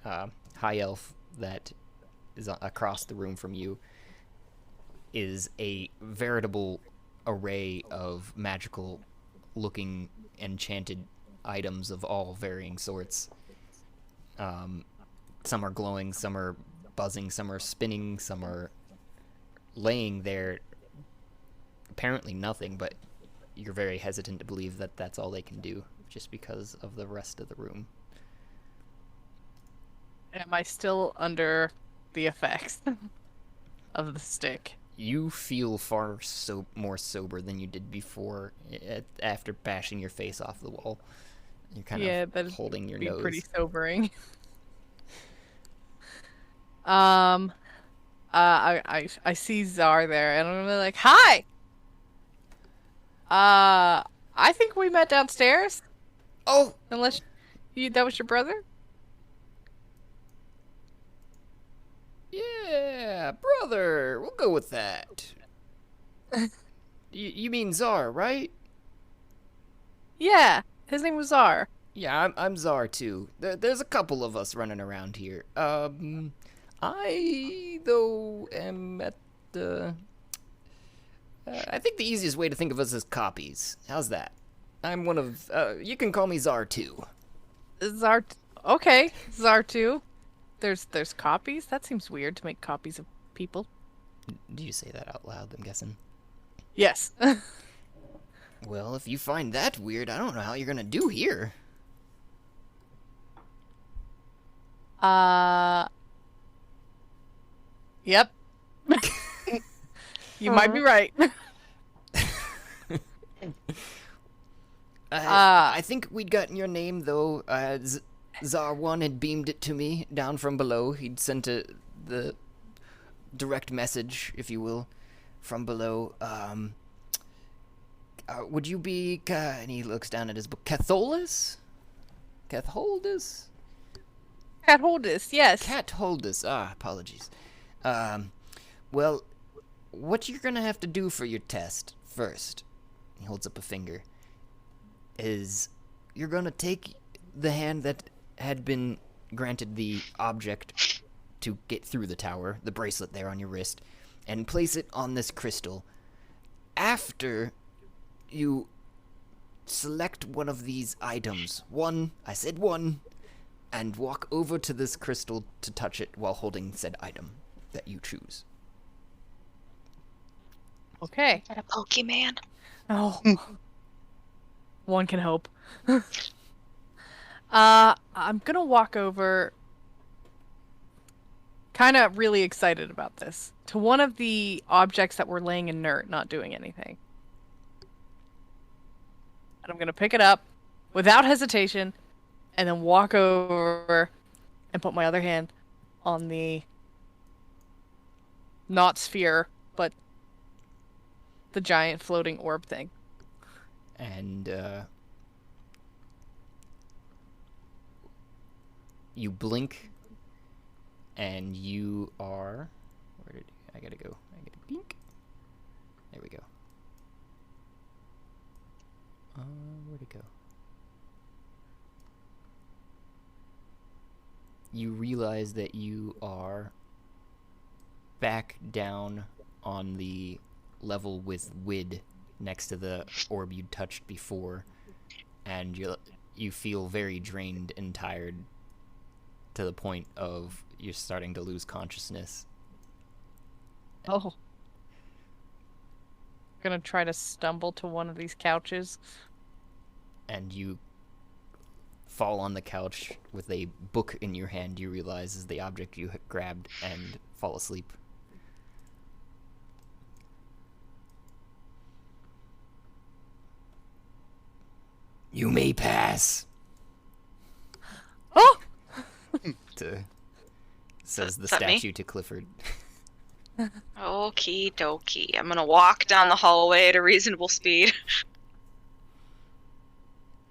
[SPEAKER 1] high elf that is across the room from you, is a veritable array of magical looking enchanted items of all varying sorts. Some are glowing, some are buzzing, some are spinning, some are laying there apparently nothing, but you're very hesitant to believe that that's all they can do just because of the rest of the room.
[SPEAKER 4] Am I still under the effects of the stick?
[SPEAKER 1] You feel far more sober than you did before after bashing your face off the wall. You're kind of holding your nose.
[SPEAKER 4] Pretty sobering. I see Czar there, and I'm gonna be like, "Hi! I think we met downstairs.
[SPEAKER 1] Oh!
[SPEAKER 4] Unless that was your brother?"
[SPEAKER 1] Yeah, brother! We'll go with that. You mean Czar, right?
[SPEAKER 4] Yeah, his name was Czar.
[SPEAKER 1] Yeah, I'm Czar too. There's a couple of us running around here. I, though, am at the... I think the easiest way to think of us is copies. How's that? I'm one of... you can call me Czar too.
[SPEAKER 4] Czar... Okay, Czar 2. There's copies? That seems weird to make copies of people.
[SPEAKER 1] Do you say that out loud, I'm guessing?
[SPEAKER 4] Yes.
[SPEAKER 1] Well, if you find that weird, I don't know how you're gonna do here.
[SPEAKER 4] Yep. You might be right.
[SPEAKER 1] I think we'd gotten your name, though. Czar1 had beamed it to me down from below. He'd sent the direct message, if you will, from below. Would you be... and he looks down at his book. Catholis? Catholdus?
[SPEAKER 4] Catholdus, yes.
[SPEAKER 1] Catholdus. Apologies. Well, what you're gonna have to do for your test first, he holds up a finger, is you're gonna take the hand that had been granted the object to get through the tower, the bracelet there on your wrist, and place it on this crystal. After you select one of these items, I said one, and walk over to this crystal to touch it while holding said item that you choose.
[SPEAKER 4] Okay.
[SPEAKER 2] Got a Pokemon.
[SPEAKER 4] Oh. One can hope. I'm gonna walk over, kind of really excited about this, to one of the objects that were laying inert, not doing anything. And I'm gonna pick it up without hesitation, and then walk over and put my other hand on the not sphere, but the giant floating orb thing.
[SPEAKER 1] And you blink, and you are... I gotta go. I gotta blink. There we go. Where'd it go? You realize that you are back down on the level with Wid next to the orb you touched before, and you feel very drained and tired to the point of you're starting to lose consciousness.
[SPEAKER 4] Oh. Gonna try to stumble to one of these couches.
[SPEAKER 1] And you fall on the couch with a book in your hand you realize is the object you grabbed, and fall asleep. You may pass.
[SPEAKER 4] Oh!
[SPEAKER 1] Says the
[SPEAKER 2] Is that me?
[SPEAKER 1] statue to Clifford.
[SPEAKER 2] Okie dokie. I'm gonna walk down the hallway at a reasonable speed.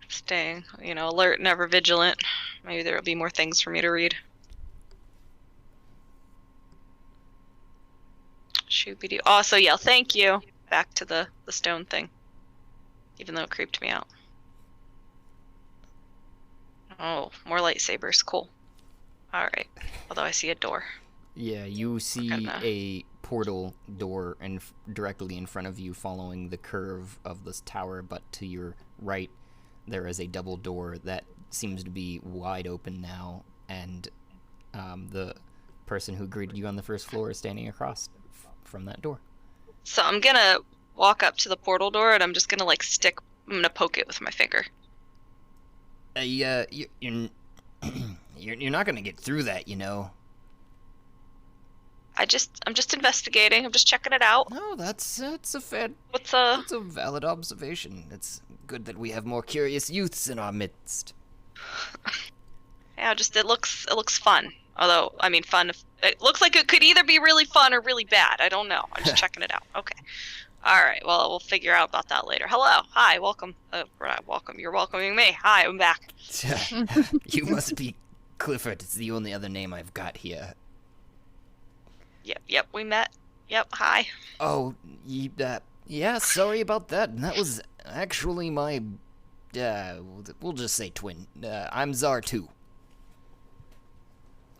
[SPEAKER 2] Staying, alert and ever vigilant. Maybe there will be more things for me to read. Shooby-doo. Also yell, thank you. Back to the stone thing. Even though it creeped me out. Oh, more lightsabers. Cool. Alright. Although I see a door.
[SPEAKER 1] Yeah, you see a portal door directly in front of you following the curve of this tower, but to your right there is a double door that seems to be wide open now, and the person who greeted you on the first floor is standing across from that door.
[SPEAKER 2] So I'm gonna walk up to the portal door and I'm just gonna I'm gonna poke it with my finger.
[SPEAKER 1] You're not gonna get through that,
[SPEAKER 2] I'm just investigating. I'm just checking it out.
[SPEAKER 1] No, that's a valid observation. It's good that we have more curious youths in our midst.
[SPEAKER 2] Yeah, it looks fun. Although, I mean, fun. It looks like it could either be really fun or really bad. I don't know. I'm just checking it out. Okay. All right. Well, we'll figure out about that later. Hello. Hi. Welcome. Welcome. You're welcoming me. Hi. I'm back.
[SPEAKER 1] You must be Clifford. It's the only other name I've got here.
[SPEAKER 2] Yep. We met. Yep. Hi.
[SPEAKER 1] Oh, yeah. Sorry about that. That was actually my. We'll just say twin. I'm Czar 2.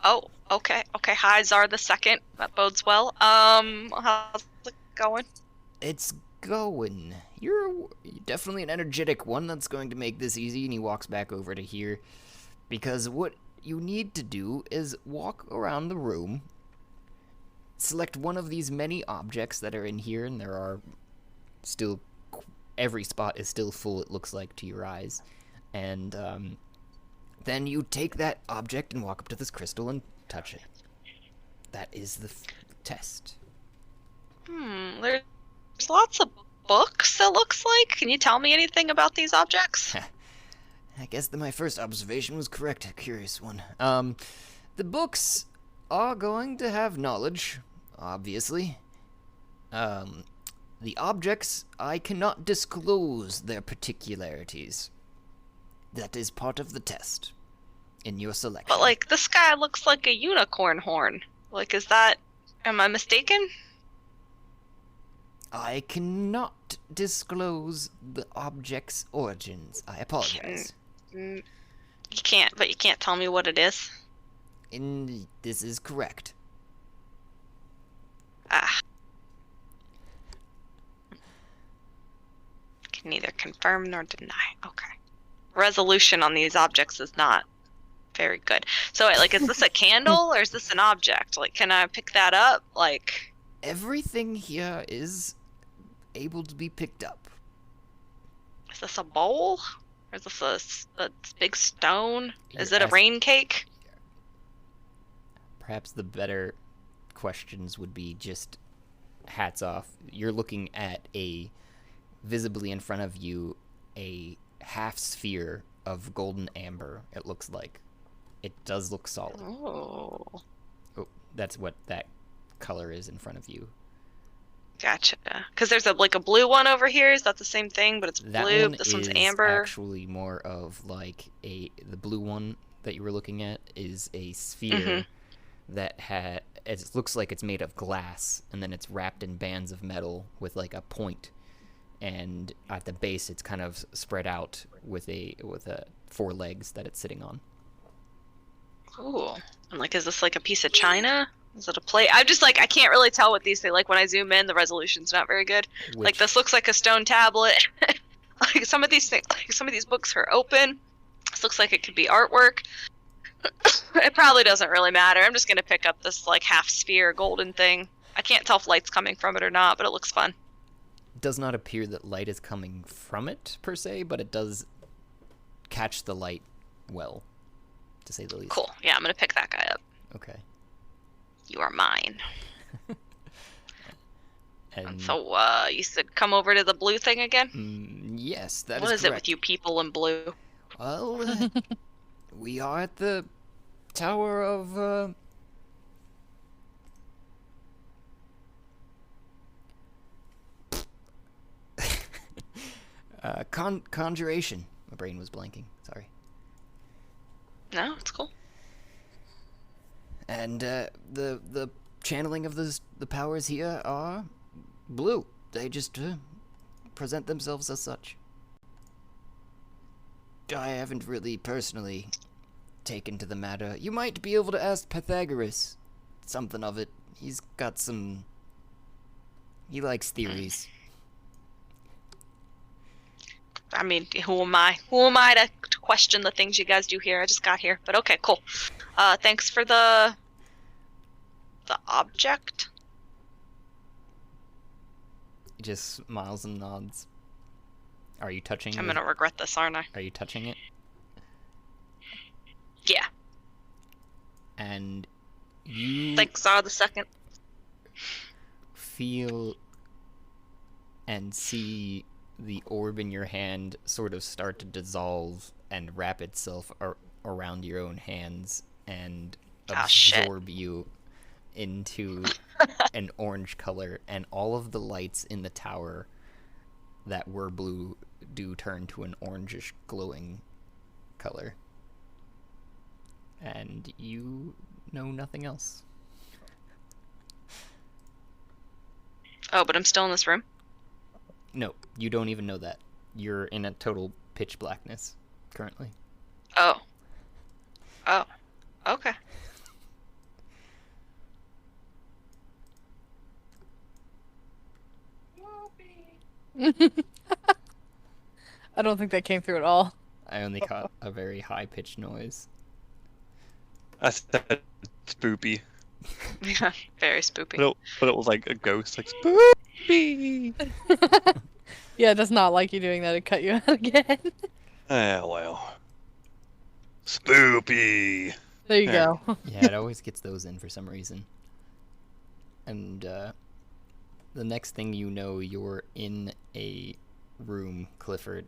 [SPEAKER 2] Oh, okay. Hi, Czar the Second. That bodes well. How's it going?
[SPEAKER 1] It's going. You're definitely an energetic one. That's going to make this easy. And he walks back over to here, because what you need to do is walk around the room, select one of these many objects that are in here, and there are still, every spot is still full, it looks like, to your eyes, and then you take that object and walk up to this crystal and touch it. That is the test.
[SPEAKER 2] There's lots of books, it looks like. Can you tell me anything about these objects?
[SPEAKER 1] I guess that my first observation was correct, a curious one. The books are going to have knowledge, obviously. The objects, I cannot disclose their particularities. That is part of the test in your selection.
[SPEAKER 2] But, this guy looks like a unicorn horn. Am I mistaken?
[SPEAKER 1] I cannot disclose the object's origins. I apologize.
[SPEAKER 2] You can't tell me what it is?
[SPEAKER 1] This is correct.
[SPEAKER 2] Can neither confirm nor deny. Okay. Resolution on these objects is not very good. So, is this a candle or is this an object? Can I pick that up?
[SPEAKER 1] Everything here is able to be picked up.
[SPEAKER 2] Is this a bowl? Or is this a big stone? Is it a rain cake?
[SPEAKER 1] Perhaps the better questions would be just hats off. You're looking at visibly in front of you, a half sphere of golden amber, it looks like. It does look solid.
[SPEAKER 2] Oh,
[SPEAKER 1] that's what that color is in front of you.
[SPEAKER 2] Gotcha. Because there's a blue one over here. Is that the same thing, but it's blue? This one's amber.
[SPEAKER 1] Actually more of the blue one that you were looking at is a sphere that it looks like it's made of glass, and then it's wrapped in bands of metal with a point, and at the base it's kind of spread out with a 4 legs that it's sitting on.
[SPEAKER 2] Ooh. And is this a piece of china? Is it a plate? I'm just I can't really tell what these things. When I zoom in, the resolution's not very good. This looks like a stone tablet. Some of these things, some of these books are open. This looks like it could be artwork. It probably doesn't really matter. I'm just gonna pick up this half sphere golden thing. I can't tell if light's coming from it or not, but it looks fun.
[SPEAKER 1] It does not appear that light is coming from it per se, but it does catch the light well, to say the least.
[SPEAKER 2] Cool. Yeah, I'm gonna pick that guy up.
[SPEAKER 1] Okay.
[SPEAKER 2] You are mine.
[SPEAKER 1] And
[SPEAKER 2] so, you said come over to the blue thing again?
[SPEAKER 1] Yes, that is correct.
[SPEAKER 2] What is it with you people in blue?
[SPEAKER 1] Well, we are at the Tower of, Conjuration. My brain was blanking. Sorry.
[SPEAKER 2] No, it's cool.
[SPEAKER 1] And the channeling of the powers here are blue. They just present themselves as such. I haven't really personally taken to the matter. You might be able to ask Pythagoras something of it. He's got some... He likes theories.
[SPEAKER 2] I mean, who am I? Who am I to question the things you guys do here? I just got here. But okay, cool. Thanks for the object.
[SPEAKER 1] He just smiles and nods. Are you touching
[SPEAKER 2] I'm gonna regret this, aren't I?
[SPEAKER 1] Are you touching it?
[SPEAKER 2] Yeah.
[SPEAKER 1] And you
[SPEAKER 2] Thanks, Zara the Second.
[SPEAKER 1] feel and see the orb in your hand sort of start to dissolve and wrap itself around your own hands and
[SPEAKER 2] shit.
[SPEAKER 1] absorb you into an orange color, and all of the lights in the tower that were blue do turn to an orangish glowing color. And you know nothing else.
[SPEAKER 2] Oh, but I'm still in this room?
[SPEAKER 1] No, you don't even know that. You're in a total pitch blackness currently.
[SPEAKER 2] Oh. Oh. Okay.
[SPEAKER 4] I don't think that came through at all.
[SPEAKER 1] I only caught a very high-pitched noise.
[SPEAKER 3] I said spoopy.
[SPEAKER 2] Yeah, very spoopy.
[SPEAKER 3] But it was like a ghost, like spoopy.
[SPEAKER 4] Yeah, it does not like you doing that. It cut you out again.
[SPEAKER 3] Ah, well. Spoopy.
[SPEAKER 4] There you
[SPEAKER 3] Yeah.
[SPEAKER 4] go.
[SPEAKER 1] Yeah, it always gets those in for some reason. And the next thing you know, you're in a room, Clifford,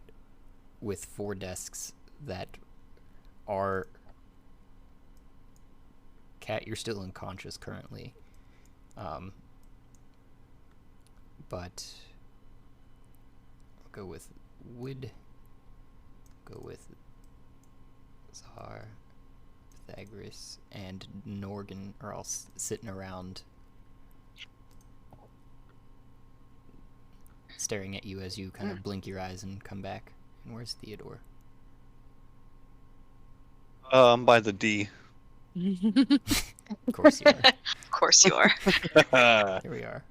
[SPEAKER 1] with 4 desks that are... Cat, you're still unconscious currently. But I'll go with Wood. Go with Zar, Pythagoras, and Norgan are all sitting around, staring at you as you kind of blink your eyes and come back. And where's Theodore?
[SPEAKER 3] By the D.
[SPEAKER 1] Of course you are.
[SPEAKER 2] Of course you are.
[SPEAKER 1] Here we are.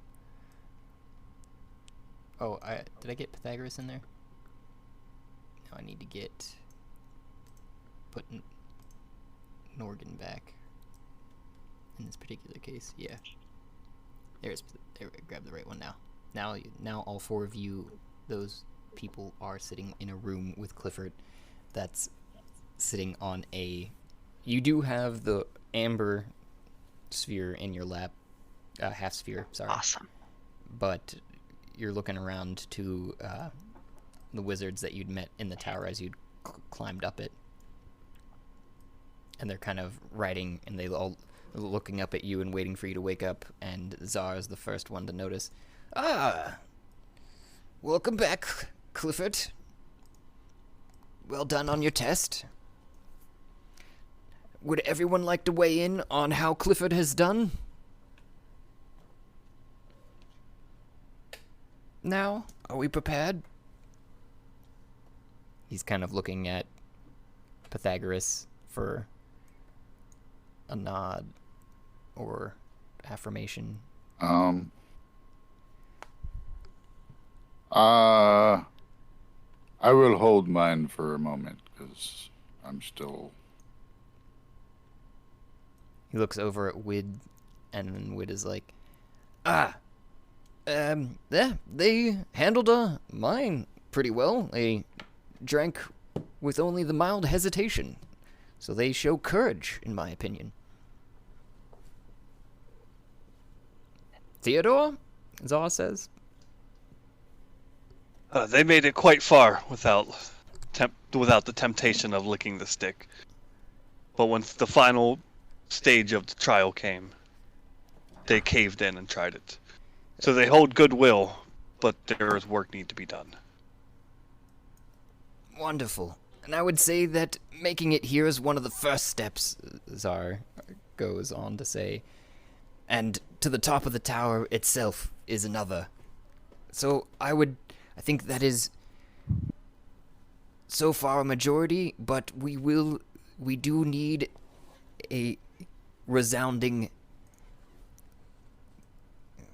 [SPEAKER 1] Oh, did I get Pythagoras in there? No, I need to get... Put Norgan back. In this particular case, yeah. There, grab the right one now. Now all 4 of you, those people, are sitting in a room with Clifford that's sitting on a... You do have the amber sphere in your lap. Half sphere, sorry.
[SPEAKER 2] Awesome.
[SPEAKER 1] But you're looking around to the wizards that you'd met in the tower as you'd climbed up it. And they're kind of writing, and they all looking up at you and waiting for you to wake up, and Zar is the first one to notice. Ah! Welcome back, Clifford. Well done on your test. Would everyone like to weigh in on how Clifford has done? Now, are we prepared? He's kind of looking at Pythagoras for a nod or affirmation.
[SPEAKER 5] I will hold mine for a moment because I'm still.
[SPEAKER 1] He looks over at Wid, and then Wid is like, yeah, they handled mine pretty well. They drank with only the mild hesitation, so they show courage, in my opinion. Theodore? Zara says.
[SPEAKER 3] They made it quite far without the temptation of licking the stick. But once the final stage of the trial came, they caved in and tried it. So they hold goodwill, but there is work need to be done.
[SPEAKER 1] Wonderful. And I would say that making it here is one of the first steps, Czar goes on to say. And to the top of the tower itself is another. So I think that is so far a majority, but we do need a resounding,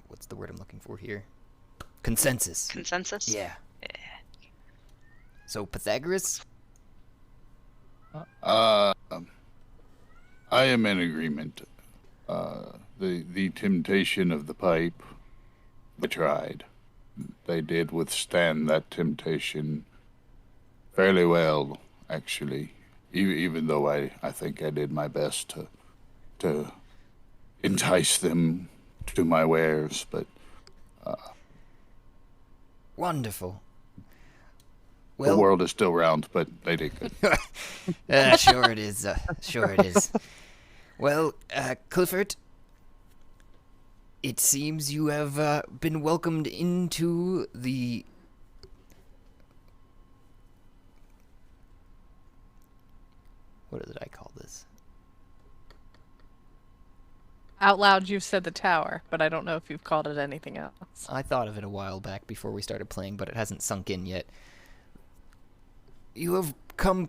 [SPEAKER 1] what's the word I'm looking for here? Consensus.
[SPEAKER 2] Consensus?
[SPEAKER 1] Yeah. So Pythagoras?
[SPEAKER 5] I am in agreement. The temptation of the pipe, they tried. They did withstand that temptation fairly well, actually. Even though I think I did my best to entice them to my wares, but
[SPEAKER 1] Wonderful.
[SPEAKER 5] the
[SPEAKER 1] Well,
[SPEAKER 5] world is still round, but they did good.
[SPEAKER 1] sure it is. Sure it is. Well, Clifford, it seems you have been welcomed into the what did I call this?
[SPEAKER 4] Out loud, you've said the tower, but I don't know if you've called it anything else.
[SPEAKER 1] I thought of it a while back before we started playing, but it hasn't sunk in yet. You have come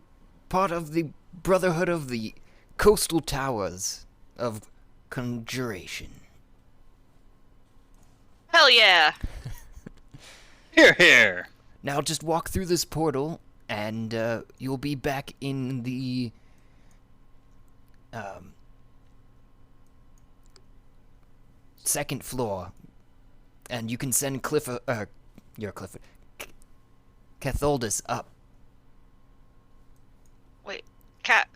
[SPEAKER 1] part of the Brotherhood of the Coastal Towers of Conjuration.
[SPEAKER 2] Hell yeah!
[SPEAKER 3] Here, here.
[SPEAKER 1] Now just walk through this portal, and you'll be back in the second floor, and you can send Clifford, Catholdus up.
[SPEAKER 2] Wait, Cat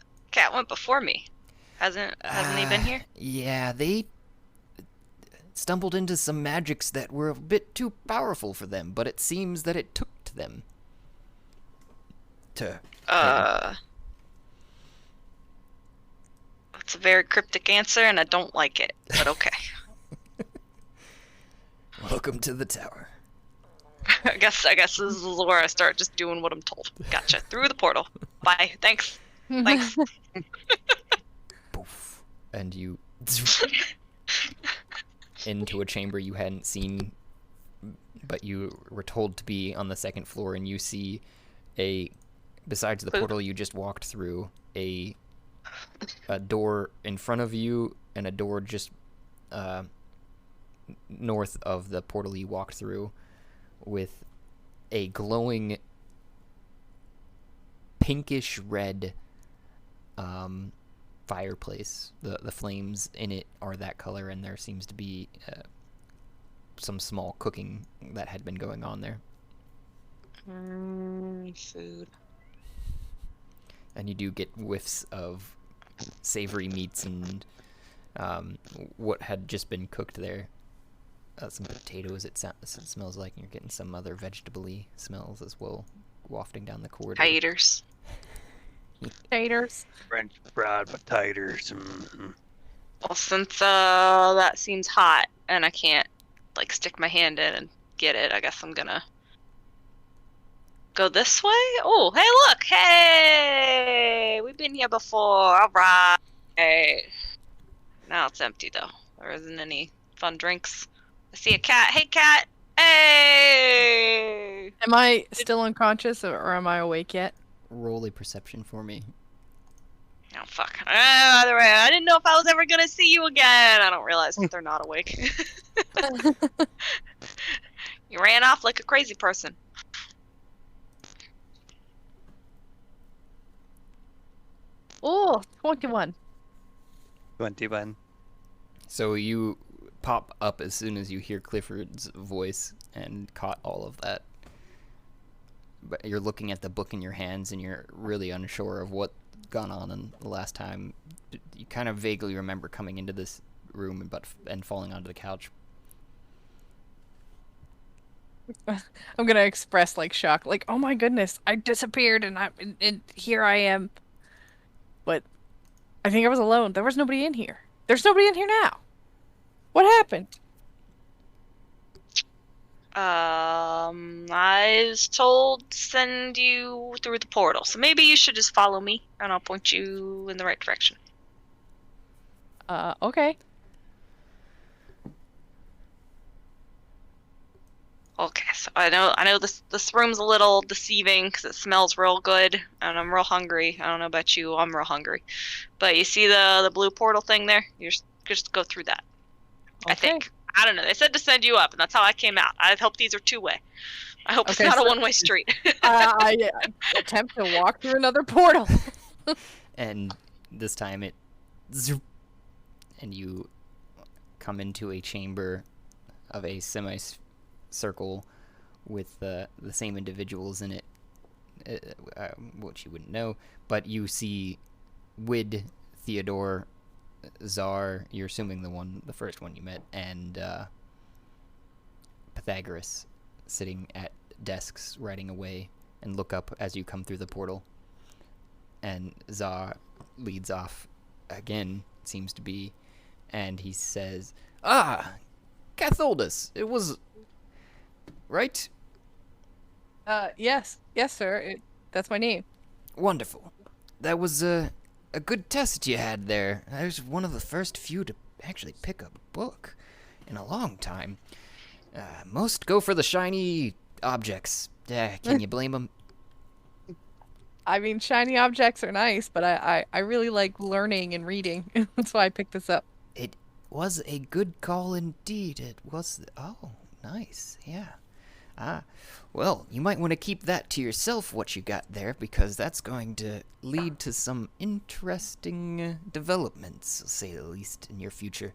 [SPEAKER 2] went before me. Hasn't he been here?
[SPEAKER 1] Yeah, they stumbled into some magics that were a bit too powerful for them, but it seems that it took to them.
[SPEAKER 2] That's a very cryptic answer, and I don't like it, but okay.
[SPEAKER 1] Welcome to the tower.
[SPEAKER 2] I guess this is where I start just doing what I'm told. Gotcha. Through the portal. Bye. Thanks. Thanks.
[SPEAKER 1] Poof. And you into a chamber you hadn't seen, but you were told to be on the second floor, and you see besides the portal you just walked through, a door in front of you and a door just north of the portal you walked through, with a glowing pinkish red fireplace. The flames in it are that color, and there seems to be some small cooking that had been going on there.
[SPEAKER 2] Food.
[SPEAKER 1] And you do get whiffs of savory meats and what had just been cooked there. Some potatoes, it smells like, and you're getting some other vegetable-y smells as well, wafting down the corridor.
[SPEAKER 2] Haters.
[SPEAKER 4] Taters.
[SPEAKER 3] French fried potatoes.
[SPEAKER 2] Well, since that seems hot, and I can't, like, stick my hand in and get it, I guess I'm gonna go this way? Oh, hey, look! Hey! We've been here before. Alright. Now it's empty, though. There isn't any fun drinks. I see a cat. Hey, cat! Hey!
[SPEAKER 4] Am I still unconscious, or am I awake yet?
[SPEAKER 1] Roll a perception for me.
[SPEAKER 2] Oh, fuck. Either way, I didn't know if I was ever gonna see you again. I don't realize that they're not awake. You ran off like a crazy person.
[SPEAKER 4] Oh, 21.
[SPEAKER 3] 21.
[SPEAKER 1] So you pop up as soon as you hear Clifford's voice and caught all of that. But you're looking at the book in your hands, and you're really unsure of what's gone on in the last time. You kind of vaguely remember coming into this room and falling onto the couch.
[SPEAKER 4] I'm gonna express like shock, like, oh my goodness, I disappeared and here I am. But I think I was alone. There was nobody in here. There's nobody in here now. What happened?
[SPEAKER 2] I was told to send you through the portal, so maybe you should just follow me, and I'll point you in the right direction.
[SPEAKER 4] Okay.
[SPEAKER 2] Okay, so I know this room's a little deceiving because it smells real good, and I'm real hungry. I don't know about you, I'm real hungry. But you see the blue portal thing there? You just go through that. I
[SPEAKER 4] Okay.
[SPEAKER 2] think. I don't know. They said to send you up, and that's how I came out. I hope these are two-way. I hope it's
[SPEAKER 4] Okay,
[SPEAKER 2] not a
[SPEAKER 4] so-
[SPEAKER 2] one-way street.
[SPEAKER 4] I attempt to walk through another portal.
[SPEAKER 1] And this time it zoop, and you come into a chamber of a semicircle with the same individuals in it, which you wouldn't know, but you see Wid, Theodore, Czar, you're assuming the first one you met, and Pythagoras sitting at desks writing away, and look up as you come through the portal. And Czar leads off again, it seems to be, and he says, "Ah, Catholdus, it was... right?
[SPEAKER 4] Yes, sir. That's my name.
[SPEAKER 1] Wonderful. That was a good test you had there. I was one of the first few to actually pick up a book in a long time. Most go for the shiny objects. Can you blame them?
[SPEAKER 4] I mean, shiny objects are nice, but I really like learning and reading. That's why I picked this up.
[SPEAKER 1] It was a good call indeed. It was... oh, nice. Yeah. Well, you might want to keep that to yourself, what you got there, because that's going to lead to some interesting developments, to say the least, in your future.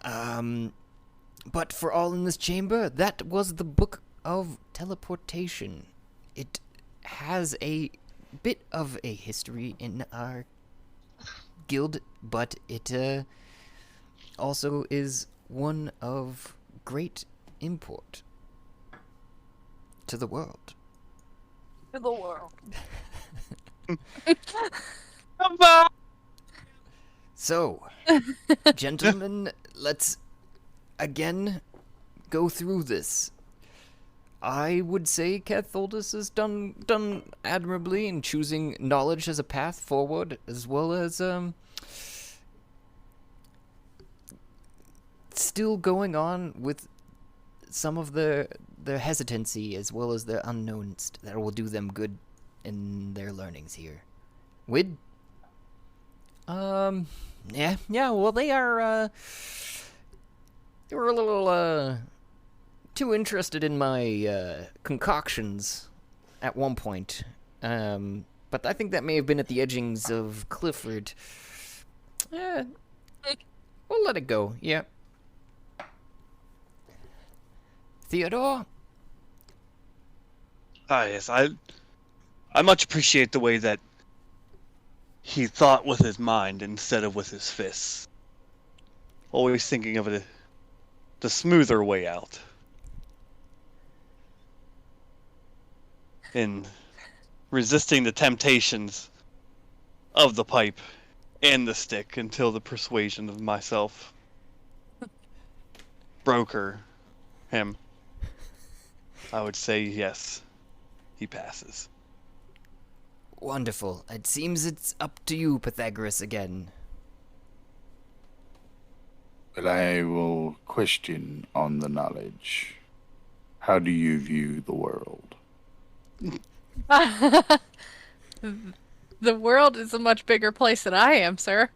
[SPEAKER 1] But for all in this chamber, that was the Book of Teleportation. It has a bit of a history in our guild, but it also is one of great import to the world.
[SPEAKER 4] To the world.
[SPEAKER 1] So, gentlemen, let's again go through this. I would say Catholdus has done admirably in choosing knowledge as a path forward, as well as still going on with some of their hesitancy as well as their unknowns that will do them good in their learnings here. Wid? Yeah, well, they are, they were a little, too interested in my, concoctions at one point. But I think that may have been at the edgings of Clifford. We'll let it go, yeah. Theodore?
[SPEAKER 3] Yes, I much appreciate the way that he thought with his mind instead of with his fists. Always thinking of the smoother way out. In resisting the temptations of the pipe and the stick until the persuasion of myself broker him. I would say yes, he passes.
[SPEAKER 1] Wonderful. It seems it's up to you, Pythagoras, again.
[SPEAKER 5] But I will question on the knowledge. How do you view the world?
[SPEAKER 4] The world is a much bigger place than I am, sir.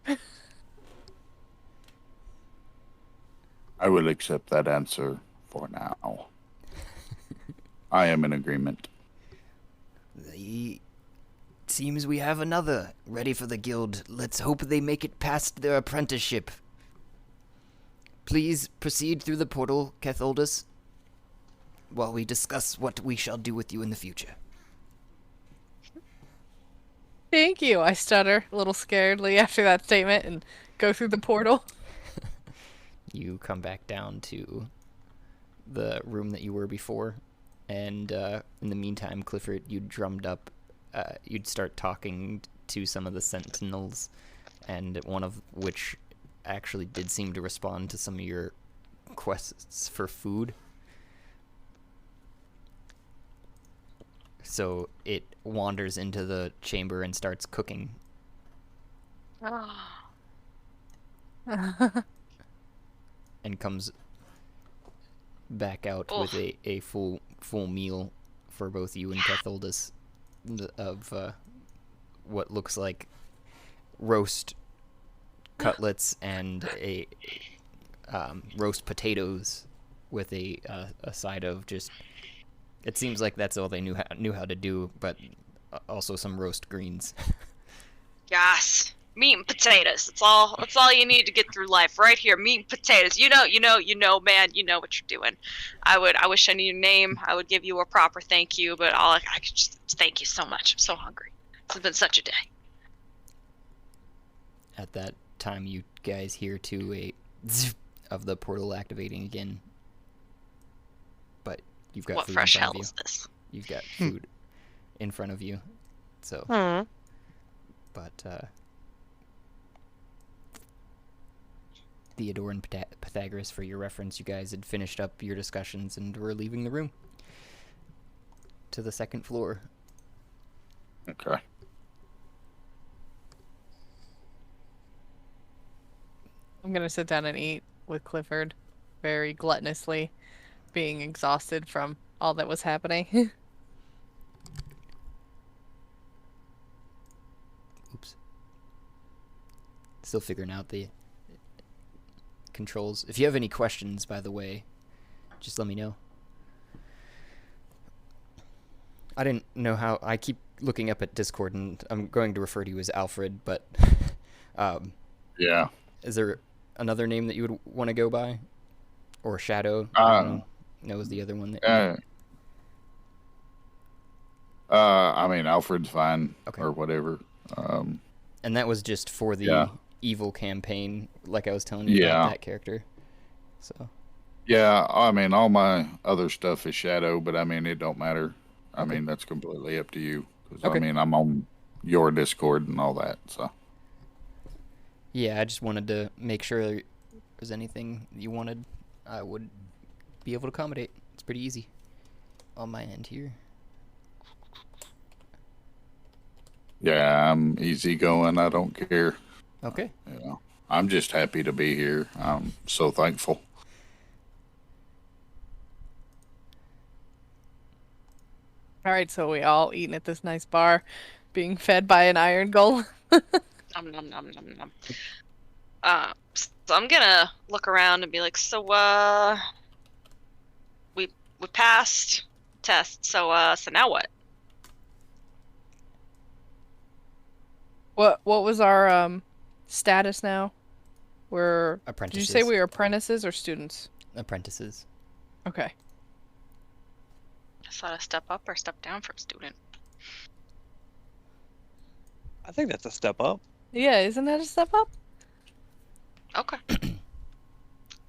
[SPEAKER 5] I will accept that answer for now. I am in agreement.
[SPEAKER 1] It seems we have another ready for the guild. Let's hope they make it past their apprenticeship. Please proceed through the portal, Catholdus, while we discuss what we shall do with you in the future.
[SPEAKER 4] Thank you. I stutter a little scaredly after that statement and go through the portal.
[SPEAKER 1] You come back down to the room that you were before, and in the meantime, Clifford, you drummed up, you'd start talking to some of the sentinels, and one of which actually did seem to respond to some of your quests for food. so it wanders into the chamber and starts cooking. And comes back out with a full meal for both you and Catholdus of what looks like roast cutlets and a roast potatoes with a side of just. It seems like that's all they knew how to do, but also some roast greens.
[SPEAKER 2] Yes. Meat and potatoes. That's all you need to get through life. Right here, meat and potatoes. You know, man, you know what you're doing. I wish I knew your name. I would give you a proper thank you, but I could just thank you so much. I'm so hungry. It's been such a day.
[SPEAKER 1] At that time, you guys hear too a zzz of the portal activating again. But you've got
[SPEAKER 2] What
[SPEAKER 1] food
[SPEAKER 2] fresh
[SPEAKER 1] in front
[SPEAKER 2] hell
[SPEAKER 1] of you.
[SPEAKER 2] is this?
[SPEAKER 1] You've got food in front of you. So, but Theodore and Pythagoras, for your reference, you guys had finished up your discussions and were leaving the room to the second floor.
[SPEAKER 5] Okay.
[SPEAKER 4] I'm gonna sit down and eat with Clifford, very gluttonously, being exhausted from all that was happening.
[SPEAKER 1] Oops. Still figuring out the controls. If you have any questions, by the way, just let me know. I didn't know how. I keep looking up at Discord, and I'm going to refer to you as Alfred, but
[SPEAKER 5] Yeah.
[SPEAKER 1] is there another name that you would want to go by? Or Shadow? I don't know. No, was the other one that.
[SPEAKER 5] I mean, Alfred's fine,
[SPEAKER 1] Okay.
[SPEAKER 5] or whatever.
[SPEAKER 1] And that was just for the
[SPEAKER 5] Yeah.
[SPEAKER 1] evil campaign, like I was telling you about that character. So.
[SPEAKER 5] Yeah, I mean, all my other stuff is Shadow, but I mean, it don't matter. I
[SPEAKER 1] Okay.
[SPEAKER 5] mean, that's completely up to you. 'Cause,
[SPEAKER 1] Okay.
[SPEAKER 5] I mean, I'm on your Discord and all that, so.
[SPEAKER 1] Yeah, I just wanted to make sure there was anything you wanted, I would be able to accommodate. It's pretty easy on my end here.
[SPEAKER 5] Yeah, I'm easygoing. I don't care.
[SPEAKER 1] Okay.
[SPEAKER 5] You know, I'm just happy to be here. I'm so thankful.
[SPEAKER 4] All right, so we all eating at this nice bar, being fed by an iron golem.
[SPEAKER 2] Nom nom nom nom nom. So I'm gonna look around and be like, so we passed test. So now what?
[SPEAKER 4] What was our status now? Did you
[SPEAKER 1] Apprentices.
[SPEAKER 4] say we were apprentices or students?
[SPEAKER 1] Apprentices.
[SPEAKER 4] Okay.
[SPEAKER 2] Is that a step up or step down from student?
[SPEAKER 3] I think that's a step up.
[SPEAKER 4] Yeah, isn't that a step up?
[SPEAKER 2] Okay.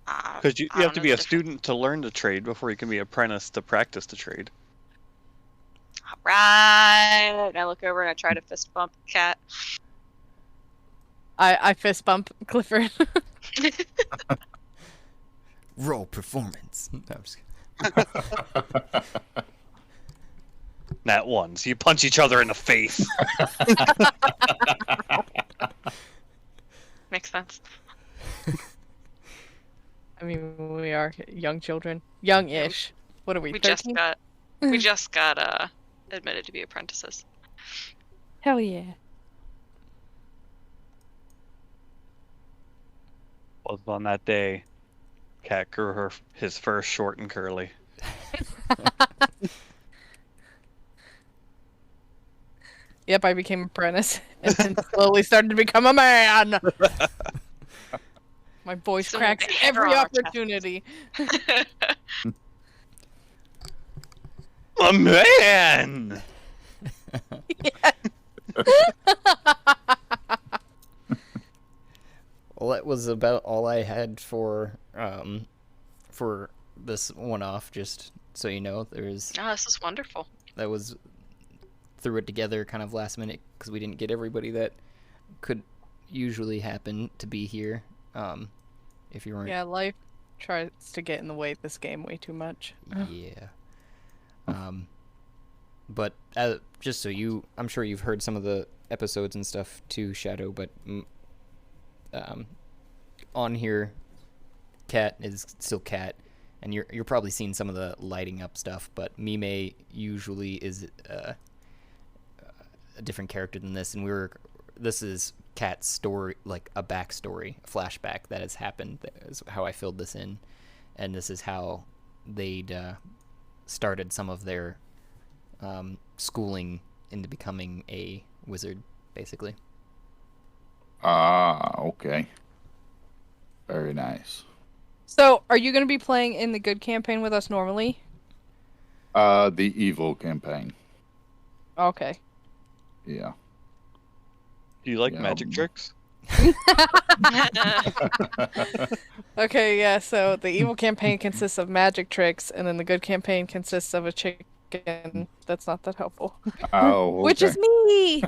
[SPEAKER 3] Because you
[SPEAKER 2] I
[SPEAKER 3] have
[SPEAKER 2] don't
[SPEAKER 3] to
[SPEAKER 2] know
[SPEAKER 3] be
[SPEAKER 2] the
[SPEAKER 3] a
[SPEAKER 2] difference.
[SPEAKER 3] student to learn the trade before you can be apprentice to practice the trade.
[SPEAKER 2] Right. And I look over and I try to fist bump Cat.
[SPEAKER 4] I fist bump Clifford.
[SPEAKER 1] Roll performance. No, I'm just kidding.
[SPEAKER 3] Nat one, so you punch each other in the face.
[SPEAKER 2] Makes sense.
[SPEAKER 4] I mean, we are young children, young-ish. What are we?
[SPEAKER 2] We
[SPEAKER 4] 13?
[SPEAKER 2] just got admitted to be apprentices.
[SPEAKER 4] Hell yeah!
[SPEAKER 3] Was on that day, Cat grew his fur short and curly.
[SPEAKER 4] Yep, I became apprentice and then slowly started to become a man. My voice
[SPEAKER 2] So
[SPEAKER 4] cracks
[SPEAKER 2] the
[SPEAKER 4] at
[SPEAKER 2] hair
[SPEAKER 4] every
[SPEAKER 2] on our chest.
[SPEAKER 4] opportunity.
[SPEAKER 3] A man!
[SPEAKER 1] Well, that was about all I had for this one-off. Just so you know, there's
[SPEAKER 2] Oh, this is wonderful.
[SPEAKER 1] that was threw it together kind of last minute because we didn't get everybody that could usually happen to be here. If you weren't,
[SPEAKER 4] Yeah, life tries to get in the way of this game way too much.
[SPEAKER 1] yeah. but just so I'm sure you've heard some of the episodes and stuff too, Shadow. But on here, Cat is still Cat, and you're probably seeing some of the lighting up stuff. But Mime usually is a different character than this, and this is Cat's story, like a backstory, a flashback that has happened. That is how I filled this in, and this is how they'd started some of their schooling into becoming a wizard, basically.
[SPEAKER 5] Ah, okay. Very nice.
[SPEAKER 4] So, are you going to be playing in the good campaign with us normally?
[SPEAKER 5] The evil campaign.
[SPEAKER 4] Okay.
[SPEAKER 5] Yeah.
[SPEAKER 3] Do you like
[SPEAKER 5] Yeah,
[SPEAKER 3] magic tricks?
[SPEAKER 4] Okay, yeah, so the evil campaign consists of magic tricks, and then the good campaign consists of a chicken. That's not that helpful.
[SPEAKER 5] Oh, okay.
[SPEAKER 4] Which is me!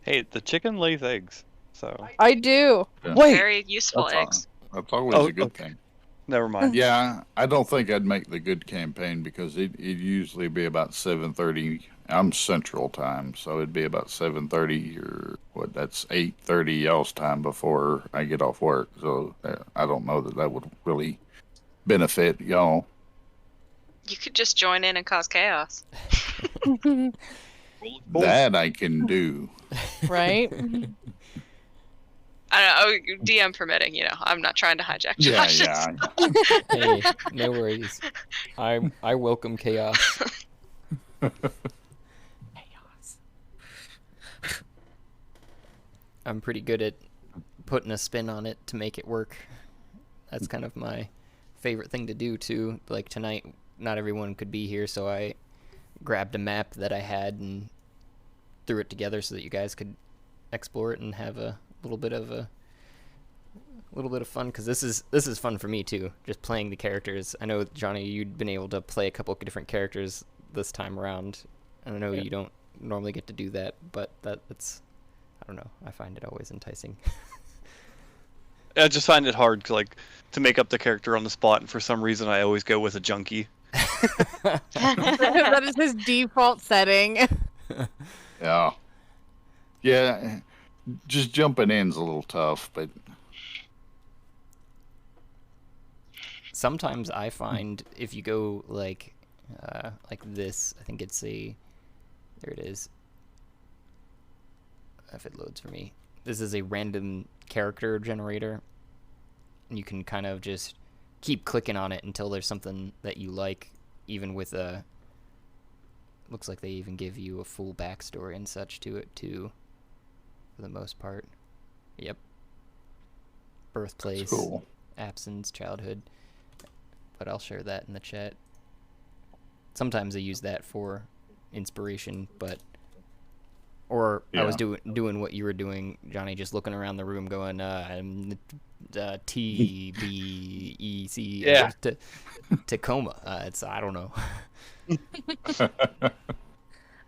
[SPEAKER 3] Hey, the chicken lays eggs, so
[SPEAKER 4] I do.
[SPEAKER 5] Yeah.
[SPEAKER 2] Very useful
[SPEAKER 5] That's,
[SPEAKER 2] eggs.
[SPEAKER 5] that's always
[SPEAKER 3] Oh,
[SPEAKER 5] a good
[SPEAKER 3] okay.
[SPEAKER 5] thing.
[SPEAKER 3] never mind.
[SPEAKER 5] Yeah, I don't think I'd make the good campaign because it'd usually be about 7:30. I'm Central Time, so it'd be about 7:30 or what? That's 8:30 y'all's time before I get off work. So I don't know that would really benefit y'all.
[SPEAKER 2] You could just join in and cause chaos.
[SPEAKER 5] That I can do.
[SPEAKER 4] Right?
[SPEAKER 2] I don't know, DM permitting, I'm not trying to hijack
[SPEAKER 5] Yeah,
[SPEAKER 2] Josh's.
[SPEAKER 5] yeah.
[SPEAKER 1] Hey, no worries. I welcome chaos. I'm pretty good at putting a spin on it to make it work. That's kind of my favorite thing to do too. Like tonight, not everyone could be here, so I grabbed a map that I had and threw it together so that you guys could explore it and have a little bit of fun, because this is fun for me too, just playing the characters. I know, Johnny, you'd been able to play a couple of different characters this time around, and I know you don't normally get to do that, but that's I don't know, I find it always enticing.
[SPEAKER 3] I just find it hard to make up the character on the spot, and for some reason I always go with a junkie.
[SPEAKER 4] That is his default setting.
[SPEAKER 5] Yeah. Yeah. Just jumping in's a little tough, but
[SPEAKER 1] Sometimes I find if you go like this, I think it's there it is. If it loads for me. This is a random character generator, and you can kind of just keep clicking on it until there's something that you like, even with looks like they even give you a full backstory and such to it too, for the most part. Yep. Birthplace,
[SPEAKER 5] cool.
[SPEAKER 1] absence, childhood. But I'll share that in the chat. Sometimes I use that for inspiration, or I was doing what you were doing, Johnny, just looking around the room going, T B E C Tacoma. I don't know.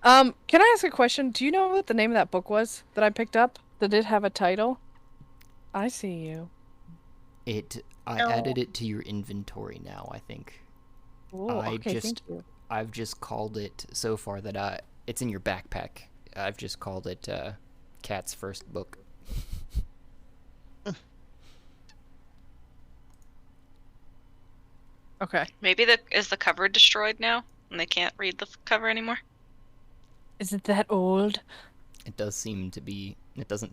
[SPEAKER 4] Can I ask a question? Do you know what the name of that book was that I picked up? Did it have a title? I see you.
[SPEAKER 1] I added it to your inventory now, I think.
[SPEAKER 4] Ooh, okay, thank you.
[SPEAKER 1] I've just called it so far that it's in your backpack. I've just called it Cat's first book.
[SPEAKER 4] Okay.
[SPEAKER 2] Maybe is the cover destroyed now and they can't read the cover anymore?
[SPEAKER 4] Is it that old?
[SPEAKER 1] It doesn't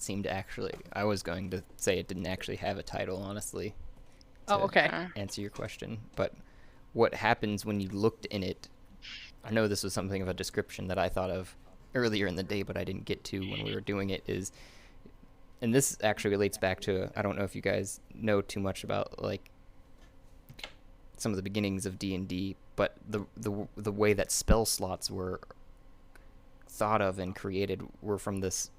[SPEAKER 1] seem to actually. I was going to say it didn't actually have a title, honestly.
[SPEAKER 4] Oh, okay.
[SPEAKER 1] Answer your question, but what happens when you looked in it? I know this was something of a description that I thought of earlier in the day, but I didn't get to when we were doing it. And this actually relates back to, I don't know if you guys know too much about like some of the beginnings of D&D, but the way that spell slots were thought of and created were from this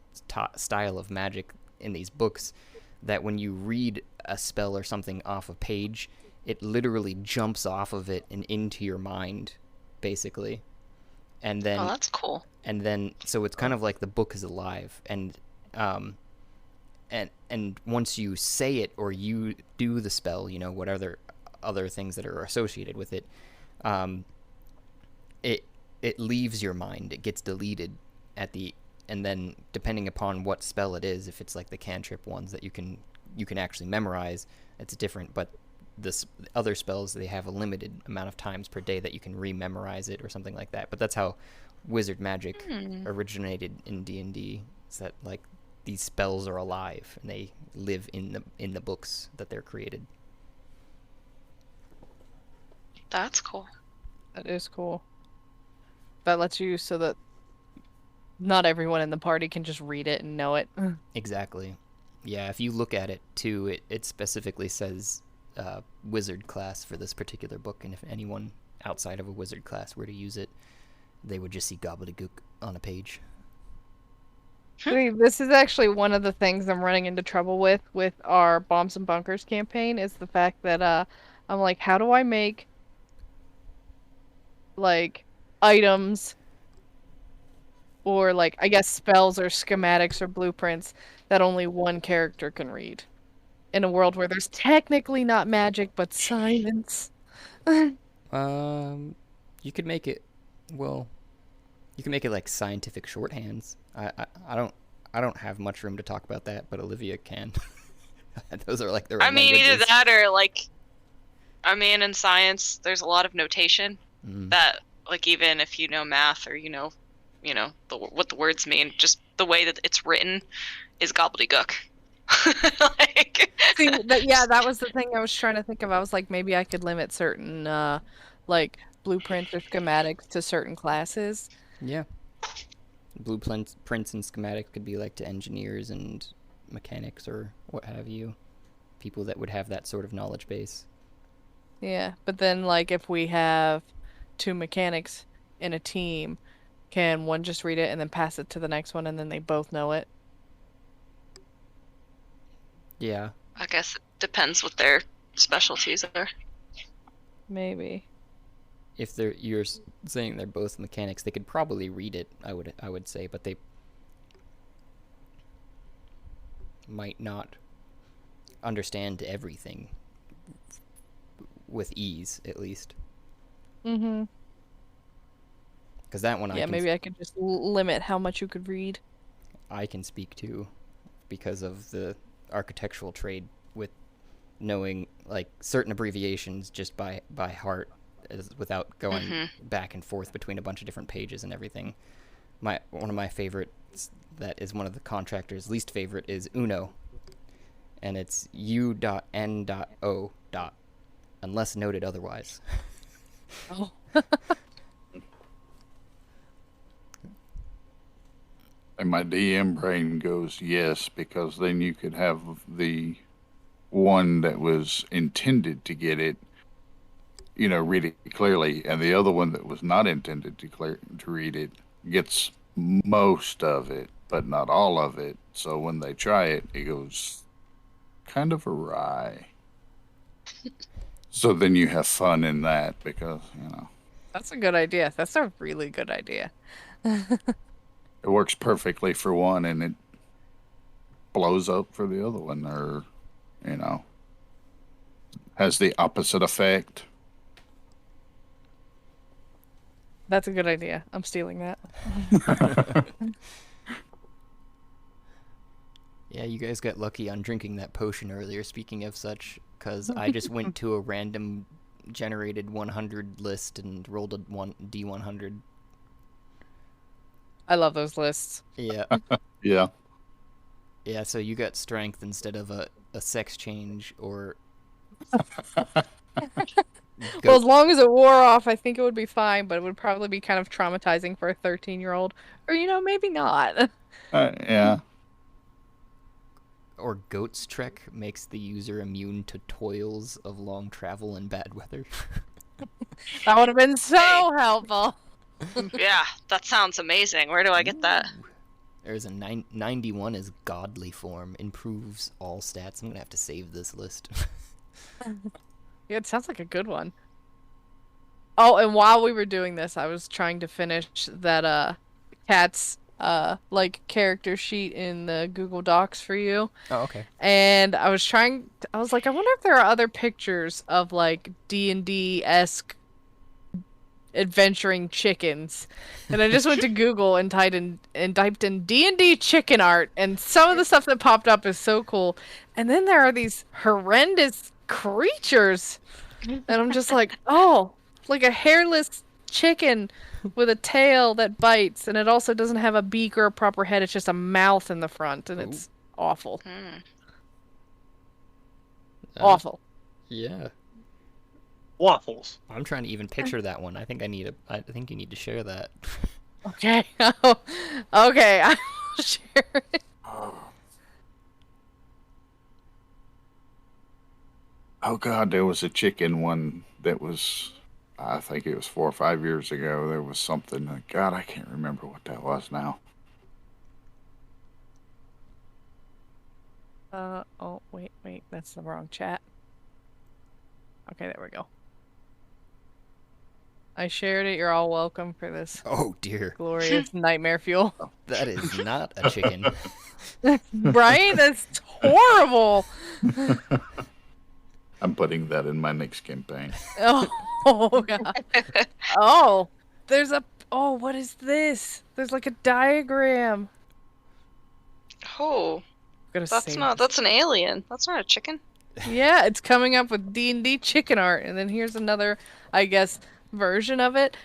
[SPEAKER 1] style of magic in these books, that when you read a spell or something off a page, it literally jumps off of it and into your mind, basically. And then
[SPEAKER 2] that's cool.
[SPEAKER 1] And then so it's kind of like the book is alive, and once you say it or you do the spell, what other things that are associated with it, it leaves your mind. It gets deleted at the and then depending upon what spell it is, if it's like the cantrip ones that you can actually memorize, it's different. But this other spells, they have a limited amount of times per day that you can rememorize it or something like that. But that's how wizard magic originated in D&D. Is that like these spells are alive and they live in the books that they're created.
[SPEAKER 2] That's cool.
[SPEAKER 4] That is cool. That lets you so that not everyone in the party can just read it and know it.
[SPEAKER 1] Exactly. Yeah, if you look at it too, it specifically says wizard class for this particular book, and if anyone outside of a wizard class were to use it, they would just see gobbledygook on a page.
[SPEAKER 4] I mean, this is actually one of the things I'm running into trouble with our Bombs and Bunkers campaign, is the fact that I'm like, how do I make like items or like, I guess, spells or schematics or blueprints that only one character can read in a world where there's technically not magic but science.
[SPEAKER 1] You could make it, well, you can make it like scientific shorthands. I don't have much room to talk about that, but Olivia can. Those are like their own
[SPEAKER 2] I mean, either
[SPEAKER 1] languages.
[SPEAKER 2] that or like, I mean, in science, there's a lot of notation that, like, even if you know math or you know, what the words mean, just the way that it's written is gobbledygook. Like,
[SPEAKER 4] See, that was the thing I was trying to think of. I was like, maybe I could limit certain like blueprints or schematics to certain classes.
[SPEAKER 1] Yeah. Blueprints and schematics could be like to engineers and mechanics or what have you. People that would have that sort of knowledge base.
[SPEAKER 4] Yeah, but then like if we have two mechanics in a team, can one just read it and then pass it to the next one and then they both know it?
[SPEAKER 1] Yeah.
[SPEAKER 2] I guess it depends what their specialties are.
[SPEAKER 4] Maybe.
[SPEAKER 1] If you're saying they're both mechanics, they could probably read it, I would say, but they might not understand everything with ease, at least.
[SPEAKER 4] Mm-hmm.
[SPEAKER 1] Because that one,
[SPEAKER 4] Yeah, maybe I could just limit how much you could read.
[SPEAKER 1] I can speak to, because of the architectural trade, with knowing like certain abbreviations just by heart, without going back and forth between a bunch of different pages and everything. One of my favorites, that is one of the contractors' least favorite, is Uno, and it's U.N.O. unless noted otherwise.
[SPEAKER 4] Oh.
[SPEAKER 5] And my DM brain goes, yes, because then you could have the one that was intended to get it, read it clearly, and the other one that was not intended to read it gets most of it, but not all of it. So when they try it, it goes kind of awry. So then you have fun in that because,
[SPEAKER 4] That's a good idea. That's a really good idea.
[SPEAKER 5] it works perfectly for one and it blows up for the other one, or, has the opposite effect.
[SPEAKER 4] That's a good idea. I'm stealing that.
[SPEAKER 1] Yeah, you guys got lucky on drinking that potion earlier, speaking of such, because I just went to a random generated 100 list and rolled a D100.
[SPEAKER 4] I love those lists.
[SPEAKER 1] Yeah.
[SPEAKER 5] Yeah.
[SPEAKER 1] Yeah, so you got strength instead of a sex change or...
[SPEAKER 4] Well, as long as it wore off, I think it would be fine, but it would probably be kind of traumatizing for a 13-year-old. Or, maybe not.
[SPEAKER 5] Yeah.
[SPEAKER 1] Or Goat's Trek makes the user immune to toils of long travel and bad weather.
[SPEAKER 4] That would have been so helpful.
[SPEAKER 2] Yeah, that sounds amazing. Where do I get that?
[SPEAKER 1] There's a 91 is godly form, improves all stats. I'm gonna have to save this list.
[SPEAKER 4] Yeah, it sounds like a good one. Oh, and while we were doing this, I was trying to finish that cat's like character sheet in the Google Docs for you.
[SPEAKER 1] Oh, okay.
[SPEAKER 4] And I was like, I wonder if there are other pictures of like D&D-esque adventuring chickens. And I just went to Google and typed in D&D chicken art, and some of the stuff that popped up is so cool. And then there are these horrendous creatures. And I'm just like, oh, like a hairless chicken with a tail that bites, and it also doesn't have a beak or a proper head. It's just a mouth in the front, and it's awful.
[SPEAKER 2] Hmm.
[SPEAKER 4] Awful.
[SPEAKER 1] Yeah.
[SPEAKER 3] Waffles.
[SPEAKER 1] I'm trying to even picture that one. I think you need to share that.
[SPEAKER 4] Okay. Okay, I will share it.
[SPEAKER 5] Oh God, there was a chicken one that was, I think it was 4 or 5 years ago. There was something. God, I can't remember what that was now.
[SPEAKER 4] Oh, wait, that's the wrong chat. Okay, there we go. I shared it. You're all welcome for this
[SPEAKER 1] Oh dear.
[SPEAKER 4] glorious nightmare fuel.
[SPEAKER 1] That is not a chicken.
[SPEAKER 4] Right? That's horrible.
[SPEAKER 5] I'm putting that in my next campaign.
[SPEAKER 4] Oh God. Oh, what is this? There's like a diagram.
[SPEAKER 2] Oh,
[SPEAKER 4] Gotta
[SPEAKER 2] that's
[SPEAKER 4] save
[SPEAKER 2] not.
[SPEAKER 4] this.
[SPEAKER 2] That's an alien. That's not a chicken.
[SPEAKER 4] Yeah, it's coming up with D&D chicken art, and then here's another, I guess, version of it.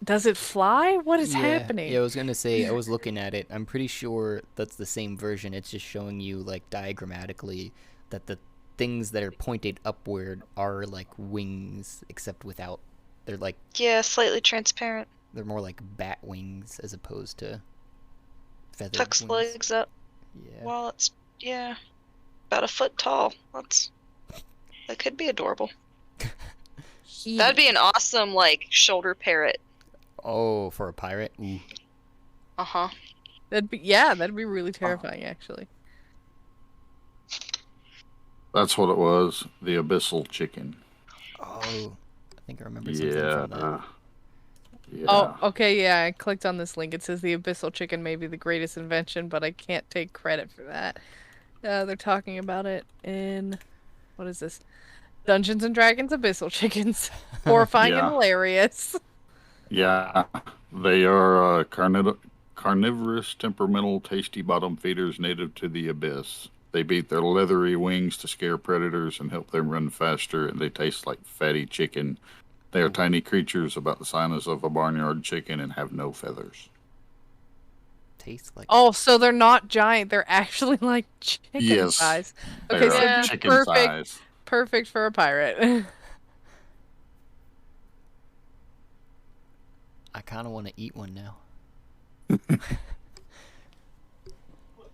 [SPEAKER 4] Does it fly? What is happening?
[SPEAKER 1] Yeah, I was gonna say, I was looking at it. I'm pretty sure that's the same version. It's just showing you, like, diagrammatically that the things that are pointed upward are like wings, except without. They're like,
[SPEAKER 2] Yeah, slightly transparent.
[SPEAKER 1] they're more like bat wings as opposed to feathered
[SPEAKER 2] Tucks
[SPEAKER 1] wings.
[SPEAKER 2] legs up.
[SPEAKER 1] Yeah.
[SPEAKER 2] Well, it's about a foot tall. That could be adorable. That'd be an awesome like shoulder parrot.
[SPEAKER 1] Oh, for a pirate? Ooh.
[SPEAKER 2] Uh-huh.
[SPEAKER 4] That'd be really terrifying, actually.
[SPEAKER 5] That's what it was. The abyssal chicken.
[SPEAKER 1] Oh, I think I remember something from that.
[SPEAKER 5] Yeah.
[SPEAKER 4] Oh, okay, yeah, I clicked on this link. It says the abyssal chicken may be the greatest invention, but I can't take credit for that. They're talking about it in, what is this? Dungeons and Dragons abyssal chickens. Horrifying and
[SPEAKER 5] Yeah.
[SPEAKER 4] hilarious.
[SPEAKER 5] Yeah, they are carnivorous, temperamental, tasty bottom feeders native to the abyss. They beat their leathery wings to scare predators and help them run faster, and they taste like fatty chicken. They are tiny creatures about the size of a barnyard chicken and have no feathers.
[SPEAKER 1] Tastes like.
[SPEAKER 4] Oh, so they're not giant. They're actually like chicken
[SPEAKER 5] Yes,
[SPEAKER 4] size.
[SPEAKER 5] They
[SPEAKER 4] Okay,
[SPEAKER 5] are
[SPEAKER 4] so
[SPEAKER 2] Yeah.
[SPEAKER 4] it'd be
[SPEAKER 5] chicken
[SPEAKER 4] perfect,
[SPEAKER 5] size.
[SPEAKER 4] perfect for a pirate.
[SPEAKER 1] I kind of want to eat one now.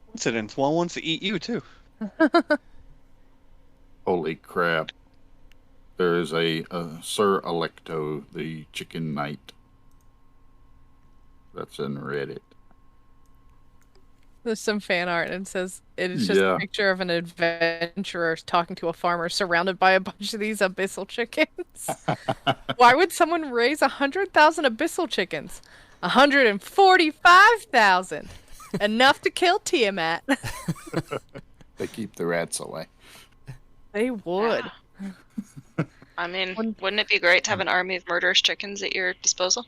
[SPEAKER 3] Coincidence. One wants to eat you too.
[SPEAKER 5] Holy crap. There is a Sir Electo, the chicken knight. That's in Reddit.
[SPEAKER 4] There's some fan art and it's just
[SPEAKER 5] Yeah.
[SPEAKER 4] a picture of an adventurer talking to a farmer surrounded by a bunch of these abyssal chickens. Why would someone raise 100,000 abyssal chickens? 145,000. Enough to kill Tiamat.
[SPEAKER 5] They keep the rats away.
[SPEAKER 4] They would.
[SPEAKER 2] Yeah. I mean, wouldn't it be great to have an army of murderous chickens at your disposal?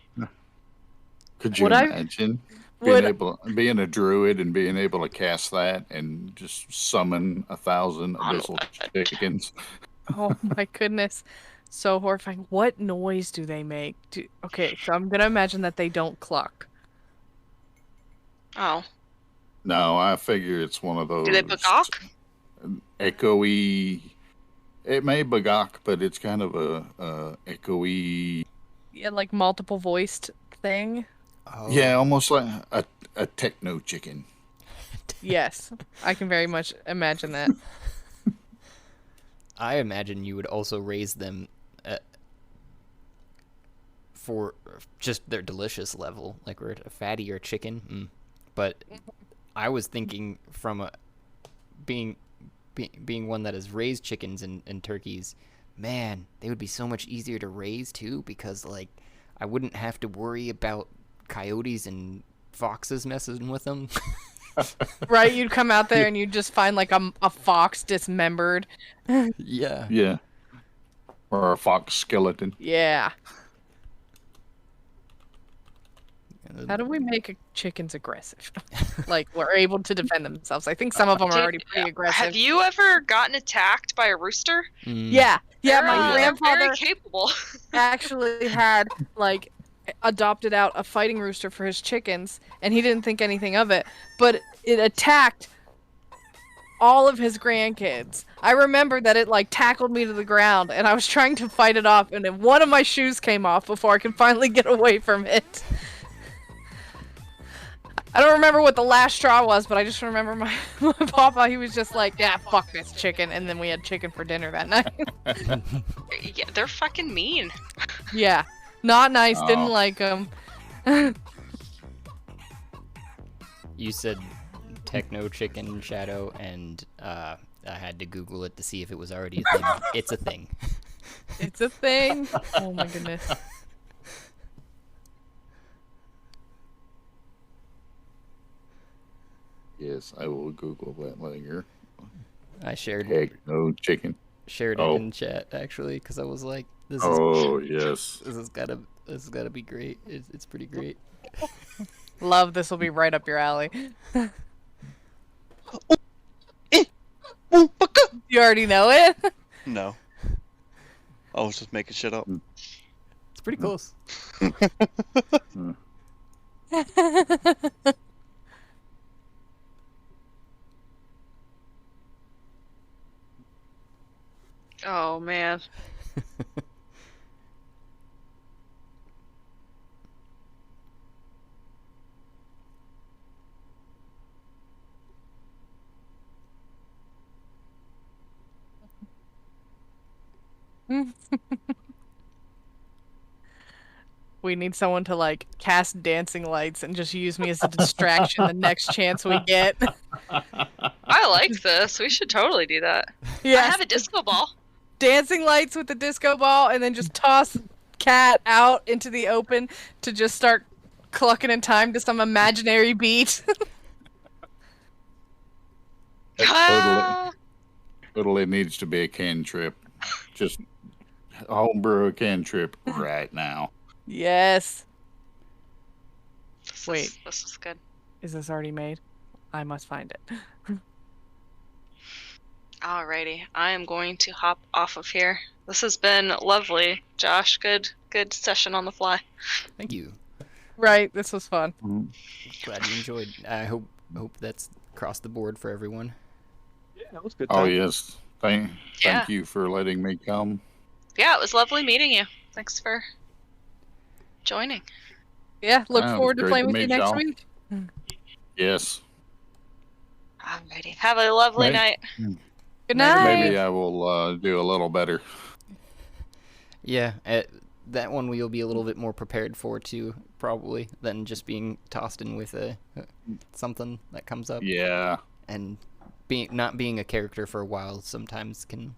[SPEAKER 5] Could you
[SPEAKER 4] Would I-
[SPEAKER 5] imagine
[SPEAKER 4] would-
[SPEAKER 5] being a druid and being able to cast that and just summon 1,000 abyssal chickens?
[SPEAKER 4] Oh my goodness. So horrifying. What noise do they make? Okay, so I'm gonna imagine that they don't cluck.
[SPEAKER 2] Oh,
[SPEAKER 5] No, I figure it's one of those
[SPEAKER 2] do they bagawk?
[SPEAKER 5] echoey. It may bagawk, but it's kind of a echoey.
[SPEAKER 4] Yeah, like multiple voiced thing.
[SPEAKER 1] Oh.
[SPEAKER 5] Yeah, almost like a techno chicken.
[SPEAKER 4] Yes, I can very much imagine that.
[SPEAKER 1] I imagine you would also raise them for just their delicious level, like we're a fattier chicken. But I was thinking from being one that has raised chickens and turkeys. Man, they would be so much easier to raise too, because like I wouldn't have to worry about coyotes and foxes messing with them.
[SPEAKER 4] Right, you'd come out there and you'd just find like a fox dismembered.
[SPEAKER 1] Yeah.
[SPEAKER 5] Yeah. Or a fox skeleton.
[SPEAKER 4] Yeah. How do we make chickens aggressive? Like, we're able to defend themselves. I think some of them are already pretty aggressive.
[SPEAKER 2] Have you ever gotten attacked by a rooster?
[SPEAKER 4] Yeah. Yeah,
[SPEAKER 2] They're,
[SPEAKER 4] my
[SPEAKER 2] they're
[SPEAKER 4] grandfather
[SPEAKER 2] very capable.
[SPEAKER 4] actually had, like, adopted out a fighting rooster for his chickens, and he didn't think anything of it, but it attacked all of his grandkids. I remember that it, like, tackled me to the ground, and I was trying to fight it off, and then one of my shoes came off before I could finally get away from it. I don't remember what the last straw was, but I just remember my papa, he was just like, yeah, fuck this chicken, and then we had chicken for dinner that night.
[SPEAKER 2] Yeah, they're fucking mean.
[SPEAKER 4] Yeah. Not nice,
[SPEAKER 5] Oh.
[SPEAKER 4] didn't like them.
[SPEAKER 1] You said techno chicken shadow, and I had to Google it to see if it was already a thing. It's a thing.
[SPEAKER 4] It's a thing. Oh my goodness.
[SPEAKER 5] Yes, I will Google that later.
[SPEAKER 1] I shared
[SPEAKER 5] Heck no chicken.
[SPEAKER 1] it
[SPEAKER 5] Oh.
[SPEAKER 1] in chat actually because I was like,
[SPEAKER 5] Oh, yes.
[SPEAKER 1] this has gotta be great. It's pretty great.
[SPEAKER 4] Love, this will be right up your alley. You already know it?
[SPEAKER 3] No. I was just making shit up.
[SPEAKER 1] It's pretty close.
[SPEAKER 2] Oh man.
[SPEAKER 4] We need someone to, like, cast dancing lights and just use me as a distraction the next chance we get.
[SPEAKER 2] I like this. We should totally do that. I
[SPEAKER 4] Yeah,
[SPEAKER 2] have a disco ball.
[SPEAKER 4] dancing lights with the disco ball, and then just toss Cat out into the open to just start clucking in time to some imaginary beat.
[SPEAKER 2] Ah!
[SPEAKER 5] Totally needs to be a cantrip. Just homebrew a cantrip right now.
[SPEAKER 4] Yes.
[SPEAKER 2] This
[SPEAKER 4] Wait.
[SPEAKER 2] this is good.
[SPEAKER 4] Is this already made? I must find it.
[SPEAKER 2] Alrighty, I am going to hop off of here. This has been lovely, Josh. Good session on the fly.
[SPEAKER 1] Thank you.
[SPEAKER 4] Right, this was fun.
[SPEAKER 1] Glad you enjoyed. I hope that's across the board for everyone.
[SPEAKER 3] Yeah, that was good.
[SPEAKER 5] Oh, yes. Thank
[SPEAKER 2] Yeah.
[SPEAKER 5] you for letting me come.
[SPEAKER 2] Yeah, it was lovely meeting you. Thanks for joining.
[SPEAKER 4] Yeah, look
[SPEAKER 5] Ah,
[SPEAKER 4] forward to
[SPEAKER 5] great
[SPEAKER 4] playing
[SPEAKER 5] to
[SPEAKER 4] with you
[SPEAKER 5] meet
[SPEAKER 4] next
[SPEAKER 5] y'all.
[SPEAKER 4] week.
[SPEAKER 5] Yes.
[SPEAKER 2] Alrighty, have a lovely
[SPEAKER 5] Right.
[SPEAKER 2] night.
[SPEAKER 4] Good night.
[SPEAKER 5] Maybe I will do a little better.
[SPEAKER 1] Yeah, that one we'll be a little bit more prepared for too, probably, than just being tossed in with something that comes up.
[SPEAKER 5] Yeah.
[SPEAKER 1] And not being a character for a while sometimes can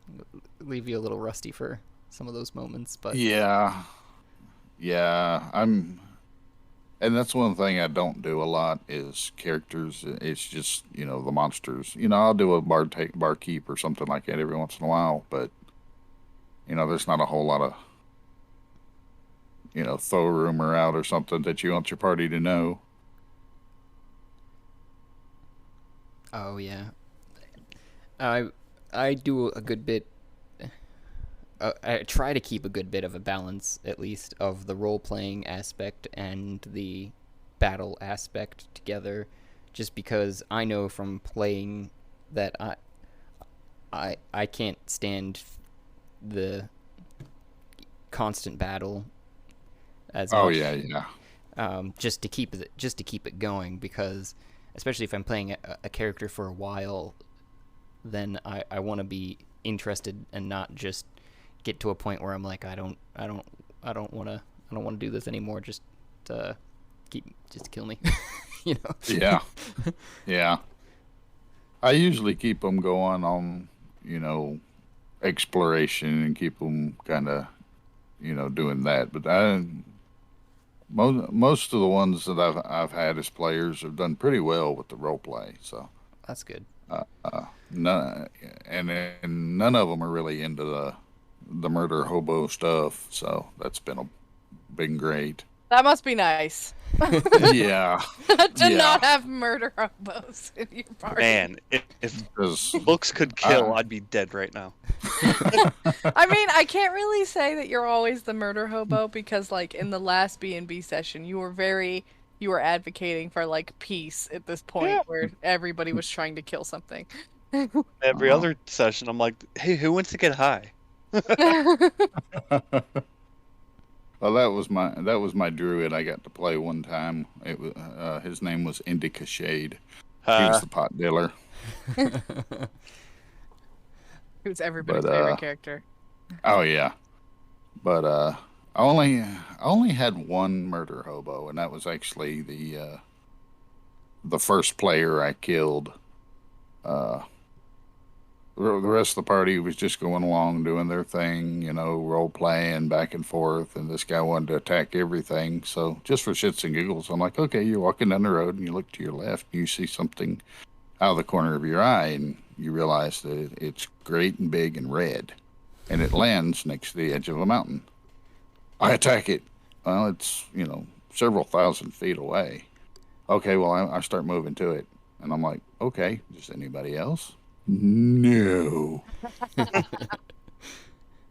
[SPEAKER 1] leave you a little rusty for some of those moments. But
[SPEAKER 5] Yeah. Yeah. And that's one thing I don't do a lot is characters. It's just, the monsters. I'll do a barkeep or something like that every once in a while, but, there's not a whole lot of, throw a rumor out or something that you want your party to know.
[SPEAKER 1] oh yeah, I do a good bit. I try to keep a good bit of a balance, at least, of the role-playing aspect and the battle aspect together, just because I know from playing that I can't stand the constant battle as
[SPEAKER 5] Oh,
[SPEAKER 1] much.
[SPEAKER 5] yeah.
[SPEAKER 1] Just to keep it going, because especially if I'm playing a character for a while, then I want to be interested and not just get to a point where I'm like, I don't want to do this anymore. Just kill me,
[SPEAKER 5] Yeah. Yeah. I usually keep them going on, exploration and keep them kind of, doing that. But most of the ones that I've had as players have done pretty well with the role play. So
[SPEAKER 1] That's good.
[SPEAKER 5] none of them are really into the murder hobo stuff. So that's been great.
[SPEAKER 4] That must be nice.
[SPEAKER 5] Yeah.
[SPEAKER 4] to
[SPEAKER 5] Yeah.
[SPEAKER 4] not have murder hobos in your party.
[SPEAKER 3] Man, if
[SPEAKER 5] 'Cause
[SPEAKER 3] looks could kill, I'd be dead right now.
[SPEAKER 4] I mean, I can't really say that you're always the murder hobo because, like, in the last B&B session, you were advocating for like peace at this point
[SPEAKER 3] Yeah.
[SPEAKER 4] where everybody was trying to kill something.
[SPEAKER 3] Every
[SPEAKER 5] Uh-huh.
[SPEAKER 3] other session, I'm like, hey, who wants to get high?
[SPEAKER 5] Well, that was my druid I got to play one time. It was his name was Indica Shade. He was the pot dealer.
[SPEAKER 4] Who's everybody's
[SPEAKER 5] But,
[SPEAKER 4] favorite character.
[SPEAKER 5] Oh yeah, but I only had one murder hobo, and that was actually the first player I killed. Uh, the rest of the party was just going along doing their thing, you know, role playing back and forth, and this guy wanted to attack everything. So just for shits and giggles, I'm like, okay, you're walking down the road and you look to your left and you see something out of the corner of your eye, and you realize that it's great and big and red, and it lands next to the edge of a mountain. I attack it. Well, it's, you know, several thousand feet away. Okay, well, I start moving to it, and I'm like, okay, just anybody else? No.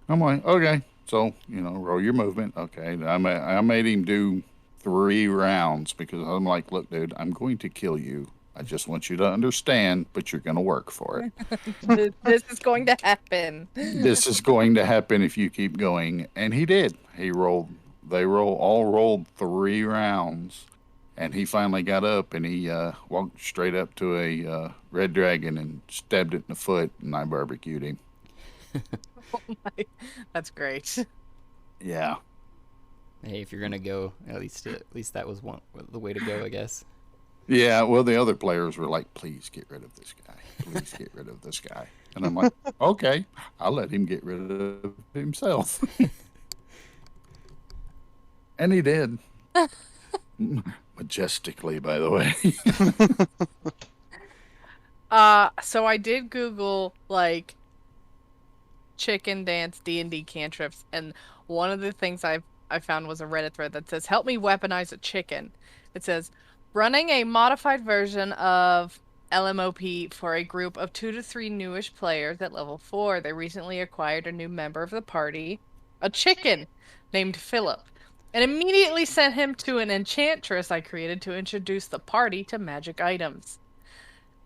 [SPEAKER 5] I'm like, okay. So, you know, roll your movement. Okay. I made him do 3 rounds because I'm like, look, dude, I'm going to kill you. I just want you to understand, but you're going to work for it.
[SPEAKER 4] This is going to happen.
[SPEAKER 5] This is going to happen if you keep going. And he did. They all rolled 3 rounds. And he finally got up and he walked straight up to a red dragon and stabbed it in the foot, and I barbecued him.
[SPEAKER 4] That's great.
[SPEAKER 5] Yeah.
[SPEAKER 1] Hey, if you're gonna go, at least that was the way to go, I guess.
[SPEAKER 5] Yeah, well, the other players were like, please get rid of this guy. Please get rid of this guy. And I'm like, okay, I'll let him get rid of himself. And he did. Majestically, by the way.
[SPEAKER 4] So I did Google like chicken dance D&D cantrips, and one of the things I found was a Reddit thread that says, "Help me weaponize a chicken." It says, "Running a modified version of LMOP for a group of 2 to 3 newish players at level 4. They recently acquired a new member of the party, a chicken named Philip, and immediately sent him to an enchantress I created to introduce the party to magic items.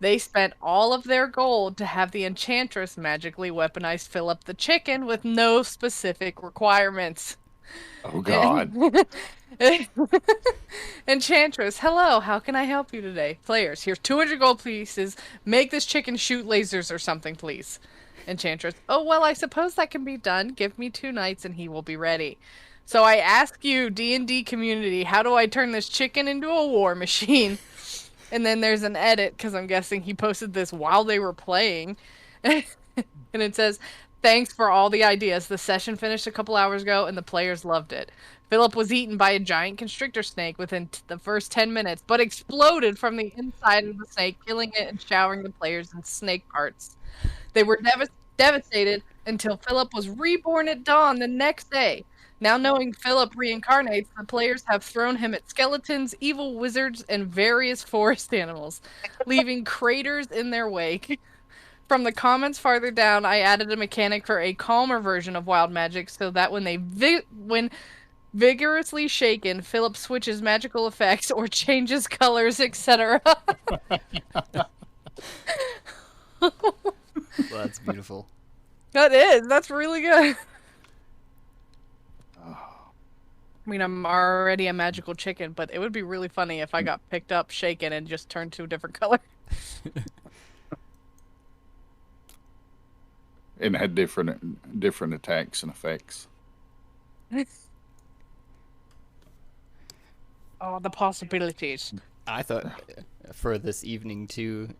[SPEAKER 4] They spent all of their gold to have the enchantress magically weaponize Philip the chicken with no specific requirements."
[SPEAKER 5] Oh, God.
[SPEAKER 4] Enchantress, hello, how can I help you today? Players, here's 200 gold pieces. Make this chicken shoot lasers or something, please. Enchantress, oh, well, I suppose that can be done. Give me 2 nights and he will be ready. So I ask you, D&D community, how do I turn this chicken into a war machine? And then there's an edit, because I'm guessing he posted this while they were playing. And it says, "Thanks for all the ideas. The session finished a couple hours ago, and the players loved it. Philip was eaten by a giant constrictor snake within the first 10 minutes, but exploded from the inside of the snake, killing it and showering the players in snake parts. They were devastated until Philip was reborn at dawn the next day. Now knowing Philip reincarnates, the players have thrown him at skeletons, evil wizards, and various forest animals, leaving craters in their wake. From the comments farther down, I added a mechanic for a calmer version of wild magic so that when vigorously shaken, Philip switches magical effects or changes colors, etc."
[SPEAKER 1] Well, that's beautiful.
[SPEAKER 4] That is. That's really good. I mean, I'm already a magical chicken, but it would be really funny if I got picked up, shaken, and just turned to a different color.
[SPEAKER 5] And had different attacks and effects.
[SPEAKER 4] Oh, the possibilities.
[SPEAKER 1] I thought for this evening too.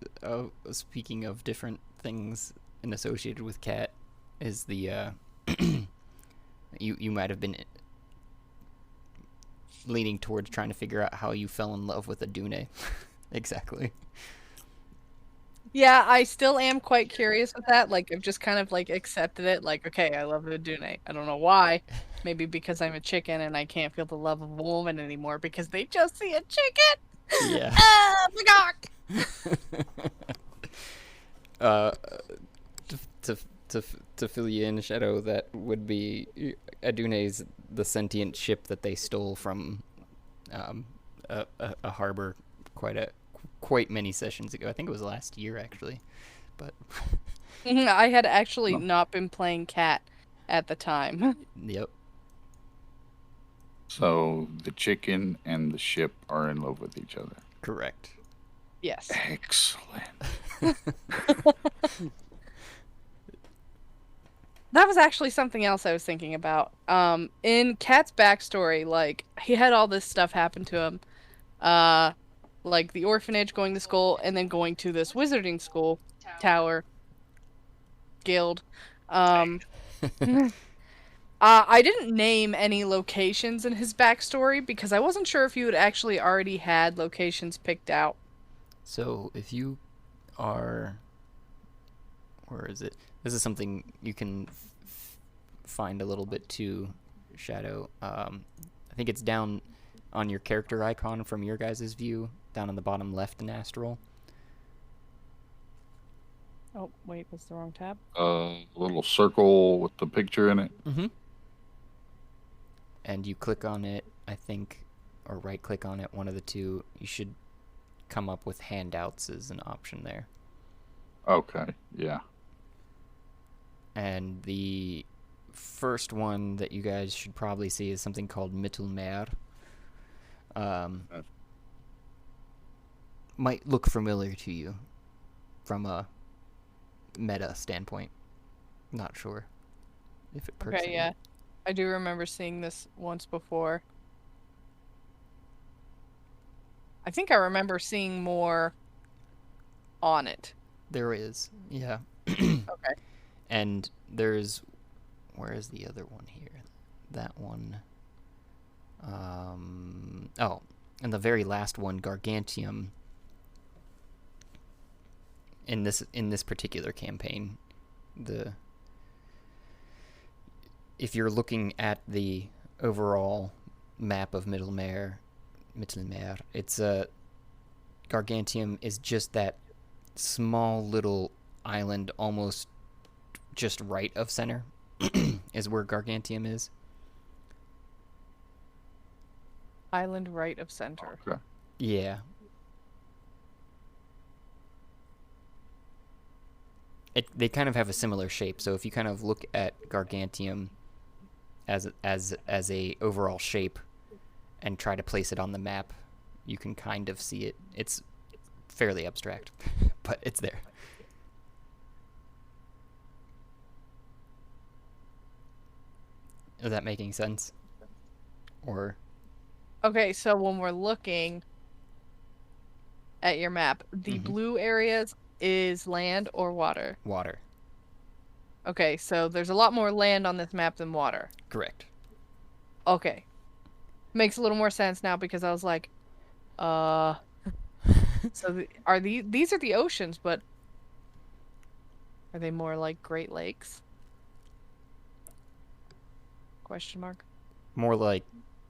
[SPEAKER 1] Speaking of different things and associated with cat, is the you might have been leaning towards trying to figure out how you fell in love with a Dune. Exactly.
[SPEAKER 4] Yeah, I still am quite curious with that. Like, I've just kind of like accepted it. Like, okay, I love the Dune. I don't know why, Maybe because I'm a chicken and I can't feel the love of a woman anymore because they just see a chicken.
[SPEAKER 1] Yeah.
[SPEAKER 4] Ah, my God.
[SPEAKER 1] uh, to fill you in, Shadow, that would be Adune's the sentient ship that they stole from a harbor quite many sessions ago. I think it was last year actually, but
[SPEAKER 4] I had actually not been playing cat at the time.
[SPEAKER 1] yep.
[SPEAKER 5] So the chicken and the ship are in love with each other.
[SPEAKER 1] Correct.
[SPEAKER 4] Yes.
[SPEAKER 5] Excellent.
[SPEAKER 4] That was actually something else I was thinking about. In Cat's backstory, like he had all this stuff happen to him, like the orphanage, going to school, and then going to this wizarding school, tower, guild. I didn't name any locations in his backstory because I wasn't sure if you had actually already had locations picked out.
[SPEAKER 1] So if you are, where is it? This is something you can find a little bit too, Shadow. I think it's down on your character icon from your guys' view, down on the bottom left in Astral.
[SPEAKER 4] Oh, wait, that's the wrong tab.
[SPEAKER 5] Little circle with the picture in it.
[SPEAKER 1] Mm-hmm. And you click on it, I think, or right click on it, one of the two. You should come up with handouts as an option there.
[SPEAKER 5] Okay, yeah.
[SPEAKER 1] And the first one that you guys should probably see is something called Mittelmeer. Might look familiar to you from a meta standpoint. Not sure if it personally.
[SPEAKER 4] Okay, yeah. I do remember seeing this once before. I think I remember seeing more on it.
[SPEAKER 1] There is, yeah.
[SPEAKER 4] Okay.
[SPEAKER 1] And there's, where is the other one here? That one. Oh, and the very last one, Gargantium. In this particular campaign, if you're looking at the overall map of Mittelmeer, it's Gargantium is just that small little island almost just right of center is where Gargantium is.
[SPEAKER 4] Island right of center.
[SPEAKER 5] Okay.
[SPEAKER 1] Yeah. They kind of have a similar shape, so if you kind of look at Gargantium as a overall shape and try to place it on the map, you can kind of see it. It's fairly abstract, but it's there. Is that making sense? Or
[SPEAKER 4] Okay, so when we're looking at your map, the blue areas is land or water?
[SPEAKER 1] water?
[SPEAKER 4] Okay, so there's a lot more land on this map than water.
[SPEAKER 1] Correct.
[SPEAKER 4] Okay. Makes a little more sense now because I was like, so these are the oceans, but are they more like Great Lakes? Question mark.
[SPEAKER 1] More like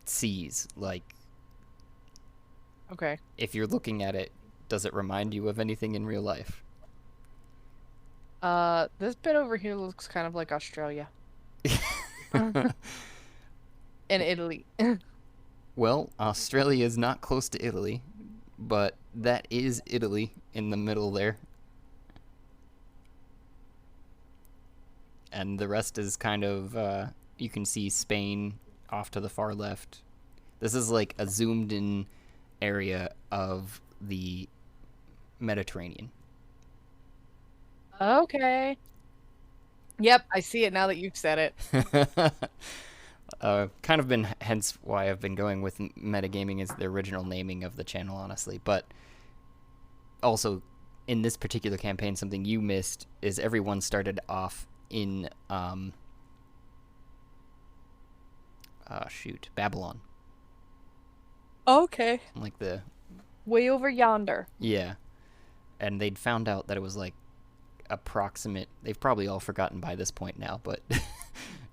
[SPEAKER 1] seas. Like,
[SPEAKER 4] Okay.
[SPEAKER 1] if you're looking at it, does it remind you of anything in real life?
[SPEAKER 4] This bit over here looks kind of like Australia. And Italy.
[SPEAKER 1] Well, Australia is not close to Italy, but that is Italy in the middle there. And the rest is kind of, you can see Spain off to the far left. This is like a zoomed in area of the Mediterranean.
[SPEAKER 4] Okay. Yep, I see it now that you've said it.
[SPEAKER 1] Kind of been hence why I've been going with metagaming as the original naming of the channel, honestly. But also, in this particular campaign, something you missed is everyone started off in Babylon.
[SPEAKER 4] Okay.
[SPEAKER 1] Like the
[SPEAKER 4] Way over yonder.
[SPEAKER 1] yeah, and they'd found out that it was like approximate. They've probably all forgotten by this point now, but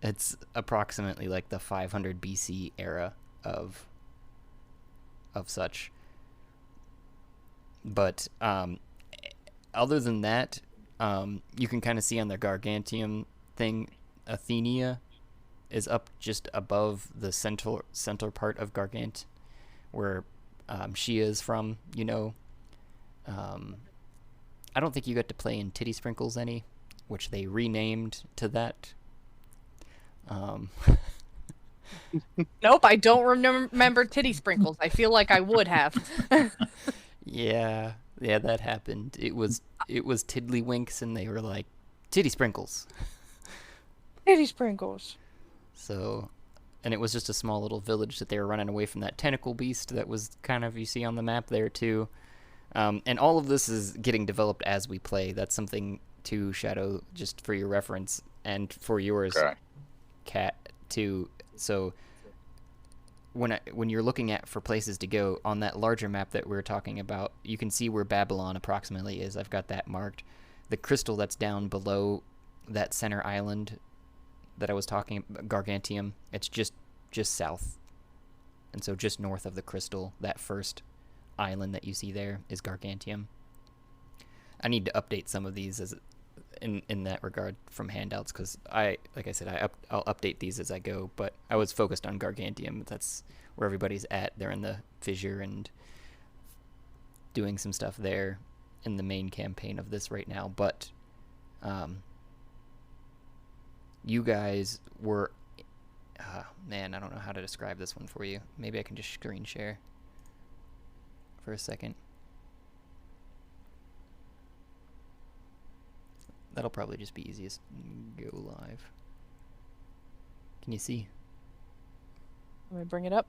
[SPEAKER 1] It's approximately like the 500 BC era of such. But other than that, you can kind of see on the Gargantium thing, Athenia is up just above the center part of Gargant, where she is from. I don't think you got to play in Titty Sprinkles any, which they renamed to that.
[SPEAKER 4] Nope, I don't remember titty sprinkles. I feel like I would have.
[SPEAKER 1] Yeah, that happened. It was Tiddlywinks, and they were like Titty Sprinkles.
[SPEAKER 4] Titty sprinkles.
[SPEAKER 1] So, and it was just a small little village that they were running away from that tentacle beast that was kind of, you see on the map there too. And all of this is getting developed as we play. That's something to Shadow, just for your reference and for yours,
[SPEAKER 5] Okay.
[SPEAKER 1] Cat, too. So when you're looking at for places to go on that larger map that we were talking about, you can see where Babylon approximately is. I've got that marked. The crystal that's down below that center island that I was talking, Gargantium, it's just south, and so just north of the crystal, that first island that you see there is Gargantium. I need to update some of these as in that regard from handouts, because like I said, I'll update these as I go, but I was focused on Gargantium. That's where everybody's at. They're in the fissure and doing some stuff there in the main campaign of this right now, but you guys were man, I don't know how to describe this one for you. Maybe I can just screen share for a second. That'll probably just be easiest. Go live. Can you see?
[SPEAKER 4] Let me bring it up.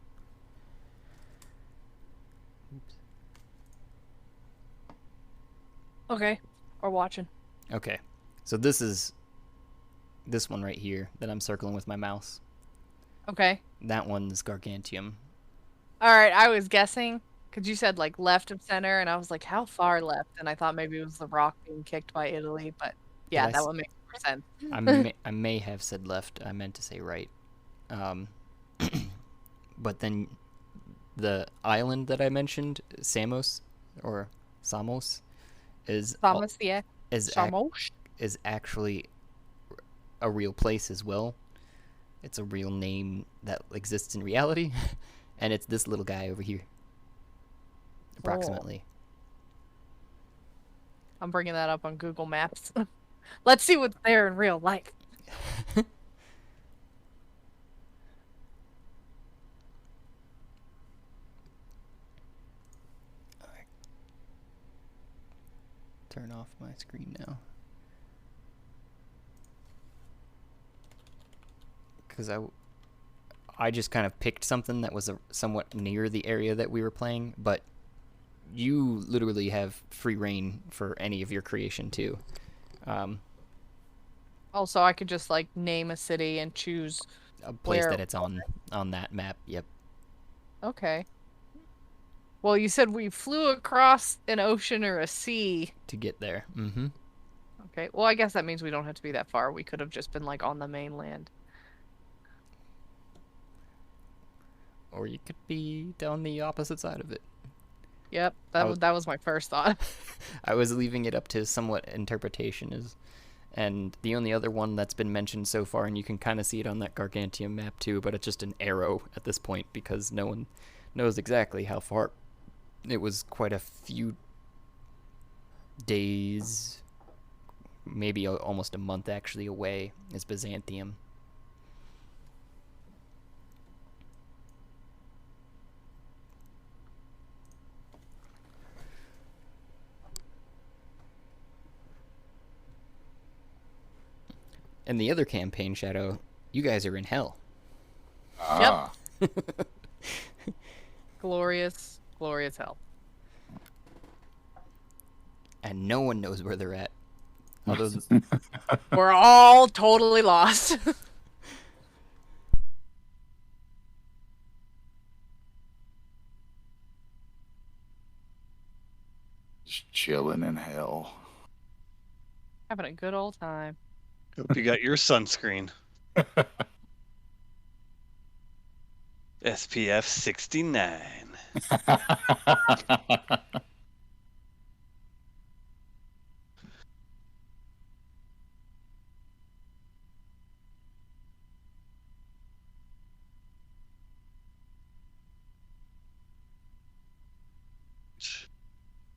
[SPEAKER 1] Oops.
[SPEAKER 4] Okay, we're watching.
[SPEAKER 1] Okay, so this is this one right here that I'm circling with my mouse.
[SPEAKER 4] Okay.
[SPEAKER 1] That one's Gargantium.
[SPEAKER 4] All right, I was guessing because you said like left of center, and I was like, how far left? And I thought maybe it was the rock being kicked by Italy, but yeah, that one makes more sense.
[SPEAKER 1] I may have said left. I meant to say right. But then the island that I mentioned, Samos or Samos, is
[SPEAKER 4] Thomas, yeah.
[SPEAKER 1] is
[SPEAKER 4] Samos.
[SPEAKER 1] is actually a real place as well. It's a real name that exists in reality, and it's this little guy over here, approximately.
[SPEAKER 4] I'm bringing that up on Google Maps. Let's see what's there in real life.
[SPEAKER 1] Turn off my screen now, because I just kind of picked something that was somewhat near the area that we were playing, but you literally have free reign for any of your creation too.
[SPEAKER 4] Also, I could just like name a city and choose
[SPEAKER 1] A place
[SPEAKER 4] where.
[SPEAKER 1] that it's on that map. Yep.
[SPEAKER 4] Okay. Well, you said we flew across an ocean or a sea.
[SPEAKER 1] To get there. Mm-hmm.
[SPEAKER 4] Okay. Well, I guess that means we don't have to be that far. We could have just been like on the mainland.
[SPEAKER 1] Or you could be down the opposite side of it.
[SPEAKER 4] Yep. That was my first thought.
[SPEAKER 1] I was leaving it up to somewhat interpretation, and the only other one that's been mentioned so far, and you can kind of see it on that Gargantium map too, but it's just an arrow at this point because no one knows exactly how far. It was quite a few days, maybe almost a month actually away, is Byzantium. And the other campaign, Shadow, you guys are in hell.
[SPEAKER 5] Ah.
[SPEAKER 4] Glorious, glorious hell.
[SPEAKER 1] And no one knows where they're at. Other than,
[SPEAKER 4] We're all totally lost.
[SPEAKER 5] Just chilling in hell.
[SPEAKER 4] Having a good old time.
[SPEAKER 3] Hope you got your sunscreen. SPF 69.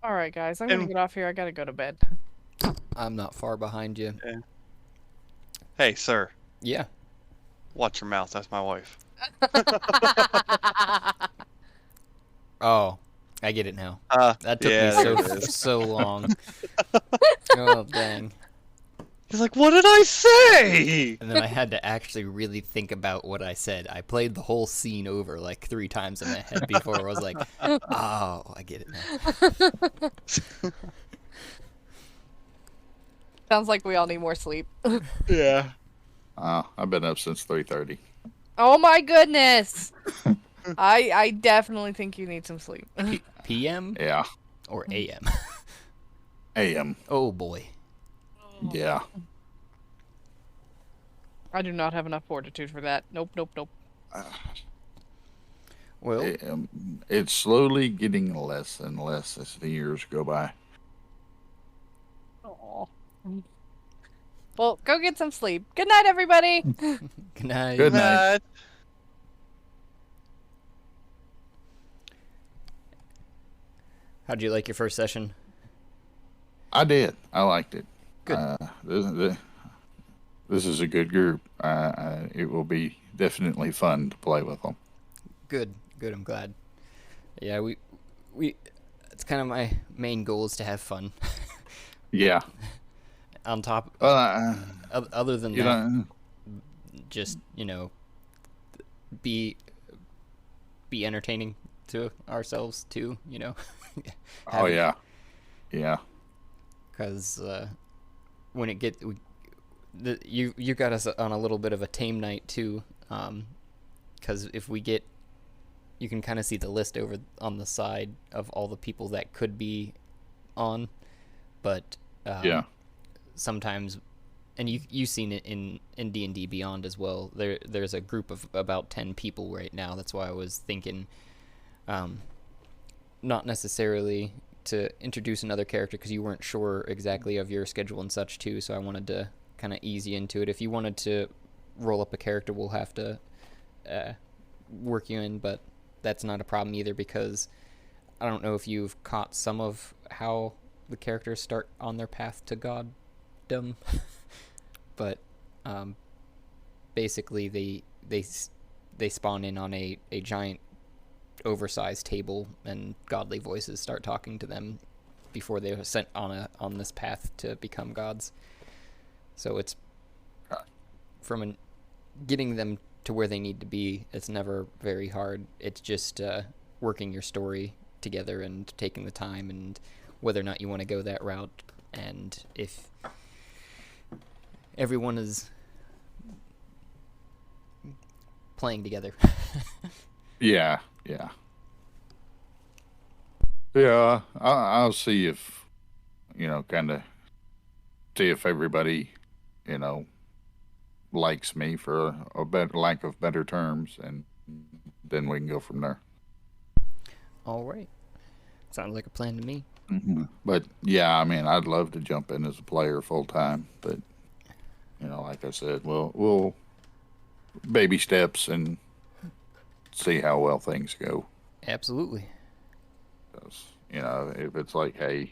[SPEAKER 4] All right, guys, I'm gonna
[SPEAKER 3] And
[SPEAKER 4] get off here. I gotta go to bed.
[SPEAKER 1] I'm not far behind you.
[SPEAKER 3] hey, sir,
[SPEAKER 1] Yeah.
[SPEAKER 3] watch your mouth. That's my wife.
[SPEAKER 1] Oh, I get it now. That took
[SPEAKER 3] Yeah,
[SPEAKER 1] me
[SPEAKER 3] there it is.
[SPEAKER 1] so long. Oh, dang.
[SPEAKER 3] He's like, what did I say?
[SPEAKER 1] And then I had to actually really think about what I said. I played the whole scene over like 3 times in my head before I was like, oh, I get it now.
[SPEAKER 4] Sounds like we all need more sleep.
[SPEAKER 3] Yeah.
[SPEAKER 5] I've been up since 3:30.
[SPEAKER 4] Oh my goodness! I definitely think you need some sleep.
[SPEAKER 1] PM
[SPEAKER 5] Yeah.
[SPEAKER 1] or AM?
[SPEAKER 5] AM.
[SPEAKER 1] Oh, boy.
[SPEAKER 5] Yeah.
[SPEAKER 4] I do not have enough fortitude for that. Nope, nope, nope.
[SPEAKER 1] Well,
[SPEAKER 5] It's slowly getting less and less as the years go by.
[SPEAKER 4] Aw. Well, go get some sleep. Good night, everybody.
[SPEAKER 1] good night.
[SPEAKER 5] Good night.
[SPEAKER 1] How'd you like your first session?
[SPEAKER 5] I did. I liked it.
[SPEAKER 1] Good.
[SPEAKER 5] This is a good group. It will be definitely fun to play with them.
[SPEAKER 1] Good. Good. I'm glad. Yeah, we. It's kind of my main goal is to have fun.
[SPEAKER 5] Yeah.
[SPEAKER 1] On top, other than
[SPEAKER 5] You
[SPEAKER 1] that,
[SPEAKER 5] know,
[SPEAKER 1] just be entertaining to ourselves too.
[SPEAKER 5] oh yeah. Yeah.
[SPEAKER 1] Because when it you got us on a little bit of a tame night too. Because if we get, you can kind of see the list over on the side of all the people that could be on, but
[SPEAKER 5] Yeah.
[SPEAKER 1] sometimes, and you've seen it in D&D Beyond as well. There's a group of about 10 people right now. That's why I was thinking, not necessarily to introduce another character because you weren't sure exactly of your schedule and such too. So I wanted to kind of ease you into it. If you wanted to roll up a character, we'll have to work you in, but that's not a problem either because I don't know if you've caught some of how the characters start on their path to goddom, but basically they spawn in on a giant oversized table and godly voices start talking to them before they are sent on this path to become gods. So it's from getting them to where they need to be. It's never very hard. It's just working your story together and taking the time and whether or not you want to go that route, and if everyone is playing together.
[SPEAKER 5] Yeah. Yeah. Yeah. I'll see if, kind of see if everybody, likes me for a better lack of better terms, and then we can go from there.
[SPEAKER 1] All right. Sounds like a plan to me.
[SPEAKER 5] But yeah, I mean, I'd love to jump in as a player full time, but like I said, we'll baby steps and see how well things go.
[SPEAKER 1] Absolutely.
[SPEAKER 5] 'Cause, if it's like, hey,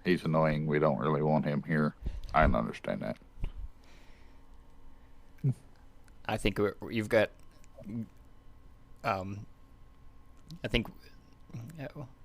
[SPEAKER 5] he's annoying, we don't really want him here, I can understand that.
[SPEAKER 1] I think you've got. I think